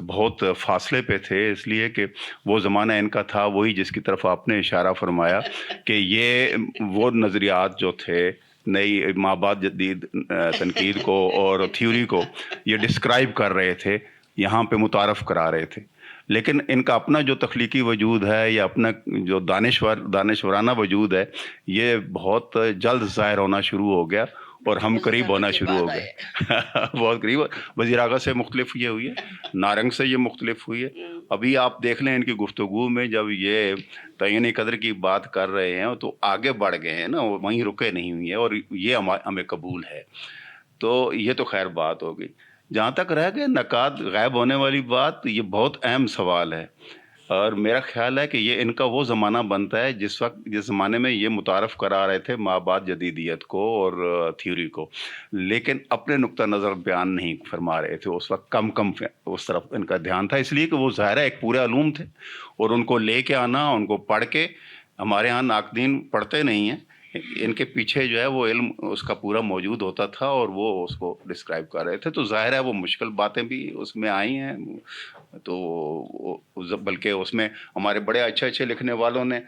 Speaker 8: بہت فاصلے پہ تھے، اس لیے کہ وہ زمانہ ان کا تھا وہی جس کی طرف آپ نے اشارہ فرمایا کہ یہ وہ نظریات جو تھے نئی مابعد جدید تنقید کو اور تھیوری کو یہ ڈسکرائب کر رہے تھے، یہاں پہ متعارف کرا رہے تھے. لیکن ان کا اپنا جو تخلیقی وجود ہے یا اپنا جو دانشورانہ وجود ہے یہ بہت جلد ظاہر ہونا شروع ہو گیا اور ہم قریب ہونا شروع ہو گئے. بہت قریب. وزیر اعلیٰ سے مختلف یہ ہوئی ہے، نارنگ سے یہ مختلف ہوئی ہے. ابھی آپ دیکھ لیں ان کی گفتگو میں جب یہ تعین قدر کی بات کر رہے ہیں تو آگے بڑھ گئے ہیں نا، وہیں رکے نہیں ہوئی ہیں، اور یہ ہمیں قبول ہے. تو یہ تو خیر بات ہو گئی. جہاں تک رہ گئے نقاد غائب ہونے والی بات، یہ بہت اہم سوال ہے، اور میرا خیال ہے کہ یہ ان کا وہ زمانہ بنتا ہے جس زمانے میں یہ متعارف کرا رہے تھے مابعد جدیدیت کو اور تھیوری کو، لیکن اپنے نقطہ نظر بیان نہیں فرما رہے تھے. اس وقت کم اس طرف ان کا دھیان تھا، اس لیے کہ وہ ظاہرہ ایک پورے علوم تھے، اور ان کو لے کے آنا، ان کو پڑھ کے، ہمارے ہاں ناقدین پڑھتے نہیں ہیں، ان کے پیچھے جو ہے وہ علم اس کا پورا موجود ہوتا تھا اور وہ اس کو ڈسکرائب کر رہے تھے. تو ظاہر ہے وہ مشکل باتیں بھی اس میں آئی ہیں، تو بلکہ اس میں ہمارے بڑے اچھے اچھے لکھنے والوں نے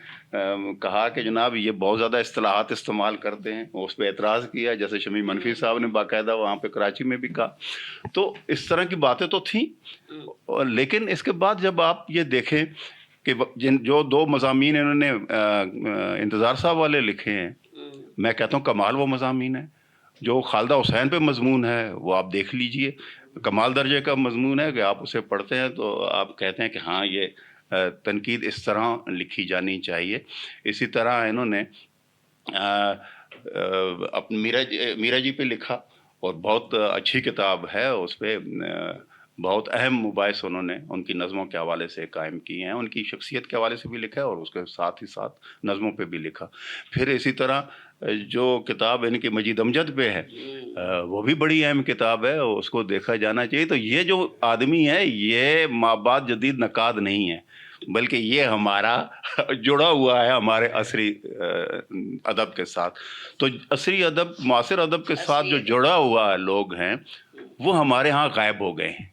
Speaker 8: کہا کہ جناب یہ بہت زیادہ اصطلاحات استعمال کرتے ہیں، اس پہ اعتراض کیا، جیسے شمی منفی صاحب نے باقاعدہ وہاں پہ کراچی میں بھی کہا. تو اس طرح کی باتیں تو تھیں، لیکن اس کے بعد جب آپ یہ دیکھیں کہ جو 2 مضامین انہوں نے انتظار صاحب والے لکھے ہیں، میں کہتا ہوں کمال وہ مضامین ہیں. جو خالدہ حسین پہ مضمون ہے وہ آپ دیکھ لیجئے، کمال درجے کا مضمون ہے کہ آپ اسے پڑھتے ہیں تو آپ کہتے ہیں کہ ہاں یہ تنقید اس طرح لکھی جانی چاہیے. اسی طرح انہوں نے میرا جی پہ لکھا، اور بہت اچھی کتاب ہے، اس پہ بہت اہم مباحث انہوں نے ان کی نظموں کے حوالے سے قائم کیے ہیں، ان کی شخصیت کے حوالے سے بھی لکھا ہے اور اس کے ساتھ ہی ساتھ نظموں پہ بھی لکھا. پھر اسی طرح جو کتاب ان کی مجید امجد پہ ہے وہ بھی بڑی اہم کتاب ہے، اس کو دیکھا جانا چاہیے. تو یہ جو آدمی ہے یہ مابعد جدید نقاد نہیں ہے، بلکہ یہ ہمارا جڑا ہوا ہے ہمارے عصری ادب کے ساتھ. تو عصری ادب، معاصر ادب کے ساتھ جو جڑا ہوا لوگ ہیں وہ ہمارے ہاں غائب ہو گئے ہیں،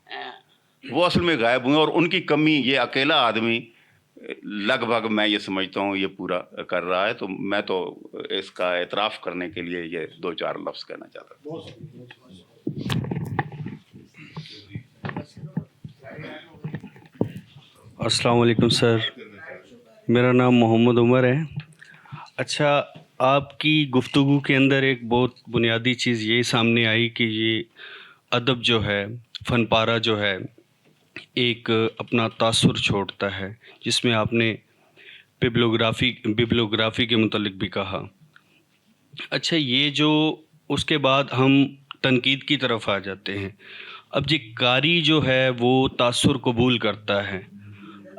Speaker 8: وہ اصل میں غائب ہوئے، اور ان کی کمی یہ اکیلا آدمی لگ بھگ میں یہ سمجھتا ہوں یہ پورا کر رہا ہے. تو میں تو اس کا اعتراف کرنے کے لیے یہ 2-4 لفظ کہنا چاہتا ہوں.
Speaker 10: السلام علیکم سر، میرا نام محمد عمر ہے. اچھا، آپ کی گفتگو کے اندر ایک بہت بنیادی چیز یہ سامنے آئی کہ یہ ادب جو ہے، فن پارہ جو ہے، ایک اپنا تاثر چھوڑتا ہے، جس میں آپ نے بیبلیوگرافی کے متعلق بھی کہا. اچھا، یہ جو اس کے بعد ہم تنقید کی طرف آ جاتے ہیں. اب یہ قاری جو ہے وہ تاثر قبول کرتا ہے،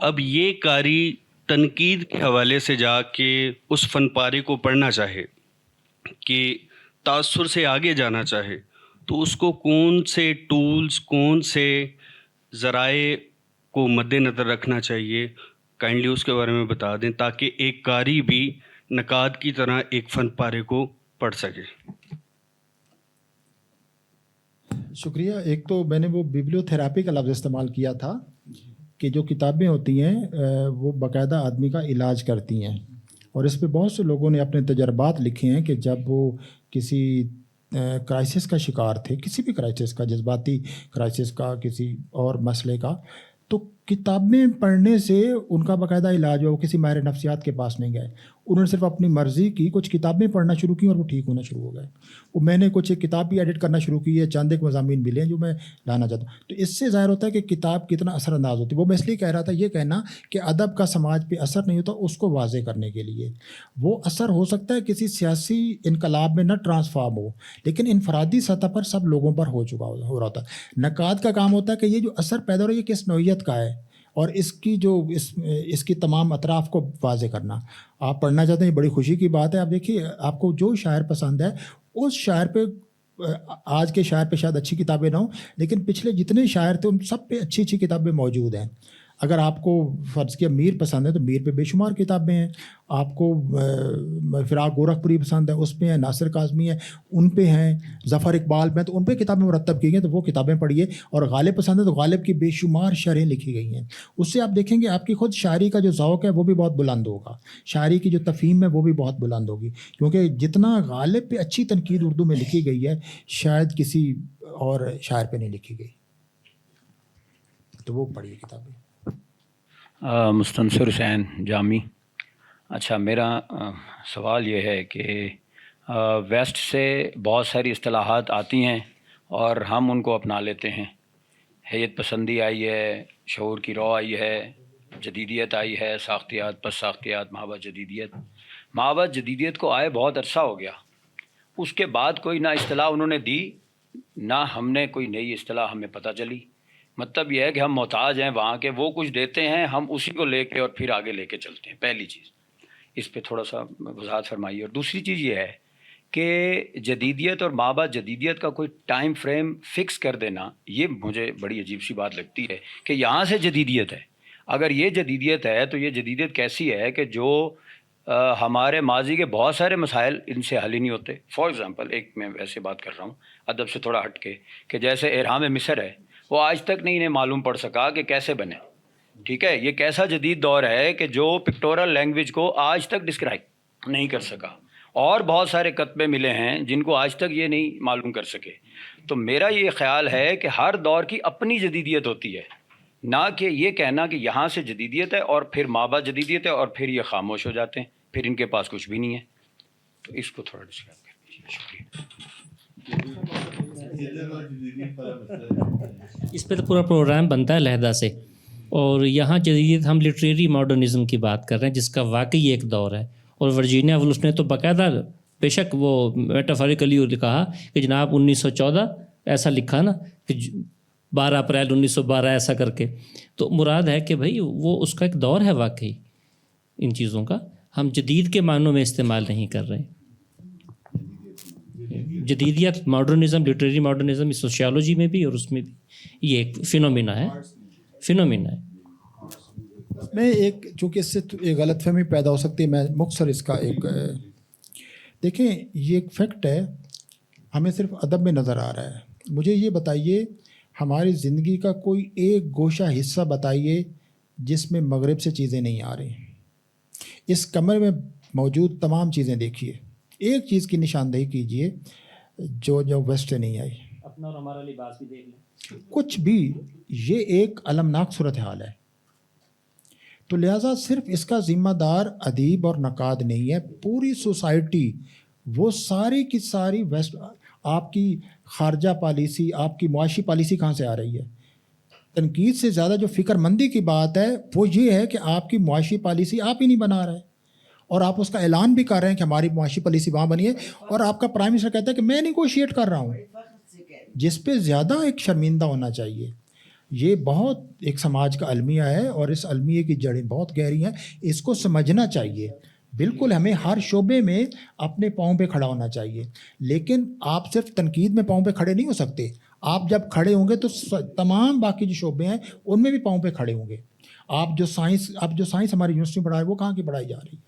Speaker 10: اب یہ قاری تنقید کے حوالے سے جا کے اس فن پارے کو پڑھنا چاہے کہ تاثر سے آگے جانا چاہے، تو اس کو کون سے ٹولز، کون سے ذرائع کو مد نظر رکھنا چاہیے؟ کائنڈلی اس کے بارے میں بتا دیں تاکہ ایک قاری بھی نقاد کی طرح ایک فن پارے کو پڑھ سکے.
Speaker 3: شکریہ. ایک تو میں نے وہ بیبلیو تھراپی کا لفظ استعمال کیا تھا کہ جو کتابیں ہوتی ہیں وہ باقاعدہ آدمی کا علاج کرتی ہیں، اور اس پہ بہت سے لوگوں نے اپنے تجربات لکھے ہیں کہ جب وہ کسی کرائسس کا شکار تھے، کسی بھی کرائسس کا، جذباتی کرائسس کا، کسی اور مسئلے کا، تو کتابیں پڑھنے سے ان کا باقاعدہ علاج ہوا. وہ کسی ماہر نفسیات کے پاس نہیں گئے، انہوں نے صرف اپنی مرضی کی کچھ کتابیں پڑھنا شروع کی اور وہ ٹھیک ہونا شروع ہو گئے. وہ میں نے کچھ ایک کتاب بھی ایڈٹ کرنا شروع کی ہے، چند ایک مضامین ملے ہیں جو میں لانا چاہتا ہوں. تو اس سے ظاہر ہوتا ہے کہ کتاب کتنا اثر انداز ہوتی ہے. وہ میں اس لیے کہہ رہا تھا، یہ کہنا کہ ادب کا سماج پہ اثر نہیں ہوتا، اس کو واضح کرنے کے لیے وہ اثر ہو سکتا ہے کسی سیاسی انقلاب میں نہ ٹرانسفارم ہو، لیکن انفرادی سطح پر سب لوگوں پر ہو رہا ہوتا ہے. نقاد کا کام ہوتا ہے کہ یہ جو اثر پیدا ہو رہا ہے یہ کس نوعیت کا ہے، اور اس کی جو اس کی تمام اطراف کو واضح کرنا. آپ پڑھنا چاہتے ہیں، یہ بڑی خوشی کی بات ہے. آپ دیکھیے، آپ کو جو شاعر پسند ہے اس شاعر پہ، آج کے شاعر پہ شاید اچھی کتابیں نہ ہوں، لیکن پچھلے جتنے شاعر تھے ان سب پہ اچھی اچھی کتابیں موجود ہیں. اگر آپ کو فرض کیا میر پسند ہے تو میر پہ بے شمار کتابیں ہیں. آپ کو فراق گورکھپوری پسند ہے، اس پہ ہیں. ناصر کاظمی ہے، ان پہ ہیں. ظفر اقبال پہ، تو ان پہ کتابیں مرتب کی گئی ہیں، تو وہ کتابیں پڑھیے. اور غالب پسند ہے تو غالب کی بے شمار شرحیں لکھی گئی ہیں. اس سے آپ دیکھیں گے آپ کی خود شاعری کا جو ذوق ہے وہ بھی بہت بلند ہوگا، شاعری کی جو تفہیم ہے وہ بھی بہت بلند ہوگی، کیونکہ جتنا غالب پہ اچھی تنقید اردو میں لکھی گئی ہے شاید کسی اور شاعر پہ نہیں لکھی گئی. تو وہ پڑھیے کتابیں.
Speaker 11: مستنصر حسین جامی. اچھا، میرا سوال یہ ہے کہ ویسٹ سے بہت ساری اصطلاحات آتی ہیں اور ہم ان کو اپنا لیتے ہیں. حیت پسندی آئی ہے، شعور کی رو آئی ہے، جدیدیت آئی ہے، ساختیات، پس ساختیات، محبت جدیدیت. محبت جدیدیت کو آئے بہت عرصہ ہو گیا، اس کے بعد کوئی نہ اصطلاح انہوں نے دی، نہ ہم نے کوئی نئی اصطلاح ہمیں پتہ چلی. مطلب یہ ہے کہ ہم محتاج ہیں وہاں کے، وہ کچھ دیتے ہیں، ہم اسی کو لے کے اور پھر آگے لے کے چلتے ہیں. پہلی چیز اس پہ تھوڑا سا وضاحت فرمائیے. اور دوسری چیز یہ ہے کہ جدیدیت اور مابعد جدیدیت کا کوئی ٹائم فریم فکس کر دینا، یہ مجھے بڑی عجیب سی بات لگتی ہے کہ یہاں سے جدیدیت ہے. اگر یہ جدیدیت ہے تو یہ جدیدیت کیسی ہے کہ جو ہمارے ماضی کے بہت سارے مسائل ان سے حل ہی نہیں ہوتے. فار ایگزامپل، ایک میں ویسے بات کر رہا ہوں ادب سے تھوڑا ہٹ کے، کہ جیسے احرام مصر ہے، وہ آج تک نہیں انہیں معلوم پڑ سکا کہ کیسے بنے. ٹھیک ہے, یہ کیسا جدید دور ہے کہ جو پکٹورل لینگویج کو آج تک ڈسکرائب نہیں کر سکا, اور بہت سارے کتبے ملے ہیں جن کو آج تک یہ نہیں معلوم کر سکے. تو میرا یہ خیال ہے کہ ہر دور کی اپنی جدیدیت ہوتی ہے, نہ کہ یہ کہنا کہ یہاں سے جدیدیت ہے اور پھر مابعد جدیدیت ہے اور پھر یہ خاموش ہو جاتے ہیں, پھر ان کے پاس کچھ بھی نہیں ہے. تو اس کو تھوڑا ڈسکرائب کر دیجیے. شکریہ.
Speaker 5: اس پہ تو پورا پروگرام بنتا ہے علیحدہ سے. اور یہاں جدیدیت ہم لٹریری ماڈرنزم کی بات کر رہے ہیں, جس کا واقعی ایک دور ہے. اور ورجینیا وولف نے تو باقاعدہ, بے شک وہ میٹافوریکلی کہا کہ جناب 1914 ایسا لکھا نا کہ 12 اپریل 1912 ایسا کر کے. تو مراد ہے کہ بھائی وہ اس کا ایک دور ہے واقعی ان چیزوں کا, ہم جدید کے معنوں میں استعمال نہیں کر رہے. جدیدیت, ماڈرنزم, لٹریری ماڈرنزم سوشیالوجی میں بھی اور اس میں بھی یہ ایک فینومینا ہے.
Speaker 3: میں ایک, چونکہ اس سے ایک غلط فہمی پیدا ہو سکتی ہے, میں مختصر اس کا ایک, دیکھیں یہ ایک فیکٹ ہے, ہمیں صرف ادب میں نظر آ رہا ہے. مجھے یہ بتائیے ہماری زندگی کا کوئی ایک گوشہ حصہ بتائیے جس میں مغرب سے چیزیں نہیں آ رہی. اس کمرے میں موجود تمام چیزیں دیکھیے, ایک چیز کی نشاندہی کیجیے جو ویسٹ سے نہیں آئی.
Speaker 5: اپنا اور ہمارا لباس بھی دیکھ لیں,
Speaker 3: کچھ بھی. یہ ایک المناک صورتحال ہے. تو لہٰذا صرف اس کا ذمہ دار ادیب اور نقاد نہیں ہے, پوری سوسائٹی. وہ ساری کی ساری ویسٹ, آپ کی خارجہ پالیسی, آپ کی معاشی پالیسی کہاں سے آ رہی ہے؟ تنقید سے زیادہ جو فکر مندی کی بات ہے وہ یہ ہے کہ آپ کی معاشی پالیسی آپ ہی نہیں بنا رہے, اور آپ اس کا اعلان بھی کر رہے ہیں کہ ہماری معاشی پالیسی وہاں بنی ہے, اور آپ کا پرائم منسٹر کہتا ہے کہ میں نیگوشیٹ کر رہا ہوں, جس پہ زیادہ ایک شرمندہ ہونا چاہیے. یہ بہت ایک سماج کا المیہ ہے, اور اس المیے کی جڑیں بہت گہری ہیں, اس کو سمجھنا چاہیے. بالکل ہمیں ہر شعبے میں اپنے پاؤں پہ کھڑا ہونا چاہیے, لیکن آپ صرف تنقید میں پاؤں پہ کھڑے نہیں ہو سکتے. آپ جب کھڑے ہوں گے تو تمام باقی جو شعبے ہیں ان میں بھی پاؤں پہ کھڑے ہوں گے. آپ جو سائنس ہماری یونیورسٹی میں پڑھا ہے وہ کہاں کی پڑھائی جا رہی ہے؟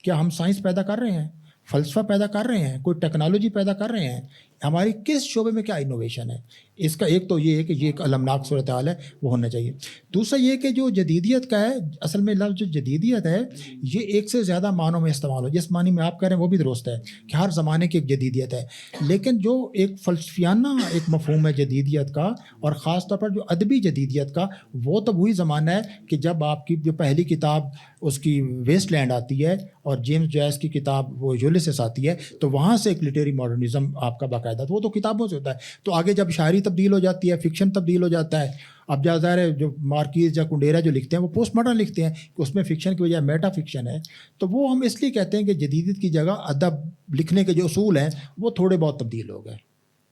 Speaker 3: کیا ہم سائنس پیدا کر رہے ہیں, فلسفہ پیدا کر رہے ہیں, کوئی ٹیکنالوجی پیدا کر رہے ہیں؟ ہماری کس شعبے میں کیا انوویشن ہے؟ اس کا ایک تو یہ ہے کہ یہ ایک المناک صورتحال ہے, وہ ہونا چاہیے. دوسرا یہ کہ جو جدیدیت کا ہے, اصل میں لفظ جو جدیدیت ہے یہ ایک سے زیادہ معنوں میں استعمال ہو. جس معنی میں آپ کہہ رہے ہیں وہ بھی درست ہے کہ ہر زمانے کی ایک جدیدیت ہے, لیکن جو ایک فلسفیانہ ایک مفہوم ہے جدیدیت کا, اور خاص طور پر جو ادبی جدیدیت کا, وہ تو وہی زمانہ ہے کہ جب آپ کی جو پہلی کتاب اس کی ویسٹ لینڈ آتی ہے اور جیمز جوائس کی کتاب وہ یولیسس آتی ہے, تو وہاں سے ایک لٹریری ماڈرنزم آپ کا باقاعدہ, وہ تو کتابوں سے ہوتا ہے. تو آگے جب شاعری تبدیل ہو جاتی ہے, فکشن تبدیل ہو جاتا ہے. اب ظاہر ہے جو مارکیز یا کنڈیرا جو لکھتے ہیں وہ پوسٹ ماڈرن لکھتے ہیں کہ اس میں فکشن کی بجائے میٹا فکشن ہے. تو وہ ہم اس لیے کہتے ہیں کہ جدیدیت کی جگہ ادب لکھنے کے جو اصول ہیں وہ تھوڑے بہت تبدیل ہو گئے.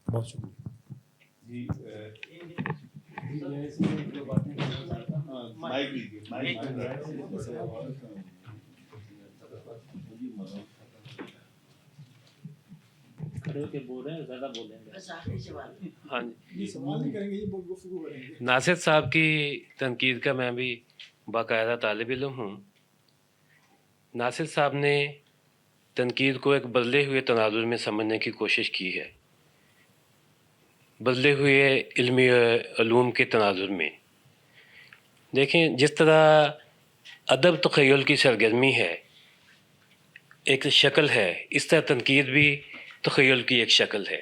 Speaker 3: بہت شکریہ.
Speaker 12: ہاں جی, ناصر صاحب کی تنقید کا میں بھی باقاعدہ طالب علم ہوں. ناصر صاحب نے تنقید کو ایک بدلے ہوئے تناظر میں سمجھنے کی کوشش کی ہے, بدلے ہوئے علمی علوم کے تناظر میں. دیکھیں, جس طرح ادب تخیل کی سرگرمی ہے, ایک شکل ہے, اس طرح تنقید بھی تخیل کی ایک شکل ہے.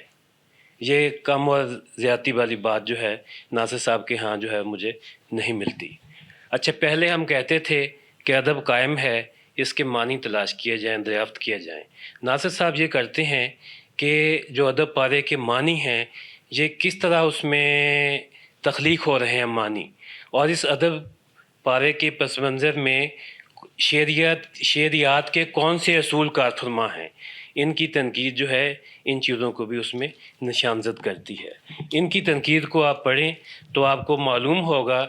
Speaker 12: یہ کم اور زیادتی والی بات جو ہے ناصر صاحب کے ہاں جو ہے مجھے نہیں ملتی. اچھا, پہلے ہم کہتے تھے کہ ادب قائم ہے, اس کے معنی تلاش کیے جائیں, دریافت کیے جائیں. ناصر صاحب یہ کرتے ہیں کہ جو ادب پارے کے معنی ہیں یہ کس طرح اس میں تخلیق ہو رہے ہیں معنی, اور اس ادب پارے کے پس منظر میں شعریات کے کون سے اصول کار فرما ہیں, ان کی تنقید جو ہے ان چیزوں کو بھی اس میں نشانزد کرتی ہے. ان کی تنقید کو آپ پڑھیں تو آپ کو معلوم ہوگا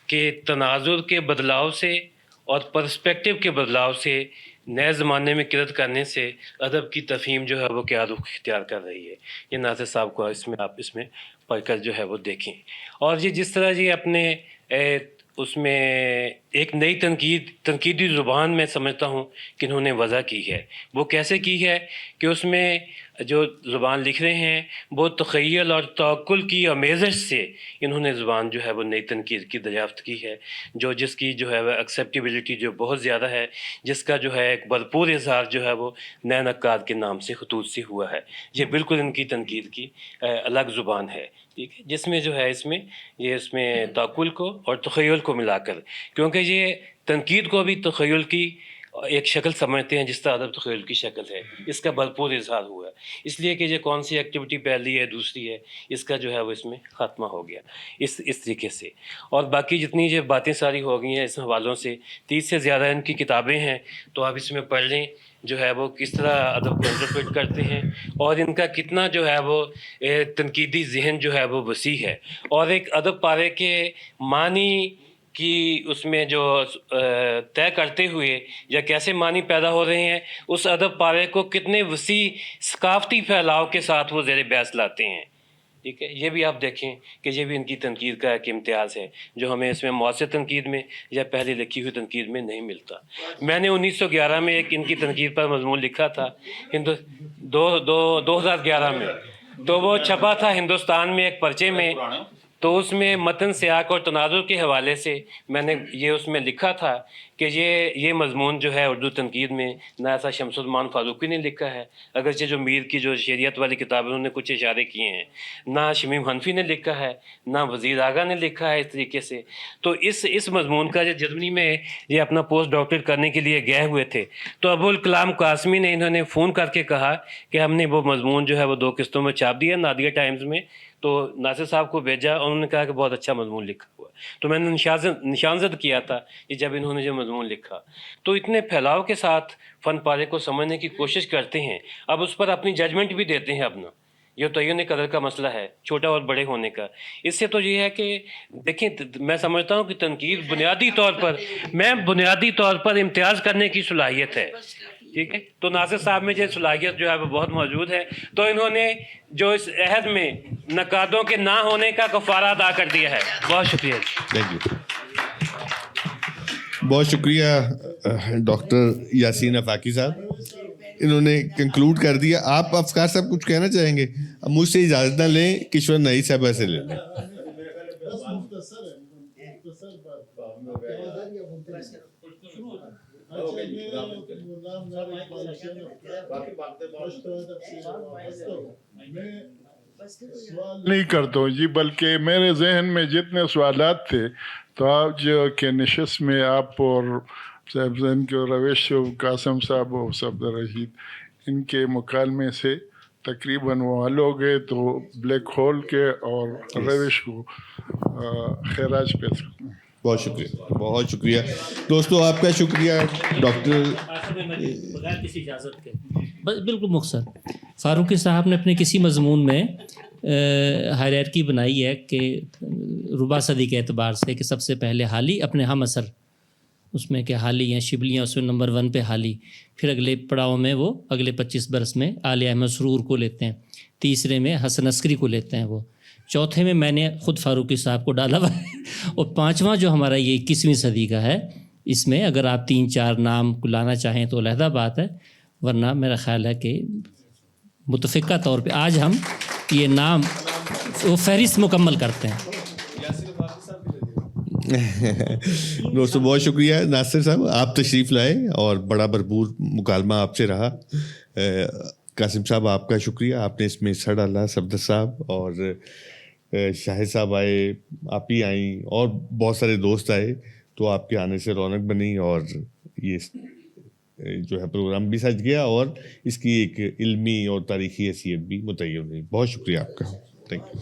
Speaker 12: کہ تناظر کے بدلاؤ سے اور پرسپیکٹیو کے بدلاؤ سے, نئے زمانے میں قرد کرنے سے ادب کی تفہیم جو ہے وہ کیا رخ اختیار کر رہی ہے. یہ ناصر صاحب کو آپ اس میں پڑھ کر جو ہے وہ دیکھیں. اور یہ جس طرح یہ اپنے اس میں ایک نئی تنقیدی زبان میں سمجھتا ہوں کہ انہوں نے وضع کی ہے. وہ کیسے کی ہے کہ اس میں جو زبان لکھ رہے ہیں وہ تخیل اور توقل کی آمیزش سے انہوں نے زبان جو ہے وہ نئی تنقید کی دریافت کی ہے، جس کی جو ہے وہ ایکسیپٹیبلٹی جو بہت زیادہ ہے، جس کا جو ہے ایک بھرپور اظہار جو ہے وہ نئے نقاد کے نام سے خطوط سے ہوا ہے۔ یہ بالکل ان کی تنقید کی الگ زبان ہے، ٹھیک ہے، جس میں جو ہے اس میں توقل کو اور تخیل کو ملا کر، کیونکہ یہ تنقید کو بھی تخیل کی ایک شکل سمجھتے ہیں جس طرح ادب تخیل کی شکل ہے، اس کا بھرپور اظہار ہوا ہے، اس لیے کہ یہ کون سی ایکٹیویٹی پہلی ہے دوسری ہے، اس کا جو ہے وہ اس میں خاتمہ ہو گیا اس طریقے سے۔ اور باقی جتنی یہ باتیں ساری ہو گئی ہیں اس حوالوں سے، 30 سے زیادہ ان کی کتابیں ہیں، تو آپ اس میں پڑھ لیں جو ہے وہ کس طرح ادب کو انٹرپریٹ کرتے ہیں اور ان کا کتنا جو ہے وہ تنقیدی ذہن جو ہے وہ وسیع ہے، اور ایک ادب پارے کے معنی کی اس میں جو طے کرتے ہوئے یا کیسے معنی پیدا ہو رہے ہیں، اس ادب پارے کو کتنے وسیع ثقافتی پھیلاؤ کے ساتھ وہ زیر بحث لاتے ہیں، ٹھیک ہے، یہ بھی آپ دیکھیں کہ یہ بھی ان کی تنقید کا ایک امتیاز ہے جو ہمیں اس میں معاصر تنقید میں یا پہلے لکھی ہوئی تنقید میں نہیں ملتا۔ میں نے 1911 میں ایک ان کی تنقید پر مضمون لکھا تھا 2011 میں، تو وہ چھپا تھا ہندوستان میں ایک پرچے میں، تو اس میں متن سیاق اور تناظر کے حوالے سے میں نے یہ اس میں لکھا تھا کہ یہ مضمون جو ہے اردو تنقید میں نہ ایسا شمس الرحمان فاروقی نے لکھا ہے، اگرچہ جو میر کی جو شریعت والی کتاب ہے انہوں نے کچھ اشارے کیے ہیں، نہ شمیم حنفی نے لکھا ہے، نہ وزیر آغا نے لکھا ہے اس طریقے سے۔ تو اس مضمون کا جو جرمنی میں یہ اپنا پوسٹ ڈاکٹریٹ کرنے کے لیے گئے ہوئے تھے، تو ابوالکلام قاسمی نے انہوں نے فون کر کے کہا کہ ہم نے وہ مضمون جو ہے وہ 2 قسطوں میں چھاپ دیا نادیہ ٹائمز میں، تو ناصر صاحب کو بھیجا اور انہوں نے کہا کہ بہت اچھا مضمون لکھا ہوا ہے، تو میں نے نشانزد کیا تھا کہ جب انہوں نے جو مضمون لکھا، تو اتنے پھیلاؤ کے ساتھ فن پارے کو سمجھنے کی کوشش کرتے ہیں، اب اس پر اپنی ججمنٹ بھی دیتے ہیں اپنا، یہ تعین قدر کا مسئلہ ہے چھوٹا اور بڑے ہونے کا۔ اس سے تو یہ ہے کہ دیکھیں میں سمجھتا ہوں کہ تنقید بنیادی طور پر امتیاز کرنے کی صلاحیت ہے، ٹھیک ہے، تو ناصر صاحب میں یہ صلاحیت جو ہے وہ بہت موجود ہے، تو انہوں نے جو اس عہد میں نقادوں کے نہ ہونے کا کفارہ ادا کر دیا ہے۔ بہت شکریہ۔
Speaker 2: تھینک یو، بہت شکریہ ڈاکٹر یاسین آفاقی صاحب، انہوں نے کنکلوڈ کر دیا۔ آپ افکار صاحب کچھ کہنا چاہیں گے؟ اب مجھ سے اجازت نہ لیں، کشور نئی صاحب سے لے لیں۔
Speaker 13: نہیں کرتا ہوں جی، بلکہ میرے ذہن میں جتنے سوالات تھے تو آج کے نشست میں آپ اور صاحب زین کے رویش قاسم صاحب اور صفدر رشید ان کے مکالمے سے تقریباً وہ حل ہو گئے، تو بلیک ہول کے اور رویش کو خیراج پیش کرتے ہیں۔
Speaker 2: بہت شکریہ، بہت شکریہ دوستو، آپ کا شکریہ ڈاکٹر۔
Speaker 5: بغیر کسی اجازت کے بالکل مختصر، فاروقی صاحب نے اپنے کسی مضمون میں ہائرارکی بنائی ہے کہ ربع صدی کے اعتبار سے کہ سب سے پہلے حالی اپنے ہم اثر، اس میں کہ حالی ہیں شبلیاں، اس میں نمبر 1 پہ حالی، پھر اگلے پڑاؤ میں وہ اگلے 25 برس میں آل احمد سرور کو لیتے ہیں، تیسرے میں حسن عسکری کو لیتے ہیں، وہ چوتھے میں میں نے خود فاروقی صاحب کو ڈالا ہوا ہے، اور 5واں جو ہمارا یہ 21ویں صدی کا ہے، اس میں اگر آپ 3-4 نام کو لانا چاہیں تو علیحدہ بات ہے، ورنہ میرا خیال ہے کہ متفقہ طور پہ آج ہم یہ نام وہ فہرست مکمل کرتے ہیں۔
Speaker 2: دوستو بہت شکریہ ناصر صاحب، آپ تشریف لائے اور بڑا بھرپور مکالمہ آپ سے رہا۔ قاسم صاحب آپ کا شکریہ، آپ نے اس میں حصہ ڈالا، صفدر صاحب اور شاہد صاحب آئے، آپ ہی آئیں اور بہت سارے دوست آئے، تو آپ کے آنے سے رونق بنی اور یہ جو ہے پروگرام بھی سج گیا اور اس کی ایک علمی اور تاریخی حیثیت بھی متعین ہوئی۔ بہت شکریہ آپ کا، تھینک یو۔